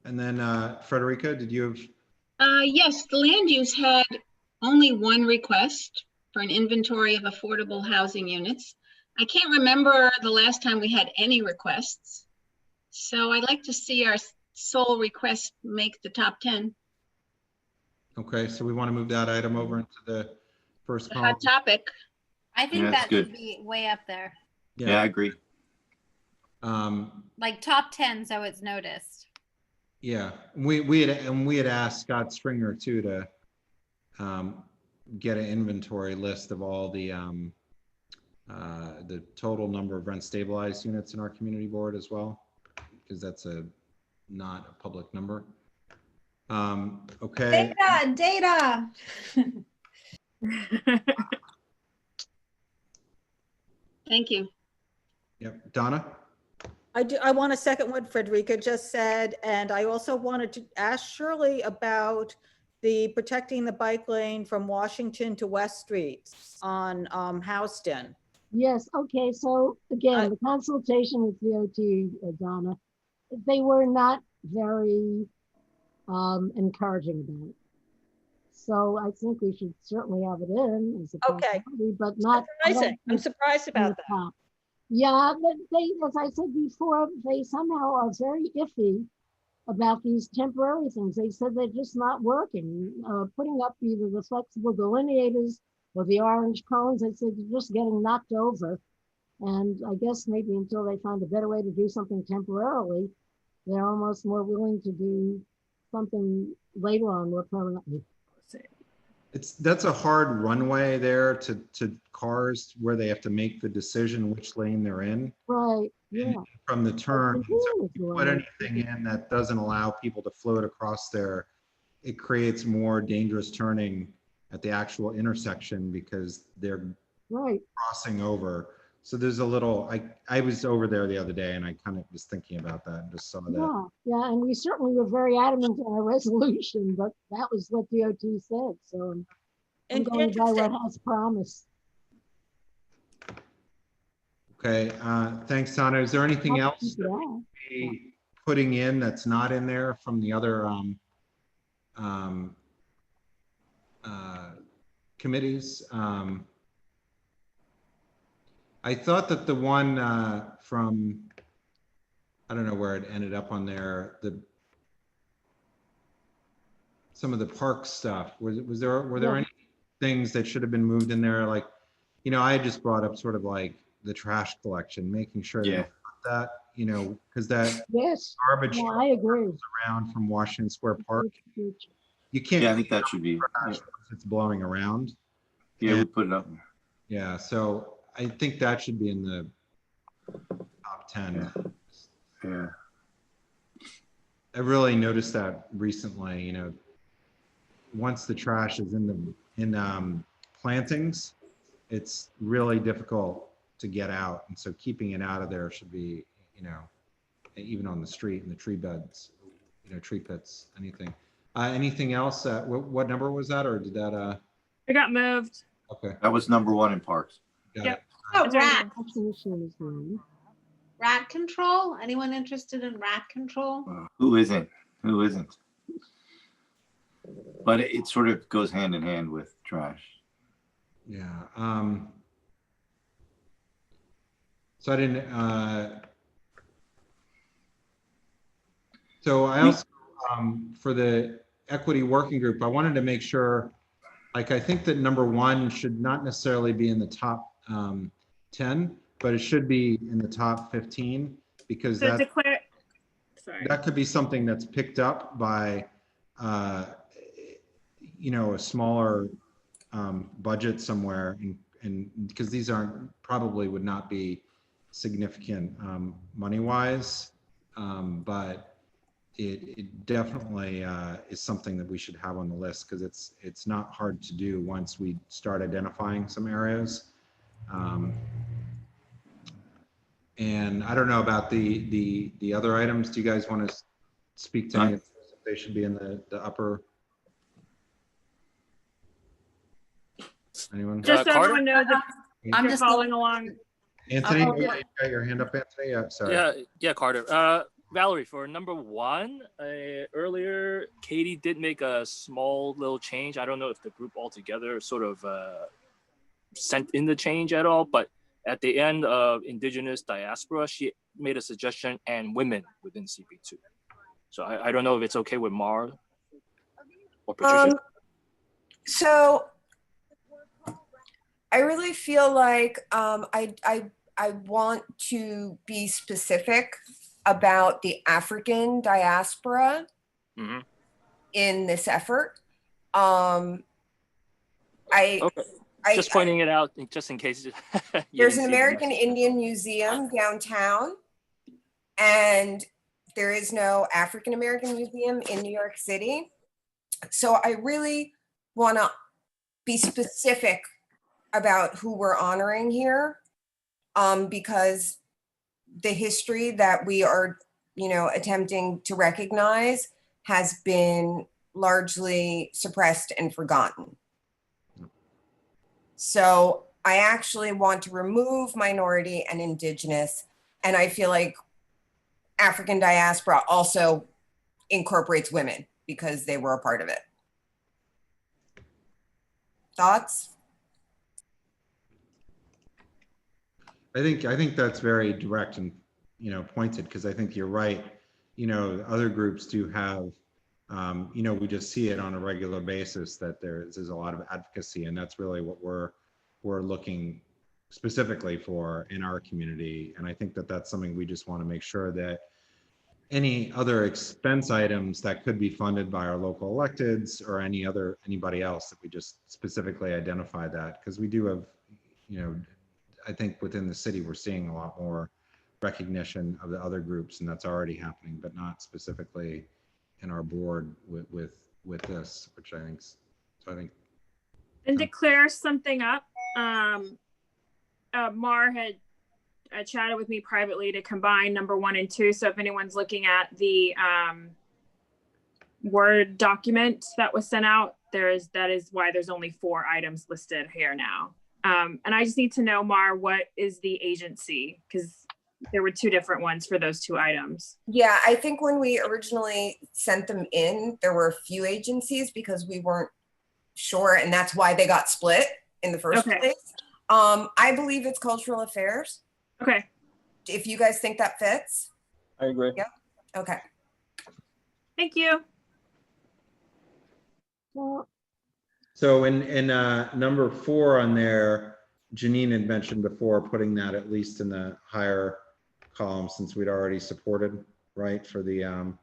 And then Frederica, did you have? Yes, the land use had only one request for an inventory of affordable housing units. I can't remember the last time we had any requests. So I'd like to see our sole request make the top 10. Okay, so we want to move that item over into the first column. Hot topic. I think Yeah, that's that good. should be way up there, Yeah, I agree. like top 10, so it's noticed. Yeah, we had asked Scott Stringer too to get an inventory list of all the total number of rent stabilized units in our community board as well, because that's not a public number. Okay. Data. Thank you. Yep, Donna. I want to second what Frederica just said, and I also wanted to ask Shirley about the protecting the bike lane from Washington to West Street on Houston. Yes, okay, so again, the consultation with DOT, Donna, they were not very encouraging about it. So I think we should certainly have it in as a possibility, but not. Surprising. I'm surprised about that. Top. Yeah, but they, as I said before, they somehow are very iffy about these temporary things. They said they're just not working. Putting up either the flexible delineators or the orange cones, they said they're just getting knocked over. And I guess maybe until they find a better way to do something temporarily, they're almost more willing to do something later on more permanently. That's a hard runway there to cars where they have to make the decision which lane they're in. Right, yeah. From the turn, so if you put anything in that doesn't allow people to float across there, it creates more dangerous turning at the actual intersection because they're crossing over So there's a little, I was over there the other day and I kind of was thinking about that and just saw that. Yeah, yeah, and we certainly were very adamant in our resolution, but that was what DOT said, so I'm And going by what interesting. has promised. Okay, thanks, Donna. Is there anything else that we Yeah. should be putting in that's not in there from the other committees? I thought that the one from, I don't know where it ended up on there, some of the park stuff, were there any things that should have been moved in there? Like, you know, I had just brought up sort of like the trash collection, making sure that, you know, because that garbage yeah, truck I agree. goes around from Washington Square Park. You can't. Yeah, I think that should be. Trash it's blowing around. Yeah, we put it up. Yeah, so I think that should be in the top 10. Yeah. I really noticed that recently, you know, once the trash is in plantings, it's really difficult to get out. And so keeping it out of there should be, you know, even on the street in the tree beds, you know, tree pits, anything. Anything else? What number was that, or did that? It got moved. Okay. That was #1 in parks. Got Yep. Oh, It's right rat. here. Rat control? Anyone interested in rat control? Who isn't? Who isn't? But it sort of goes hand in hand with trash. Yeah. So I didn't. So I also, for the equity working group, I wanted to make sure, like, I think that #1 should not necessarily be in the top 10, but it should be in the top 15 because So that sorry. that could be something that's picked up by, you know, a smaller budget somewhere, and because these aren't probably would not be significant money wise, but it definitely is something that we should have on the list because it's not hard to do once we start identifying some areas. And I don't know about the other items. Do you guys want to speak to any of those? If they should be in the upper? Anyone? Just so everyone knows that I'm you're just following along. Anthony, you got your hand up, Anthony? Yeah, sorry. Yeah, Carter. Valerie, for #1, earlier, Katie did make a small little change. I don't know if the group altogether sort of sent in the change at all, but at the end of Indigenous diaspora, she made a suggestion and women within CB2. So I don't know if it's okay with Mar or Patricia. So I really feel like I want to be specific about the African diaspora in this effort. Just pointing it out just in case. There's an American Indian Museum downtown, and there is no African American Museum in New York City. So I really want to be specific about who we're honoring here, because the history that we are, you know, attempting to recognize has been largely suppressed and forgotten. So I actually want to remove minority and indigenous, and I feel like African diaspora also incorporates women because they were a part of it. Thoughts? I think that's very direct and, you know, pointed, because I think you're right. You know, other groups do have, you know, we just see it on a regular basis that there's a lot of advocacy, and that's really what we're looking specifically for in our community. And I think that that's something we just want to make sure that any other expense items that could be funded by our local electeds or anybody else, that we just specifically identify that, because we do have, you know, I think within the city we're seeing a lot more recognition of the other groups, and that's already happening, but not specifically in our board with this, which I think. So I think. And to clear something up, Mar had chatted with me privately to combine number 1 and 2. So if anyone's looking at the Word document that was sent out, that is why there's only 4 items listed here now. And I just need to know, Mar, what is the agency? Because there were 2 different ones for those 2 items. Yeah, I think when we originally sent them in, there were a few agencies because we weren't sure, and that's why they got split in the first place. I believe it's Cultural Affairs. Okay. If you guys think that fits. I agree. Yeah. Okay. Thank you. So in number 4 on there, Janine had mentioned before putting that at least in the higher column since we'd already supported, right? For the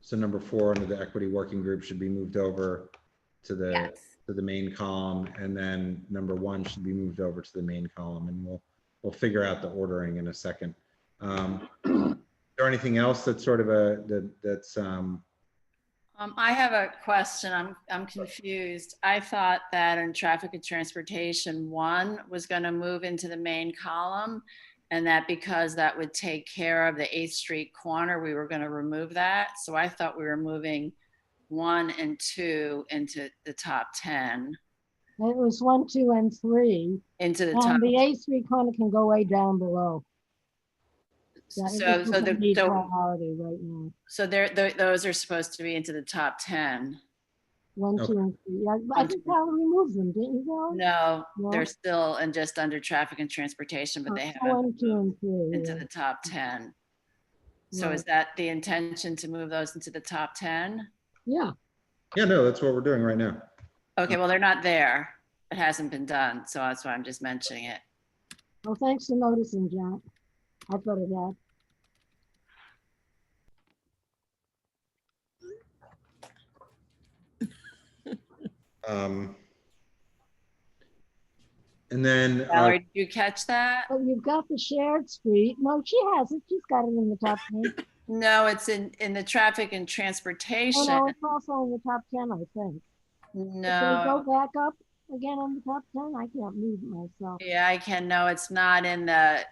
so number 4 under the equity working group should be moved over to the main column, and then number 1 should be moved over to the main column, and we'll figure out the ordering in a second. Is there anything else that's sort of that's I have a question. I'm confused. I thought that in traffic and transportation 1 was going to move into the main column, and that because that would take care of the 8th Street corner, we were going to remove that. So I thought we were moving 1 and 2 into the top 10. It was 1, 2, and 3. Into the and top. the 8th Street corner can go way down below. Yeah, So priority right now. So those are supposed to be into the top 10. 1, 2, and 3. Yeah, I think Val removed them, didn't you, Val? No, they're still and just under traffic and transportation, but they haven't 1, 2, and 3 into the top 10. So Right. is that the intention to move those into the top 10? Yeah. Yeah, no, that's what we're doing right now. Okay, well, they're not there. It hasn't been done, so that's why I'm just mentioning it. Well, thanks for noticing, Jack. I thought it had. And then Valerie, did you catch that? Oh, you've got the shared street. No, she hasn't. She's got it in the top 10. No, it's in the traffic and Oh, transportation. no, it's also in the top 10, I think. No. Go back up again on the top 10. I can't move it myself. Yeah, I can. No, it's not in the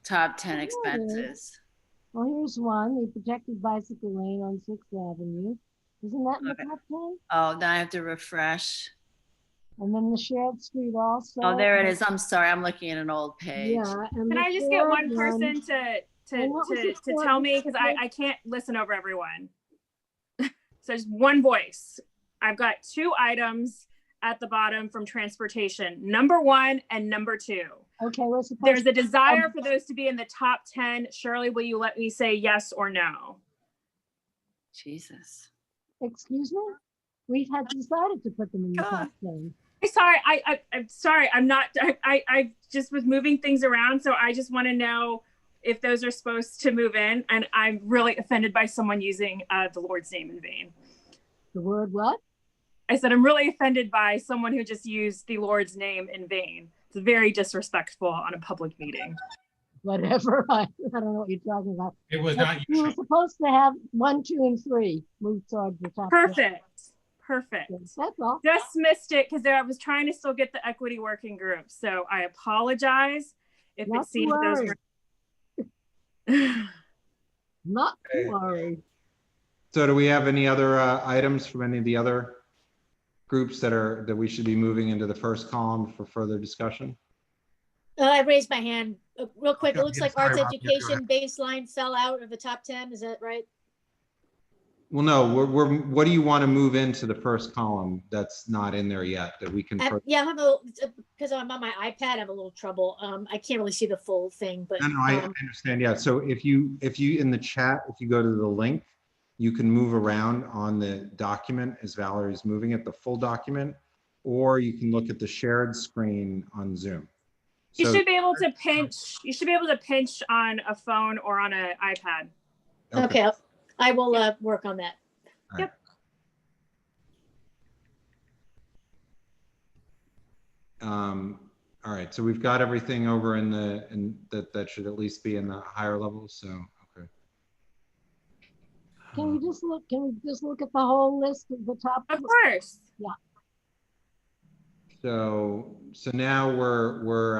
top 10 Yeah, it is. expenses. Well, here's one, the protected bicycle lane on 6th Avenue. Isn't that in the top 10? Oh, now I have to refresh. And then the shared street also. Oh, there it is. I'm sorry. I'm looking at an old page. Yeah. And Can the I just get one shared person to tell me, because I can't listen over everyone. So just one voice. I've got 2 items at the bottom from transportation, number 1 and number 2. Okay, there's a desire for those to be in the top 10. Shirley, will you let me say yes or no? Jesus. Excuse me? We had decided to put them in the top 10. Sorry, I'm sorry. I'm not, I just was moving things around. So I just want to know if those are supposed to move in. And I'm really offended by someone using the Lord's name in vain. The word what? I said, I'm really offended by someone who just used the Lord's name in vain. It's very disrespectful on a public meeting. Whatever. I don't know what you're talking about. It was But not you were supposed to have 1, 2, and 3 move towards the top. 10. Perfect. That's all. Just missed it because I was trying to still get the equity working group. So I apologize if Not it seems to those worry. Not to worry. So do we have any other items from any of the other groups that we should be moving into the first column for further discussion? I raised my hand real quick. It looks like Sorry, arts Rob, yeah, go education baseline fell out of the top 10. Is that right? Well, no, what do you want to move into the first column that's not in there yet that we can? Yeah, I'm having because I'm on my iPad, I have a little trouble. I can't really see the full thing, but No, I understand. Yeah. So if you in the chat, if you go to the link, you can move around on the document as Valerie's moving it, the full document, or you can look at the shared screen on Zoom. you should be able to pinch. You should be able to pinch on a phone or on an iPad. Okay, I will work on that. Yep. All right, so we've got everything over in that should at least be in the higher levels. So okay. Can we just look at the whole list at the top? Of course. Yeah. So now we're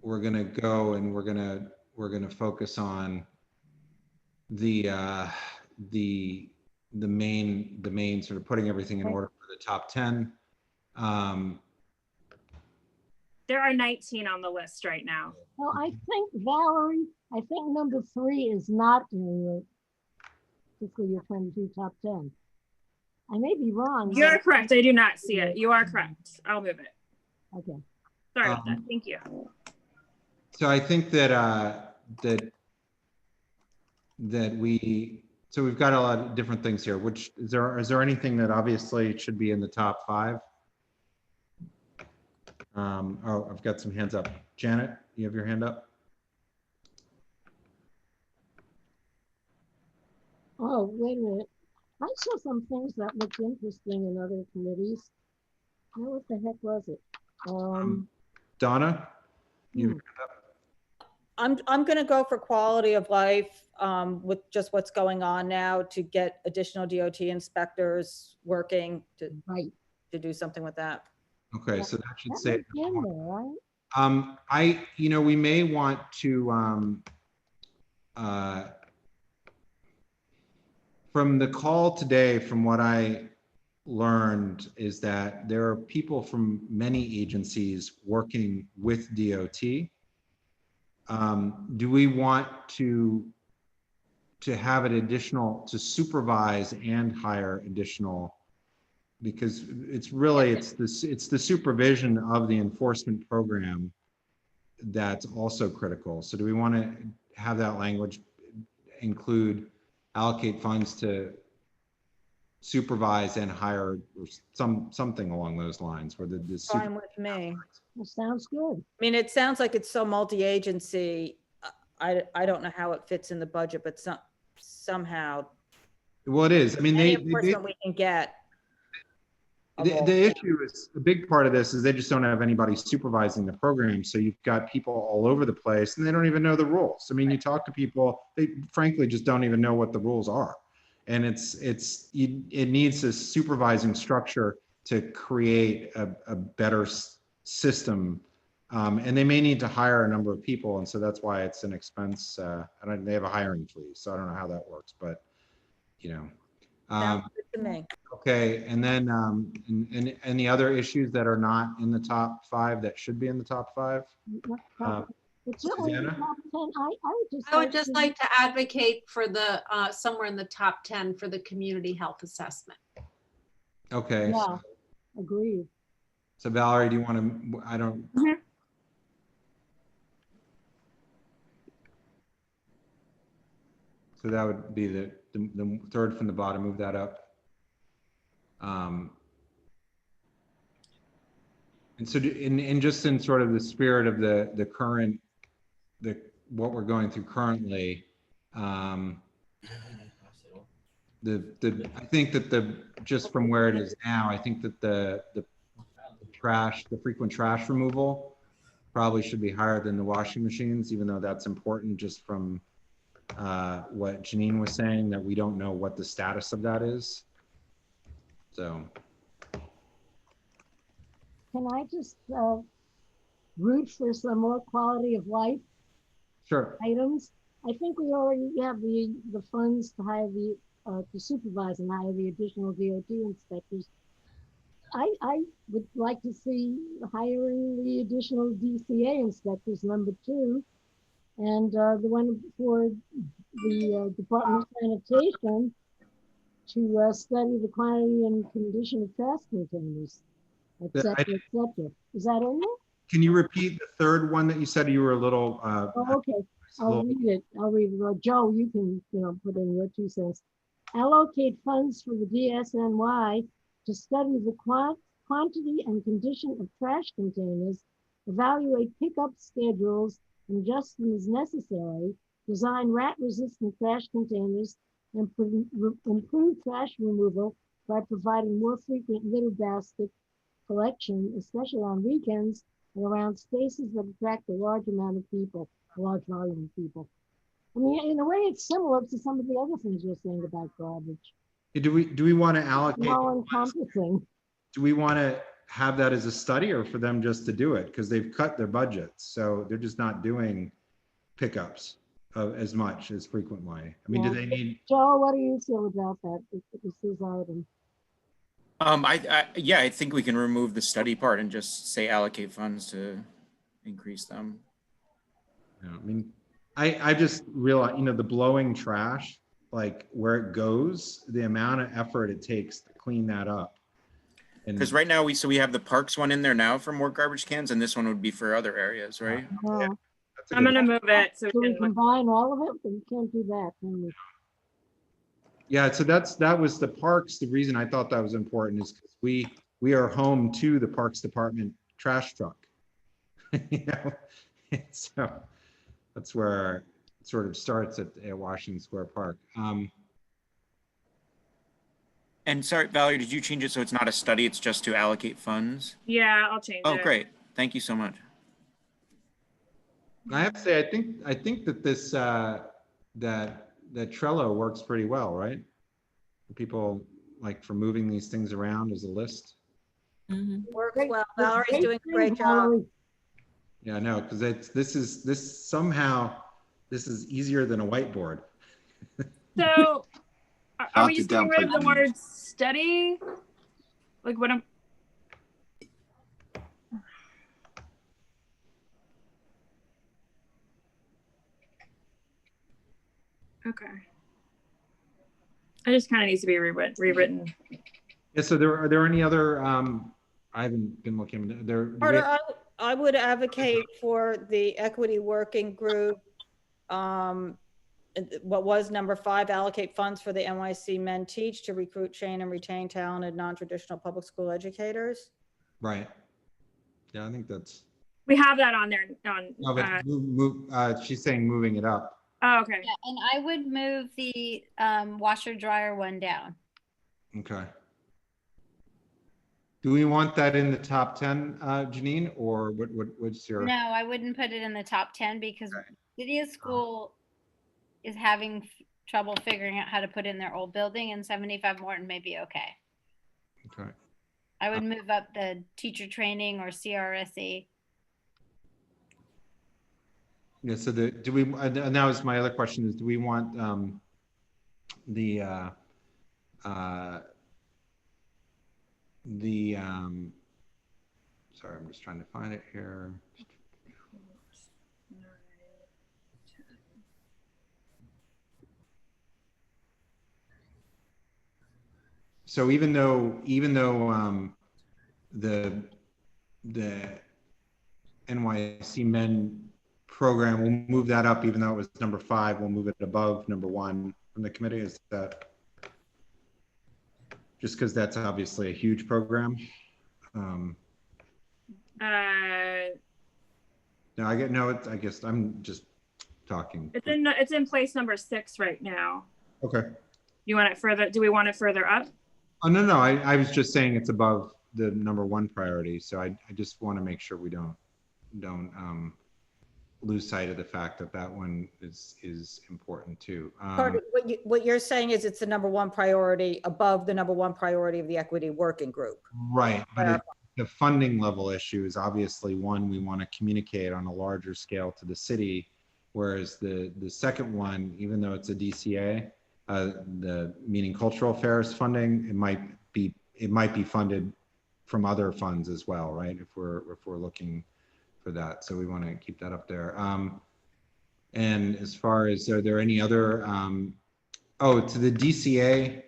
we're gonna go and we're gonna focus on the main sort of putting everything in order for the top 10. There are 19 on the list right now. Well, I think, Valerie, I think number 3 is not in the fiscal year 22 top 10. I may be wrong. You're but- correct. I do not see it. You are correct. I'll move it. Okay. Sorry about that. Thank you. So I think that we've got a lot of different things here. Which is there anything that obviously should be in the top 5? Oh, I've got some hands up. Janet, you have your hand up? Oh, wait a minute. I saw some things that looked interesting in other committees. Now, what the heck was it? Donna, you have your hand up? I'm going to go for quality of life with just what's going on now to get additional DOT inspectors working to do something with that. Okay, so that should say. In there, right? We may want to, from the call today, from what I learned is that there are people from many agencies working with DOT. Do we want to have an additional, to supervise and hire additional? Because it's really, it's the supervision of the enforcement program that's also critical. So do we want to have that language include allocate funds to supervise and hire, or something along those lines, where the Fine with me. That sounds good. I mean, it sounds like it's so multi-agency. I don't know how it fits in the budget, but somehow. Well, it is. I mean, any enforcement we can get. The issue is, a big part of this is they just don't have anybody supervising the program. So you've got people all over the place and they don't even know the rules. I mean, you talk to people, they frankly just don't even know what the rules are. And it needs a supervising structure to create a better system. And they may need to hire a number of people. And so that's why it's an expense. And they have a hiring freeze. So I don't know how that works, but Sounds good to me. Okay, and then and the other issues that are not in the top 5 that should be in the top 5? It's certainly in the Susanna? top 10. I would just like to advocate for the somewhere in the top 10 for the community health assessment. Okay. Yeah, agreed. So Valerie, do you want to, I don't. So that would be the 3rd from the bottom, move that up. And so in just in sort of the spirit of the current, what we're going through currently, I think that just from where it is now, I think that the frequent trash removal probably should be higher than the washing machines, even though that's important just from what Janine was saying, that we don't know what the status of that is. So. Can I just root for some more quality of life items? I think we already have the funds to hire to supervise and hire the additional DOT inspectors. I would like to see hiring the additional DCA inspectors, number 2, and the one for the Department of Sanitation to study the quantity and condition of trash containers, et cetera, et cetera. Is that in there? Can you repeat the 3rd one that you said you were a little? Okay, I'll read it. Joe, you can put in your 2 cents. Allocate funds for the DSNY to study the quantity and condition of trash containers, evaluate pickup schedules, and adjust them as necessary, design rat-resistant trash containers, and improve trash removal by providing more frequent litter basket collection, especially on weekends and around spaces that attract a large volume of people. I mean, in a way, it's similar to some of the other things you're saying about garbage. Do we want to allocate? All encompassing. Do we want to have that as a study or for them just to do it? Because they've cut their budgets, so they're just not doing pickups as much as frequently. I mean, do Yeah. they need? Joe, what do you feel about that? This item. Yeah, I think we can remove the study part and just say allocate funds to increase them. Yeah, I mean, I just realize, the blowing trash, like where it goes, the amount of effort it takes to clean that up. Because right now we have the parks one in there now for more garbage cans, and this one would be for other areas, right? Yeah. I'm gonna move it so Can we we can. combine all of it? We can't do that, can we? Yeah, so that was the parks. The reason I thought that was important is because we are home to the Parks Department trash truck. And so that's where it sort of starts at Washington Square Park. And sorry, Valerie, did you change it so it's not a study, it's just to allocate funds? Yeah, I'll change it. Oh, great. Thank you so much. I have to say, I think that this that Trello works pretty well, right? People like for moving these things around as a list. Works well. Valerie's doing a great job. Yeah, I know, because this is easier than a whiteboard. So, are we to just getting rid of downplay the word study? Like what I'm. Okay. It just kind of needs to be rewritten. Yeah. So are there any other? I haven't been looking. Carter, I would advocate for the equity working group. What was number 5, allocate funds for the NYC Men Teach to recruit, train, and retain talented non-traditional public school educators. Right. Yeah, I think that's. We have that on there. No, but she's saying moving it up. Oh, okay. Yeah, and I would move the washer dryer one down. Okay. Do we want that in the top 10, Janine, or what's your? No, I wouldn't put it in the top 10 because City of School is having trouble figuring out how to put in their old building, and 75 Morton may be okay. Okay. I would move up the teacher training or CRSE. Yeah. So do we? And that was my other question: is do we want sorry, I'm just trying to find it here. So even though the NYC Men program, we'll move that up, even though it was number 5, we'll move it above number 1 from the committee. Is that just because that's obviously a huge program? No, I guess I'm just talking. It's in place number 6 right now. Okay. You want it further? Do we want it further up? Oh, no. I was just saying it's above the number 1 priority. So I just want to make sure we don't lose sight of the fact that one is important too. Carter, what you're saying is it's the number 1 priority above the number 1 priority of the equity working group. Right. But the funding level issue is obviously one we want to communicate on a larger scale to the city, whereas the second one, even though it's a DCA, the meaning cultural affairs funding, it might be funded from other funds as well, right? If we're looking for that, so we want to keep that up there. And as far as, are there any other? To the DCA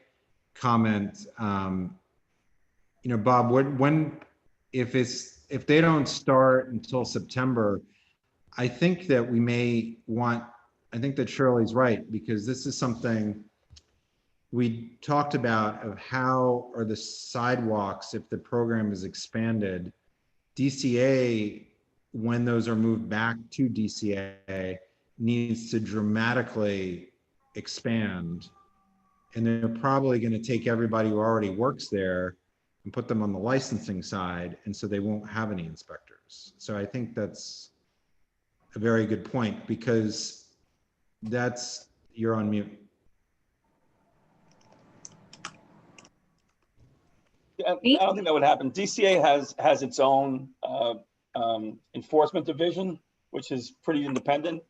comment, Bob, when if they don't start until September, I think that we may want. I think that Shirley's right, because this is something we talked about of how are the sidewalks if the program is expanded. DCA, when those are moved back to DCA, needs to dramatically expand. And they're probably going to take everybody who already works there and put them on the licensing side. And so they won't have any inspectors. So I think that's a very good point, because you're on mute. I don't think that would happen. DCA has its own enforcement division, which is pretty independent.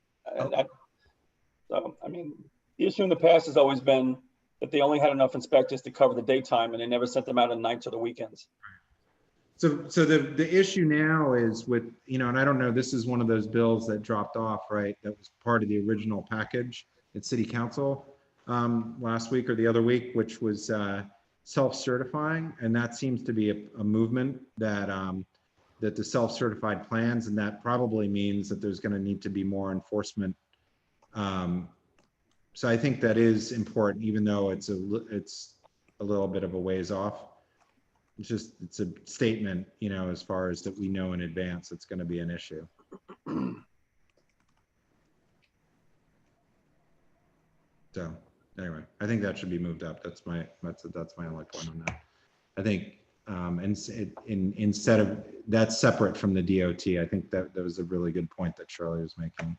So, I mean, the issue in the past has always been that they only had enough inspectors to cover the daytime, and they never sent them out on nights or the weekends. So the issue now is with, and I don't know, this is one of those bills that dropped off, right? That was part of the original package at City Council last week or the other week, which was self-certifying, and that seems to be a movement that that the self-certified plans, and that probably means that there's going to need to be more enforcement. So I think that is important, even though it's a little bit of a ways off. It's a statement, as far as that we know in advance it's going to be an issue. So anyway, I think that should be moved up. That's my only point on that. I think instead of, that's separate from the DOT. I think that was a really good point that Shirley was making.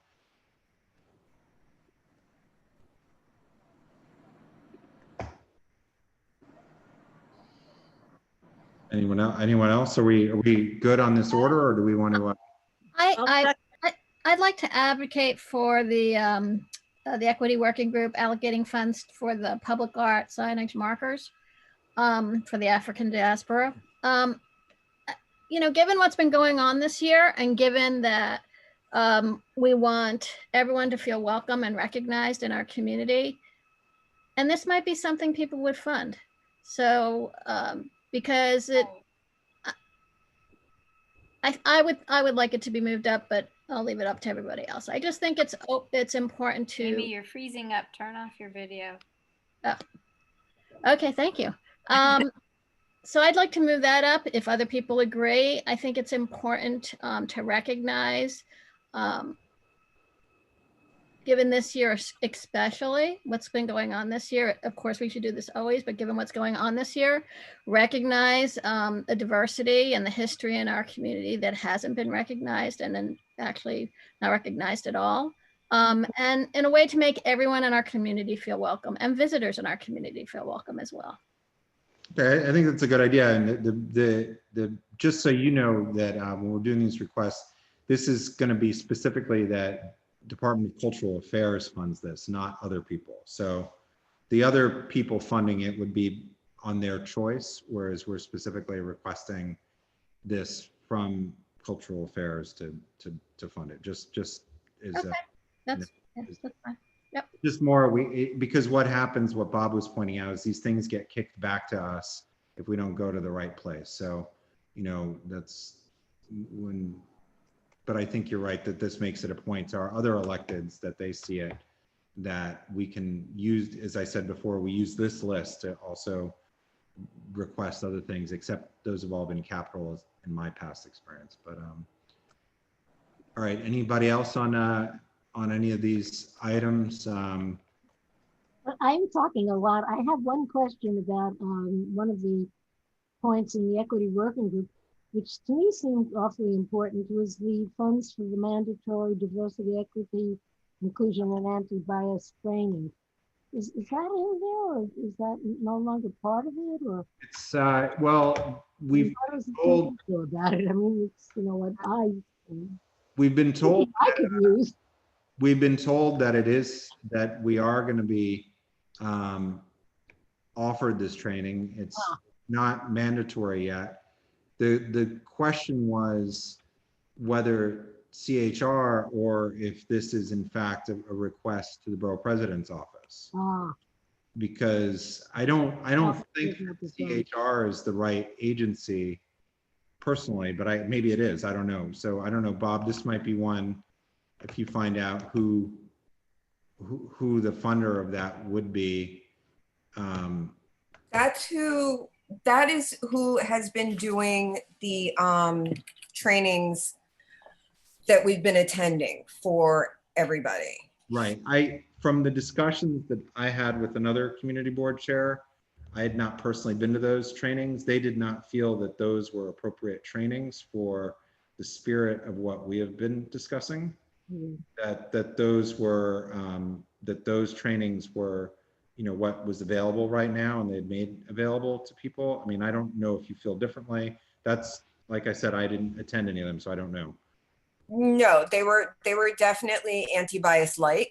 Anyone else? Are we good on this order, or do we want to? I'd like to advocate for the equity working group allocating funds for the public art signage markers for the African diaspora. Given what's been going on this year, and given that we want everyone to feel welcome and recognized in our community, and this might be something people would fund. So because I would like it to be moved up, but I'll leave it up to everybody else. I just think it's important to. Amy, you're freezing up. Turn off your video. Oh. Okay, thank you. So I'd like to move that up if other people agree. I think it's important to recognize, given this year especially, what's been going on this year. Of course, we should do this always, but given what's going on this year, recognize the diversity and the history in our community that hasn't been recognized, and then actually not recognized at all. And in a way to make everyone in our community feel welcome, and visitors in our community feel welcome as well. Okay, I think that's a good idea. And the just so you know that when we're doing these requests, this is going to be specifically that Department of Cultural Affairs funds this, not other people. So the other people funding it would be on their choice, whereas we're specifically requesting this from Cultural Affairs to fund it. Just is okay. That's fine. Yep. Just more because what happens, what Bob was pointing out, is these things get kicked back to us if we don't go to the right place. So, that's when. But I think you're right that this makes it a point to our other electeds that they see it, that we can use, as I said before, we use this list to also request other things, except those have all been capital in my past experience. But all right, anybody else on any of these items? I'm talking a lot. I have one question about one of the points in the equity working group, which to me seemed awfully important, was the funds for the mandatory diversity, equity, inclusion, and anti-bias training. Is that in there, or is that no longer part of it? Or it's well, we've told about it. I mean, it's what we've been told. I could use. We've been told that that we are going to be offered this training. It's not mandatory yet. The question was whether CHR or if this is in fact a request to the borough president's office. Because I don't think CHR is the right agency personally, but maybe it is. I don't know. So I don't know, Bob. This might be one. If you find out who the funder of that would be. That is who has been doing the trainings that we've been attending for everybody. Right. From the discussions that I had with another community board chair, I had not personally been to those trainings. They did not feel that those were appropriate trainings for the spirit of what we have been discussing. That those trainings were, you know, what was available right now and they'd made available to people. I mean, I don't know if you feel differently. That's, like I said, I didn't attend any of them, so I don't know. No, they were definitely anti-bias light.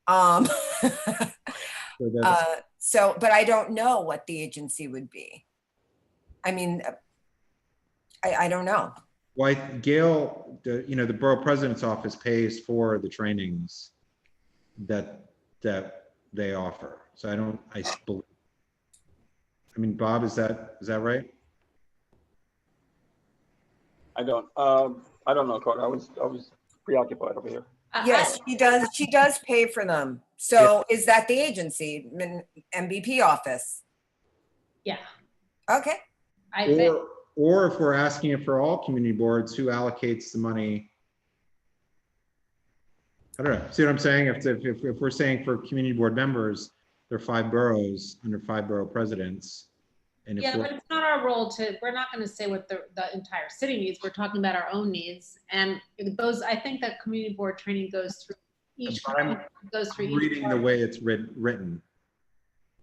Um, so, but I don't know what the agency would be. I mean, I don't know. Why Gail, you know, the borough president's office pays for the trainings that they offer. So I mean, Bob, is that right? I don't know, Carter. I was preoccupied over here. Yes, she does pay for them. So is that the agency, MBP office? Yeah. Okay. Or if we're asking it for all community boards, who allocates the money? I don't know. See what I'm saying? If we're saying for community board members, there are 5 boroughs under 5 borough presidents. And if Yeah, but it's not our role we're not going to say what the entire city needs. We're talking about our own needs. And I think that community board training goes through each. Reading the way it's written,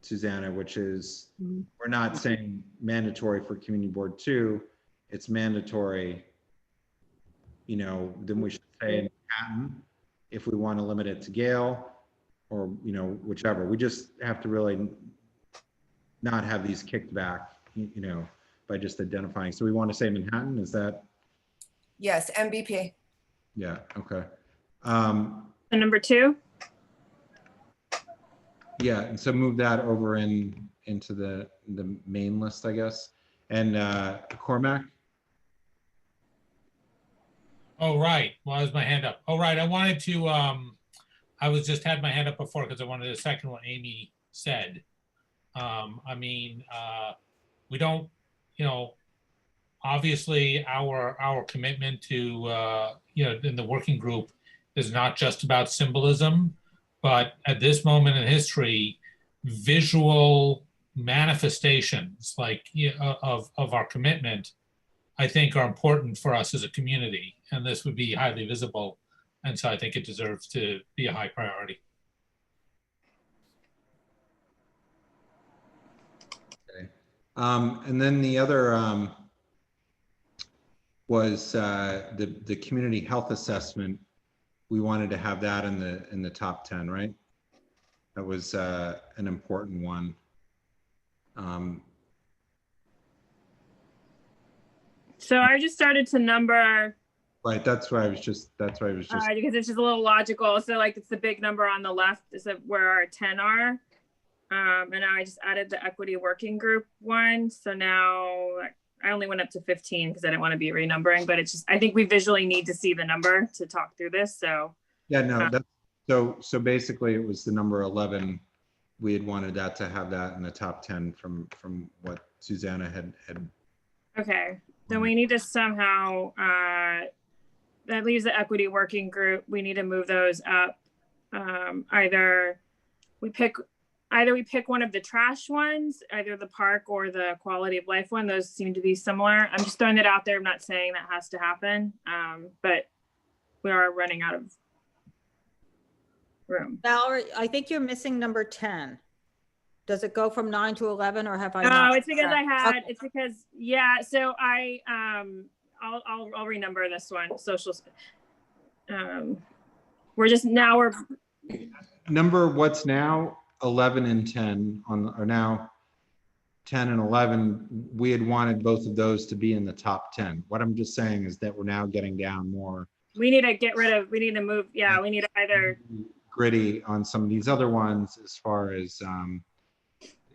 Susanna, which is, we're not saying mandatory for community board 2, it's mandatory, you know, then we should say in Manhattan, if we want to limit it to Gale, or, you know, whichever. We just have to really not have these kicked back, you know, by just identifying. So we want to say Manhattan, is that? Yes, MBP. Yeah, okay. And number 2? Yeah, and so move that over into the main list, I guess. And Cormac? Oh, right. Well, has my hand up. Oh, right. I wanted to, I just had my hand up before because I wanted to second what Amy said. I mean, we don't, you know, obviously our commitment to, you know, in the working group is not just about symbolism, but at this moment in history, visual manifestations like of our commitment, I think are important for us as a community, and this would be highly visible. And so I think it deserves to be a high priority. Okay. And then the other was the community health assessment. We wanted to have that in the top 10, right? That was an important one. So I just started to number. Right, that's why I was just. Because it's just a little logical. So like it's the big number on the left is where our 10 are. And now I just added the equity working group one. So now I only went up to 15 because I didn't want to be renumbering, but it's just, I think we visually need to see the number to talk through this. So yeah, no, that's so basically it was the number 11. We had wanted that to have that in the top 10 from what Susanna had. Okay, then we need to somehow, that leaves the equity working group. We need to move those up. Either we pick one of the trash ones, either the park or the quality of life one. Those seem to be similar. I'm just throwing it out there. I'm not saying that has to happen, but we are running out of room. Valerie, I think you're missing number 10. Does it go from 9 to 11 or have I? No, it's because I had, okay. It's because, yeah, so I'll renumber this one, social. We're Number what's now 11 and 10 are now 10 and 11. We had wanted both of those to be in the top 10. What I'm just saying is that we're now getting down more. We need to we need to move. Yeah, we need to either gritty on some of these other ones as far as,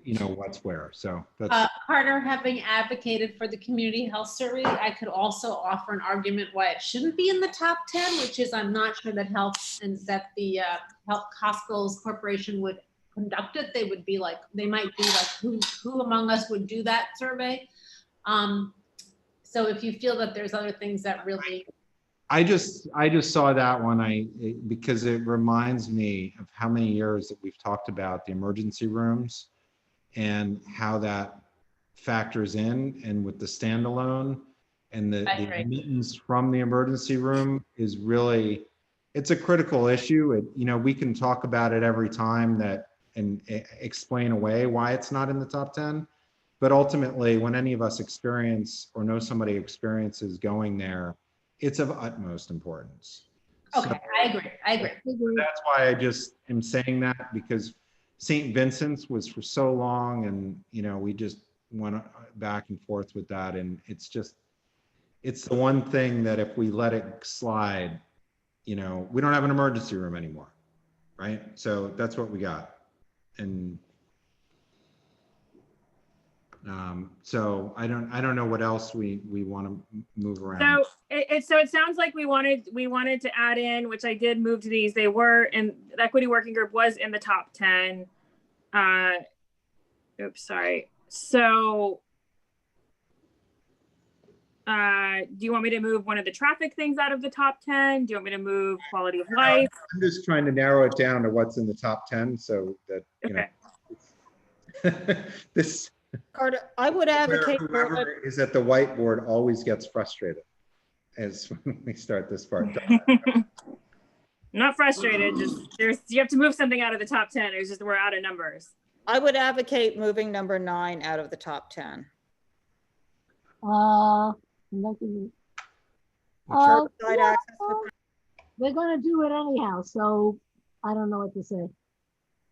you know, what's where. So that's Carter, having advocated for the community health survey, I could also offer an argument why it shouldn't be in the top 10, which is I'm not sure that the health hospitals corporation would conduct it. They would be like, they might be like, who among us would do that survey? So if you feel that there's other things that really. I just saw that one because it reminds me of how many years that we've talked about the emergency rooms and how that factors in, and with the standalone and the admittance from the emergency room is really, it's a critical issue. You know, we can talk about it every time that and explain away why it's not in the top 10. But ultimately, when any of us experience or know somebody experiences going there, it's of utmost importance. Okay, I agree. I agree. That's why I just am saying that, because St. Vincent's was for so long, and we just went back and forth with that, and it's the one thing that if we let it slide, we don't have an emergency room anymore, right? So that's what we got, and so I don't know what else we want to move around. So it sounds like we wanted to add in, which I did move to these. They were, and the equity working group was in the top 10. Oops, sorry. So do you want me to move one of the traffic things out of the top 10? Do you want me to move quality of life? I'm just trying to narrow it down to what's in the top 10 so that, this. Carter, I would advocate for Whoever is at the whiteboard always gets frustrated as when we start this part. I'm not frustrated, just you have to move something out of the top 10. It's just we're out of numbers. I would advocate moving number 9 out of the top 10. They're going to do it anyhow, so I don't know what to say.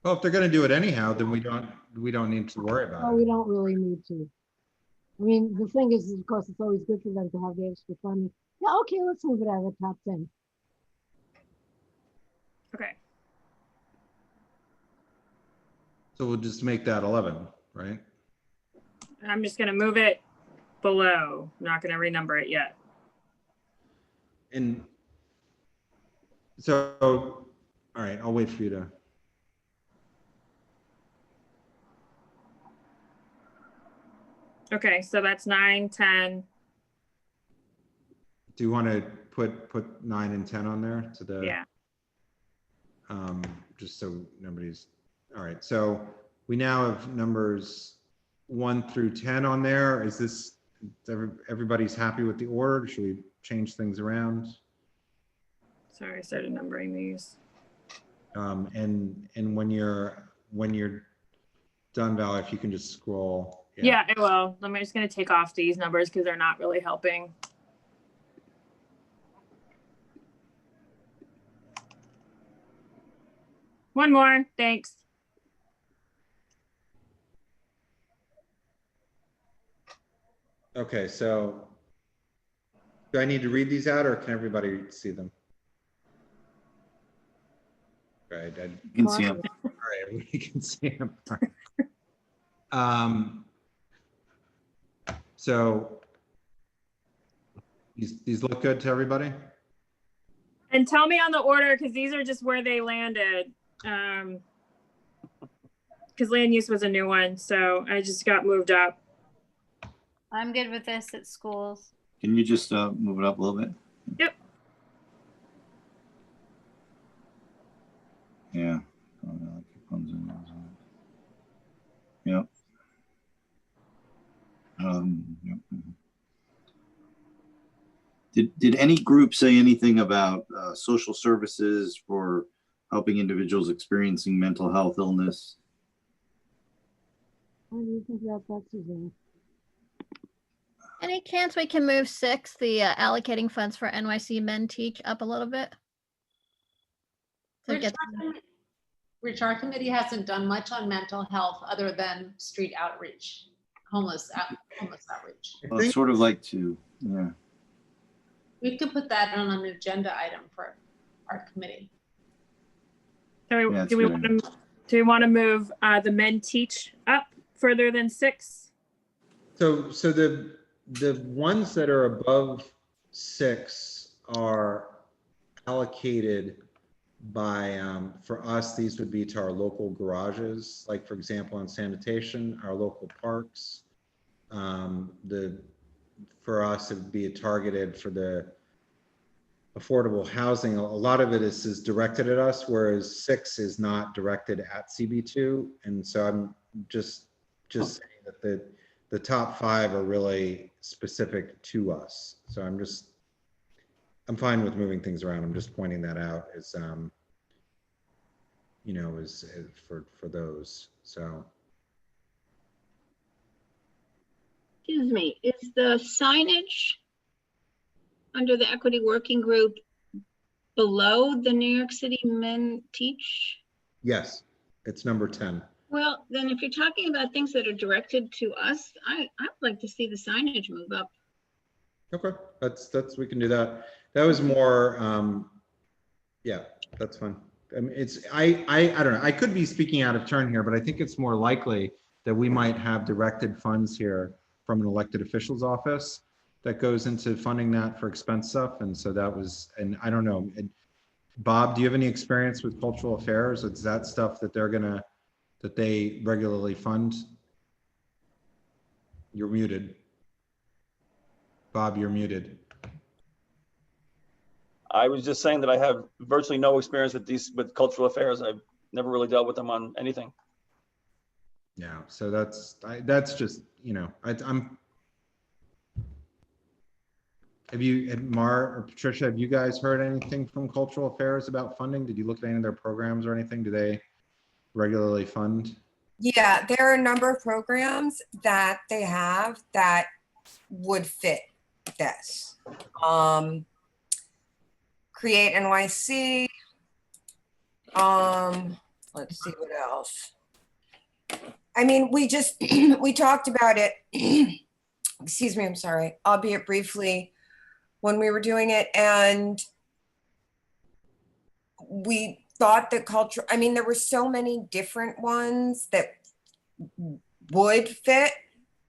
Well, if they're going to do it anyhow, then we don't need to worry about No, it. we don't really need to. I mean, the thing is, of course, it's always good for them to have the extra funding. Yeah, okay, let's move it out of the top 10. Okay. So we'll just make that 11, right? I'm just going to move it below. I'm not going to renumber it yet. And so, all right, I'll wait for you to. Okay, so that's 9, 10. Do you want to put 9 and 10 on there to the? Yeah. Just so nobody's, all right. So we now have numbers 1 through 10 on there. Is this, everybody's happy with the order? Should we change things around? Sorry, I started numbering these. And when you're done, Val, if you can just scroll. Yeah, I will. I'm just going to take off these numbers because they're not really helping. One more, thanks. Okay, so do I need to read these out or can everybody see them? Right, You can see them. All right, we can see them. So these look good to everybody? And tell me on the order because these are just where they landed. Because land use was a new one, so I just got moved up. I'm good with this at schools. Can you just move it up a little bit? Yep. Yeah. Yep. Yep. Did any group say anything about social services for helping individuals experiencing mental health illness? What do you think about that, Suzanne? Any chance we can move 6, the allocating funds for NYC Men Teach, up a little bit? Rich, our committee hasn't done much on mental health other than street outreach, homeless outreach. Well, it's sort of like yeah. We could put that on an agenda item for our committee. So Yeah, do we want to move the Men Teach up further than 6? So the ones that are above 6 are allocated by, for us, these would be to our local garages, like for example, on sanitation, our local parks. For us, it would be targeted for the affordable housing. A lot of it is directed at us, whereas 6 is not directed at CB2. And so I'm just saying that the top 5 are really specific to us. So I'm fine with moving things around. I'm just pointing that out as you know, is for those. So Excuse me, is the signage under the equity working group below the New York City Men Teach? yes, it's number 10. Well, then if you're talking about things that are directed to us, I'd like to see the signage move up. Okay, that's we can do that. That was more, yeah, that's fine. I mean, I don't know. I could be speaking out of turn here, but I think it's more likely that we might have directed funds here from an elected official's office that goes into funding that for expense stuff. And so that was, and I don't know, Bob, do you have any experience with cultural affairs? Is that stuff that that they regularly fund? You're muted. Bob, you're muted. I was just saying that I have virtually no experience with cultural affairs. I've never really dealt with them on anything. Yeah, so that's just, you know, have you, Mar or Patricia, have you guys heard anything from cultural affairs about funding? Did you look at any of their programs or anything? Do they regularly fund? Yeah, there are a number of programs that they have that would fit this. Create NYC. Let's see what else. I mean, we just, we talked about it, excuse me, I'm sorry, albeit briefly when we were doing it. And we thought that culture, I mean, there were so many different ones that would fit,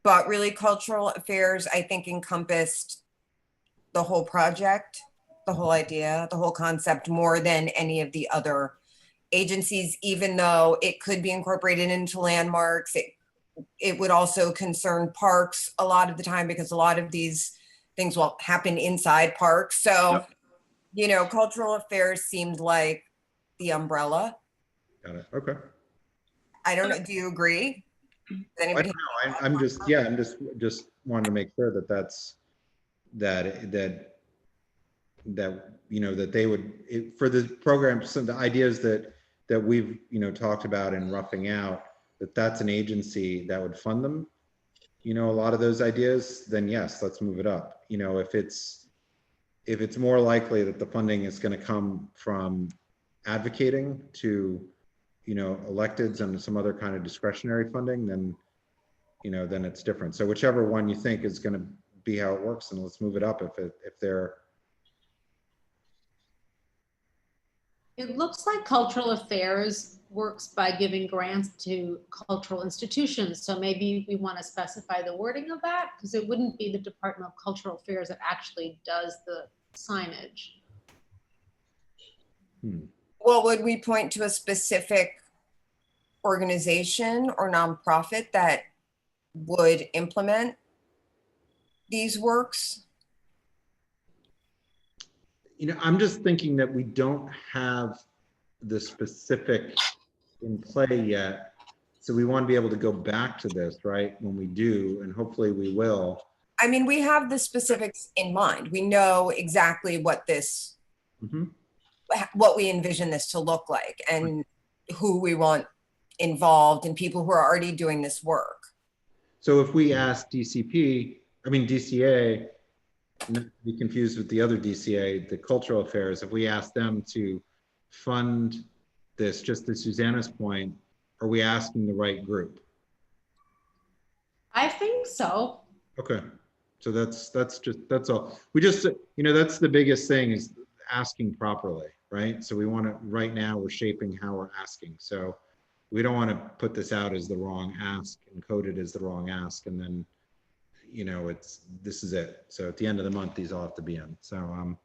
but really cultural affairs, I think, encompassed the whole project, the whole idea, the whole concept more than any of the other agencies, even though it could be incorporated into landmarks. It would also concern parks a lot of the time because a lot of these things will happen inside parks. So, Yep. you know, cultural affairs seemed like the umbrella. Got it. Okay. I don't know. Do you agree? Does anybody? I'm just, yeah, I'm just wanting to make sure that you know, that they would, for the program, some of the ideas that we've, you know, talked about in roughing out, that's an agency that would fund them, you know, a lot of those ideas, then yes, let's move it up. You know, if it's more likely that the funding is going to come from advocating to, you know, electeds and some other kind of discretionary funding, then, you know, then it's different. So whichever one you think is going to be how it works, and let's move it up if they're. It looks like cultural affairs works by giving grants to cultural institutions. So maybe we want to specify the wording of that, because it wouldn't be the Department of Cultural Affairs that actually does the signage. Well, would we point to a specific organization or nonprofit that would implement these works? You know, I'm just thinking that we don't have the specific in play yet. So we want to be able to go back to this, right, when we do, and hopefully we will. I mean, we have the specifics in mind. We know exactly what this, what we envision this to look like and who we want involved and people who are already doing this work. So if we ask DCA, not to be confused with the other DCA, the cultural affairs, if we ask them to fund this, just to Susanna's point, are we asking the right group? I think so. Okay, so that's all. We just, you know, that's the biggest thing, is asking properly, right? So we want to, right now we're shaping how we're asking. So we don't want to put this out as the wrong ask and code it as the wrong ask, and then, you know, this is it. So at the end of the month, these all have to be in. So,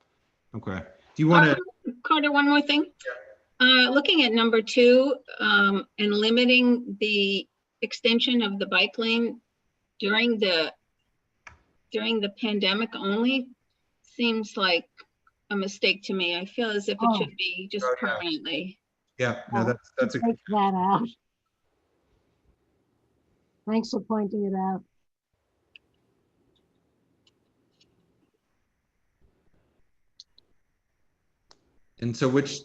okay. Do you want to? Carter, one more thing. Looking at number 2, and limiting the extension of the bike lane during the pandemic only seems like a mistake to me. I feel as if it should be just permanently. Yeah, no, that's a. Take that out. Thanks for pointing it out. And so which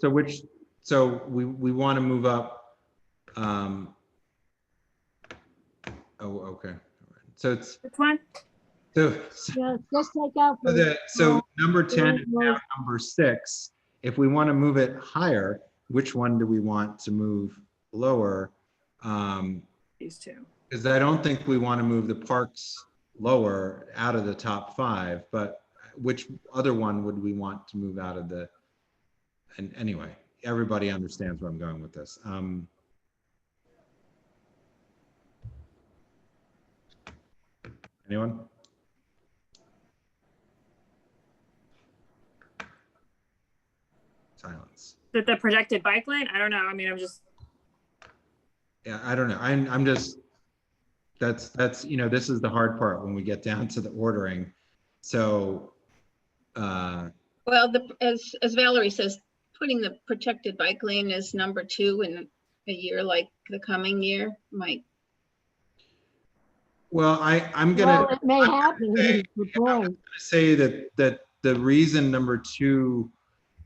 So we want to move up. Oh, okay. All right. So it's Which one? so Yeah, just take out the. so number 10 is most- now number 6. If we want to move it higher, which one do we want to move lower? These two. Because I don't think we want to move the parks lower out of the top 5, but which other one would we want to move out of the, and anyway, everybody understands where I'm going with this. Anyone? Silence. The projected bike lane? I don't know. I mean, I'm just. Yeah, I don't know. I'm just, that's, you know, this is the hard part when we get down to the ordering. So, Well, as Valerie says, putting the protected bike lane as number 2 in a year like the coming year might. well, I'm Well, gonna it may happen. Is the point. say that the reason number 2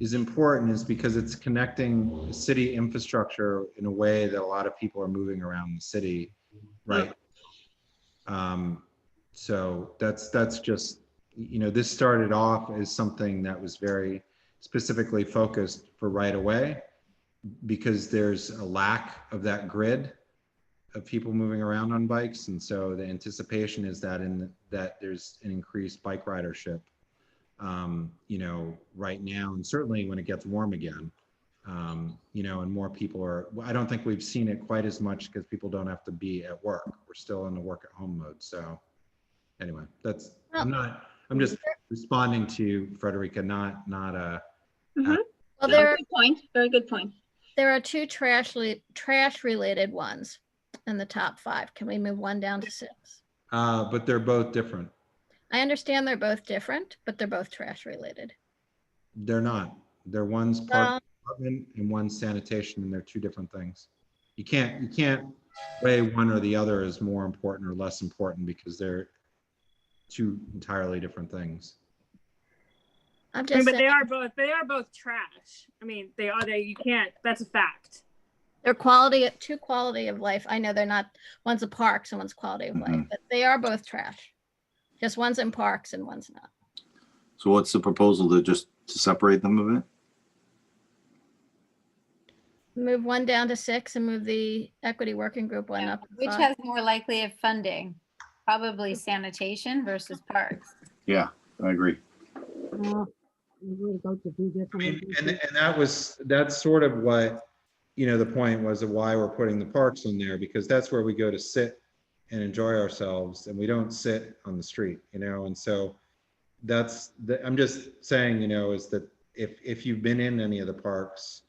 is important is because it's connecting city infrastructure in a way that a lot of people are moving around the city, right? So that's just, you know, this started off as something that was very specifically focused for right away, because there's a lack of that grid of people moving around on bikes, and so the anticipation is that that there's an increased bike ridership, you know, right now, and certainly when it gets warm again, you know, and more people are. I don't think we've seen it quite as much because people don't have to be at work. We're still in the work at home mode. So anyway, that's I'm just responding to Frederica, not Well, Good point. Very good point. There are 2 trash related ones in the top 5. Can we move one down to 6? but they're both different. I understand they're both different, but they're both trash related. They're not. They're one's park department and one's sanitation, and they're 2 different things. You can't weigh one or the other as more important or less important because they're 2 entirely different things. I'm I just mean, but saying, they are both trash. I mean, you can't, that's a fact. they're 2 quality of life. I know they're not, one's a parks and one's quality of life, but they are both trash. Just one's in parks and one's not. So what's the proposal to separate them a bit? Move one down to 6 and move the equity working group one up to Which 5. has more likely of funding? Probably sanitation versus parks. Yeah, I agree. We're going to go to 2 different. And that's sort of what, you know, the point was of why we're putting the parks in there, because that's where we go to sit and enjoy ourselves, and we don't sit on the street, you know. And so I'm just saying, you know, is that if you've been in any of the parks,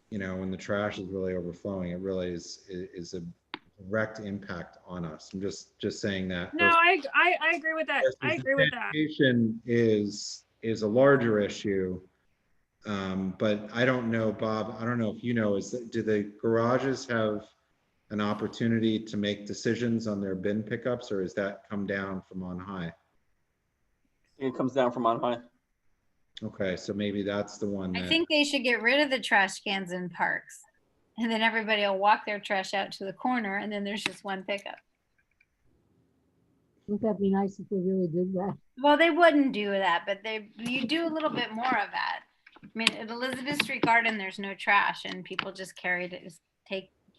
you know, when the trash is really overflowing, it really is a direct impact on us. I'm just saying that. No, I agree with that. I agree with that. Sanitation is a larger issue, but I don't know, Bob. I don't know if you know. Do the garages have an opportunity to make decisions on their bin pickups, or is that come down from on high? It comes down from on high. Okay, so maybe that's the one. I think they should get rid of the trash cans in parks. And then everybody will walk their trash out to the corner, and then there's just one pickup. Wouldn't that be nice if we really did that? Well, they wouldn't do that, but you do a little bit more of that. I mean, at Elizabeth Street Garden, there's no trash, and people just carry it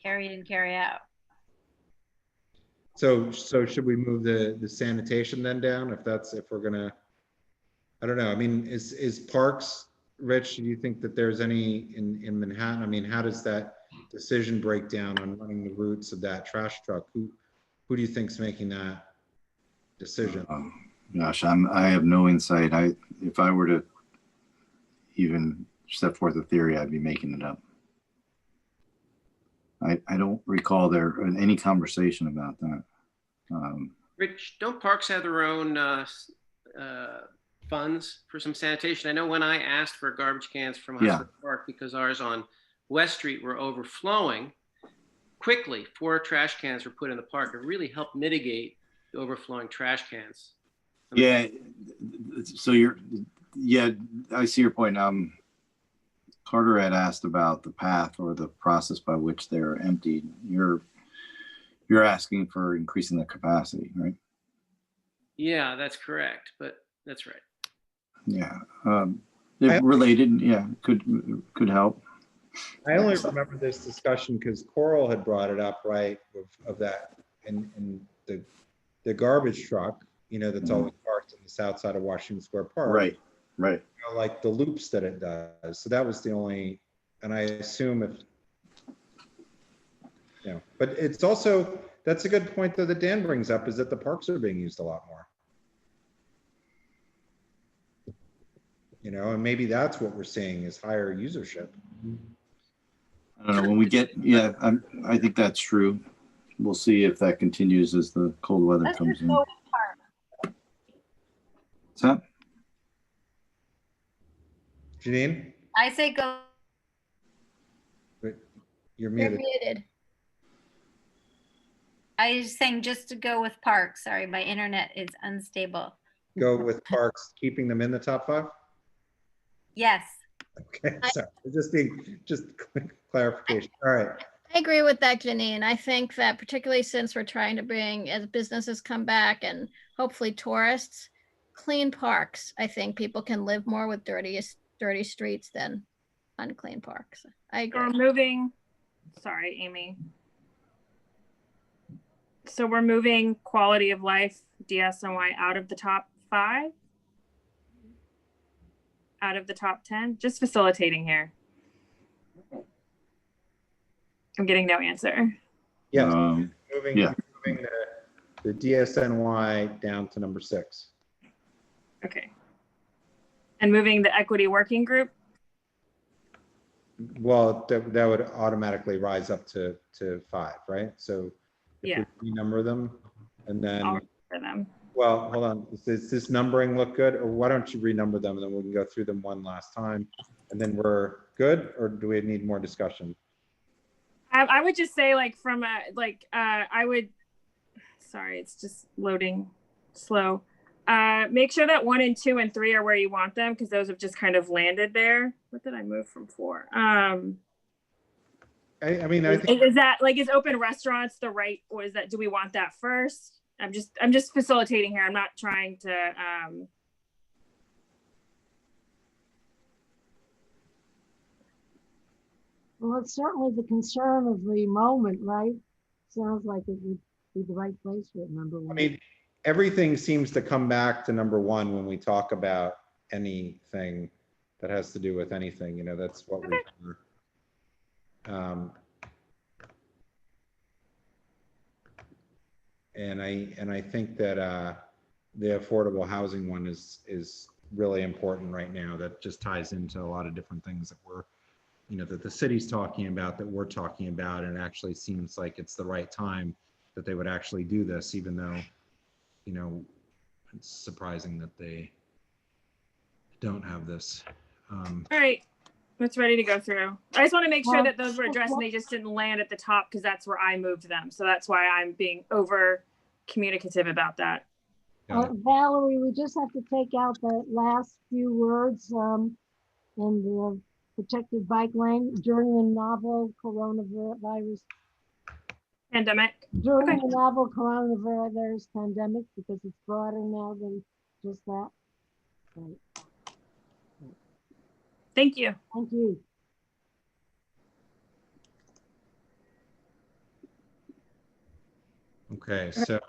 and carry out. So should we move the sanitation then down if we're gonna, I don't know. I mean, is parks, Rich, do you think that there's any in Manhattan? I mean, how does that decision break down on running the routes of that trash truck? Who do you think's making that decision? Gosh, I have no insight. If I were to even step forth a theory, I'd be making it up. I don't recall there any conversation about that. Rich, don't parks have their own funds for some sanitation? I know when I asked for garbage cans from Hospital Park because ours on West Street were overflowing, quickly 4 trash cans were put in the park. It really helped mitigate the overflowing trash cans. Yeah. So I see your point. Carter had asked about the path or the process by which they're emptied. You're asking for increasing the capacity, right? Yeah, that's correct, but that's right. Yeah. If related, yeah, could help. I only remember this discussion because Coral had brought it up, right, of that, and the garbage truck, you know, that's always parked on the south side of Washington Square Park. Right. You know, like the loops that it does. So that was the only, and I assume if, you know, but it's also, that's a good point that Dan brings up, is that the parks are being used a lot more. You know, and maybe that's what we're seeing is higher usership. I don't know, when we get, I think that's true. We'll see if that continues as the cold weather comes in. What's that? Janine? I say go. You're You're muted. muted. I was saying just to go with parks. Sorry, my internet is unstable. Go with parks, keeping them in the top 5? Yes. Okay, sorry, just clarification. All right. I agree with that, Janine. I think that particularly since we're trying to bring, as businesses come back and hopefully tourists, clean parks. I think people can live more with dirty streets than unclean parks. I agree. We're moving, sorry, Amy. So we're moving quality of life, DSNY, out of the top 5? Out of the top 10? Just facilitating here. I'm getting no answer. Yes, moving the DSNY down to number 6. Okay. And moving the equity working group? Well, that would automatically rise up to 5, right? So if we renumber them, and then for them. Well, hold on. Does this numbering look good, or why don't you renumber them and then we can go through them one last time, and then we're good, or do we need more discussion? I would just say, like, from a I would. Sorry, it's just loading slow. Make sure that 1 and 2 and 3 are where you want them, because those have just kind of landed there. What did I move from 4? I mean, I think is that like, is open restaurants the right, or is that, do we want that first? I'm just facilitating here. I'm not trying to. Well, it's certainly the concern of the moment, right? Sounds like it would be the right place for it, number 1. I mean, everything seems to come back to number 1 when we talk about anything that has to do with anything. You know, that's what we. And I think that the affordable housing one is really important right now. That just ties into a lot of different things that we're, you know, that the city's talking about, that we're talking about, and it actually seems like it's the right time that they would actually do this, even though, you know, it's surprising that they don't have this. All right, it's ready to go through. I just want to make sure that those were addressed and they just didn't land at the top, because that's where I moved them. So that's why I'm being over communicative about that. Valerie, we just have to take out the last few words in the protected bike lane during the novel coronavirus pandemic. During the novel coronavirus pandemic, because it's broader now than just that. Right. Thank you. Thank you. Okay, so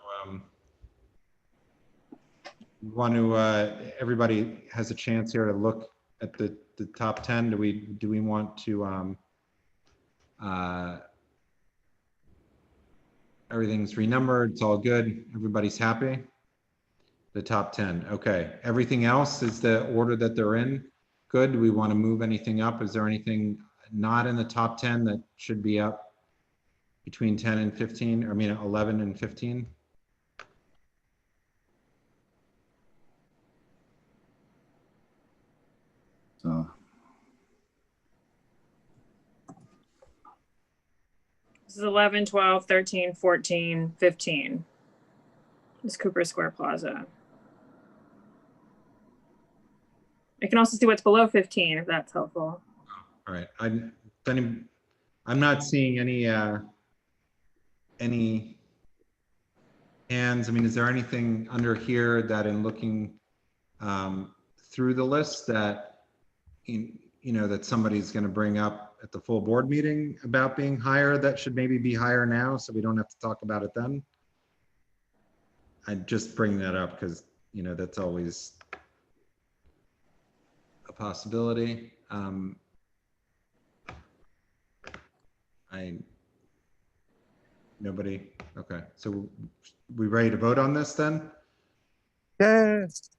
want to everybody has a chance here to look at the top 10. Do we want to everything's renumbered, it's all good, everybody's happy? The top 10. Okay, everything else is the order that they're in. Good. Do we want to move anything up? Is there anything not in the top 10 that should be up between 10 and 15? I mean 11 and 15? So this is 11, 12, 13, 14, 15. This is Cooper Square Plaza. I can also see what's below 15, if that's helpful. All right, I'm not seeing any hands. I mean, is there anything under here that in looking through the list that, that somebody's going to bring up at the full board meeting about being higher, that should maybe be higher now, so we don't have to talk about it then? I just bring that up because, that's always a possibility. Nobody, okay, so we ready to vote on this then? Yes.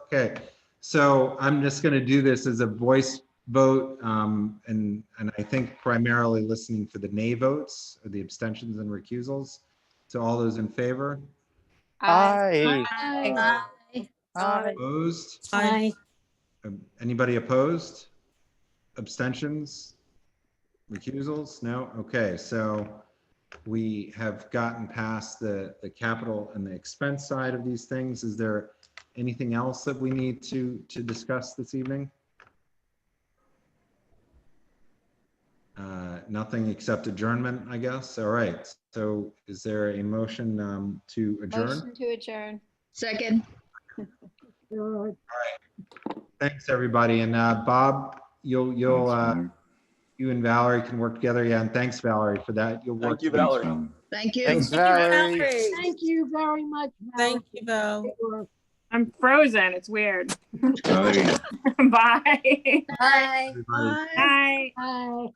Okay, so I'm just going to do this as a voice vote, and I think primarily listening for the nay votes, or the abstentions and recusals. So all those in favor? Aye. Opposed? Aye. Anybody opposed? Abstentions? Recusals? No? Okay, so we have gotten past the capital and the expense side of these things. Is there anything else that we need to discuss this evening? Nothing except adjournment, I guess. All right. So is there a motion to adjourn? Motion to adjourn. Second. All right. Thanks, everybody. And Bob, you and Valerie can work together. Yeah, and thanks, Valerie, for that. You'll work. Thank you, Valerie. Thank you. Thanks, Valerie. Thank you very much. Thank you, Val. I'm frozen. It's weird. Oh, there you go. Bye. Bye. Everybody. Bye. Bye.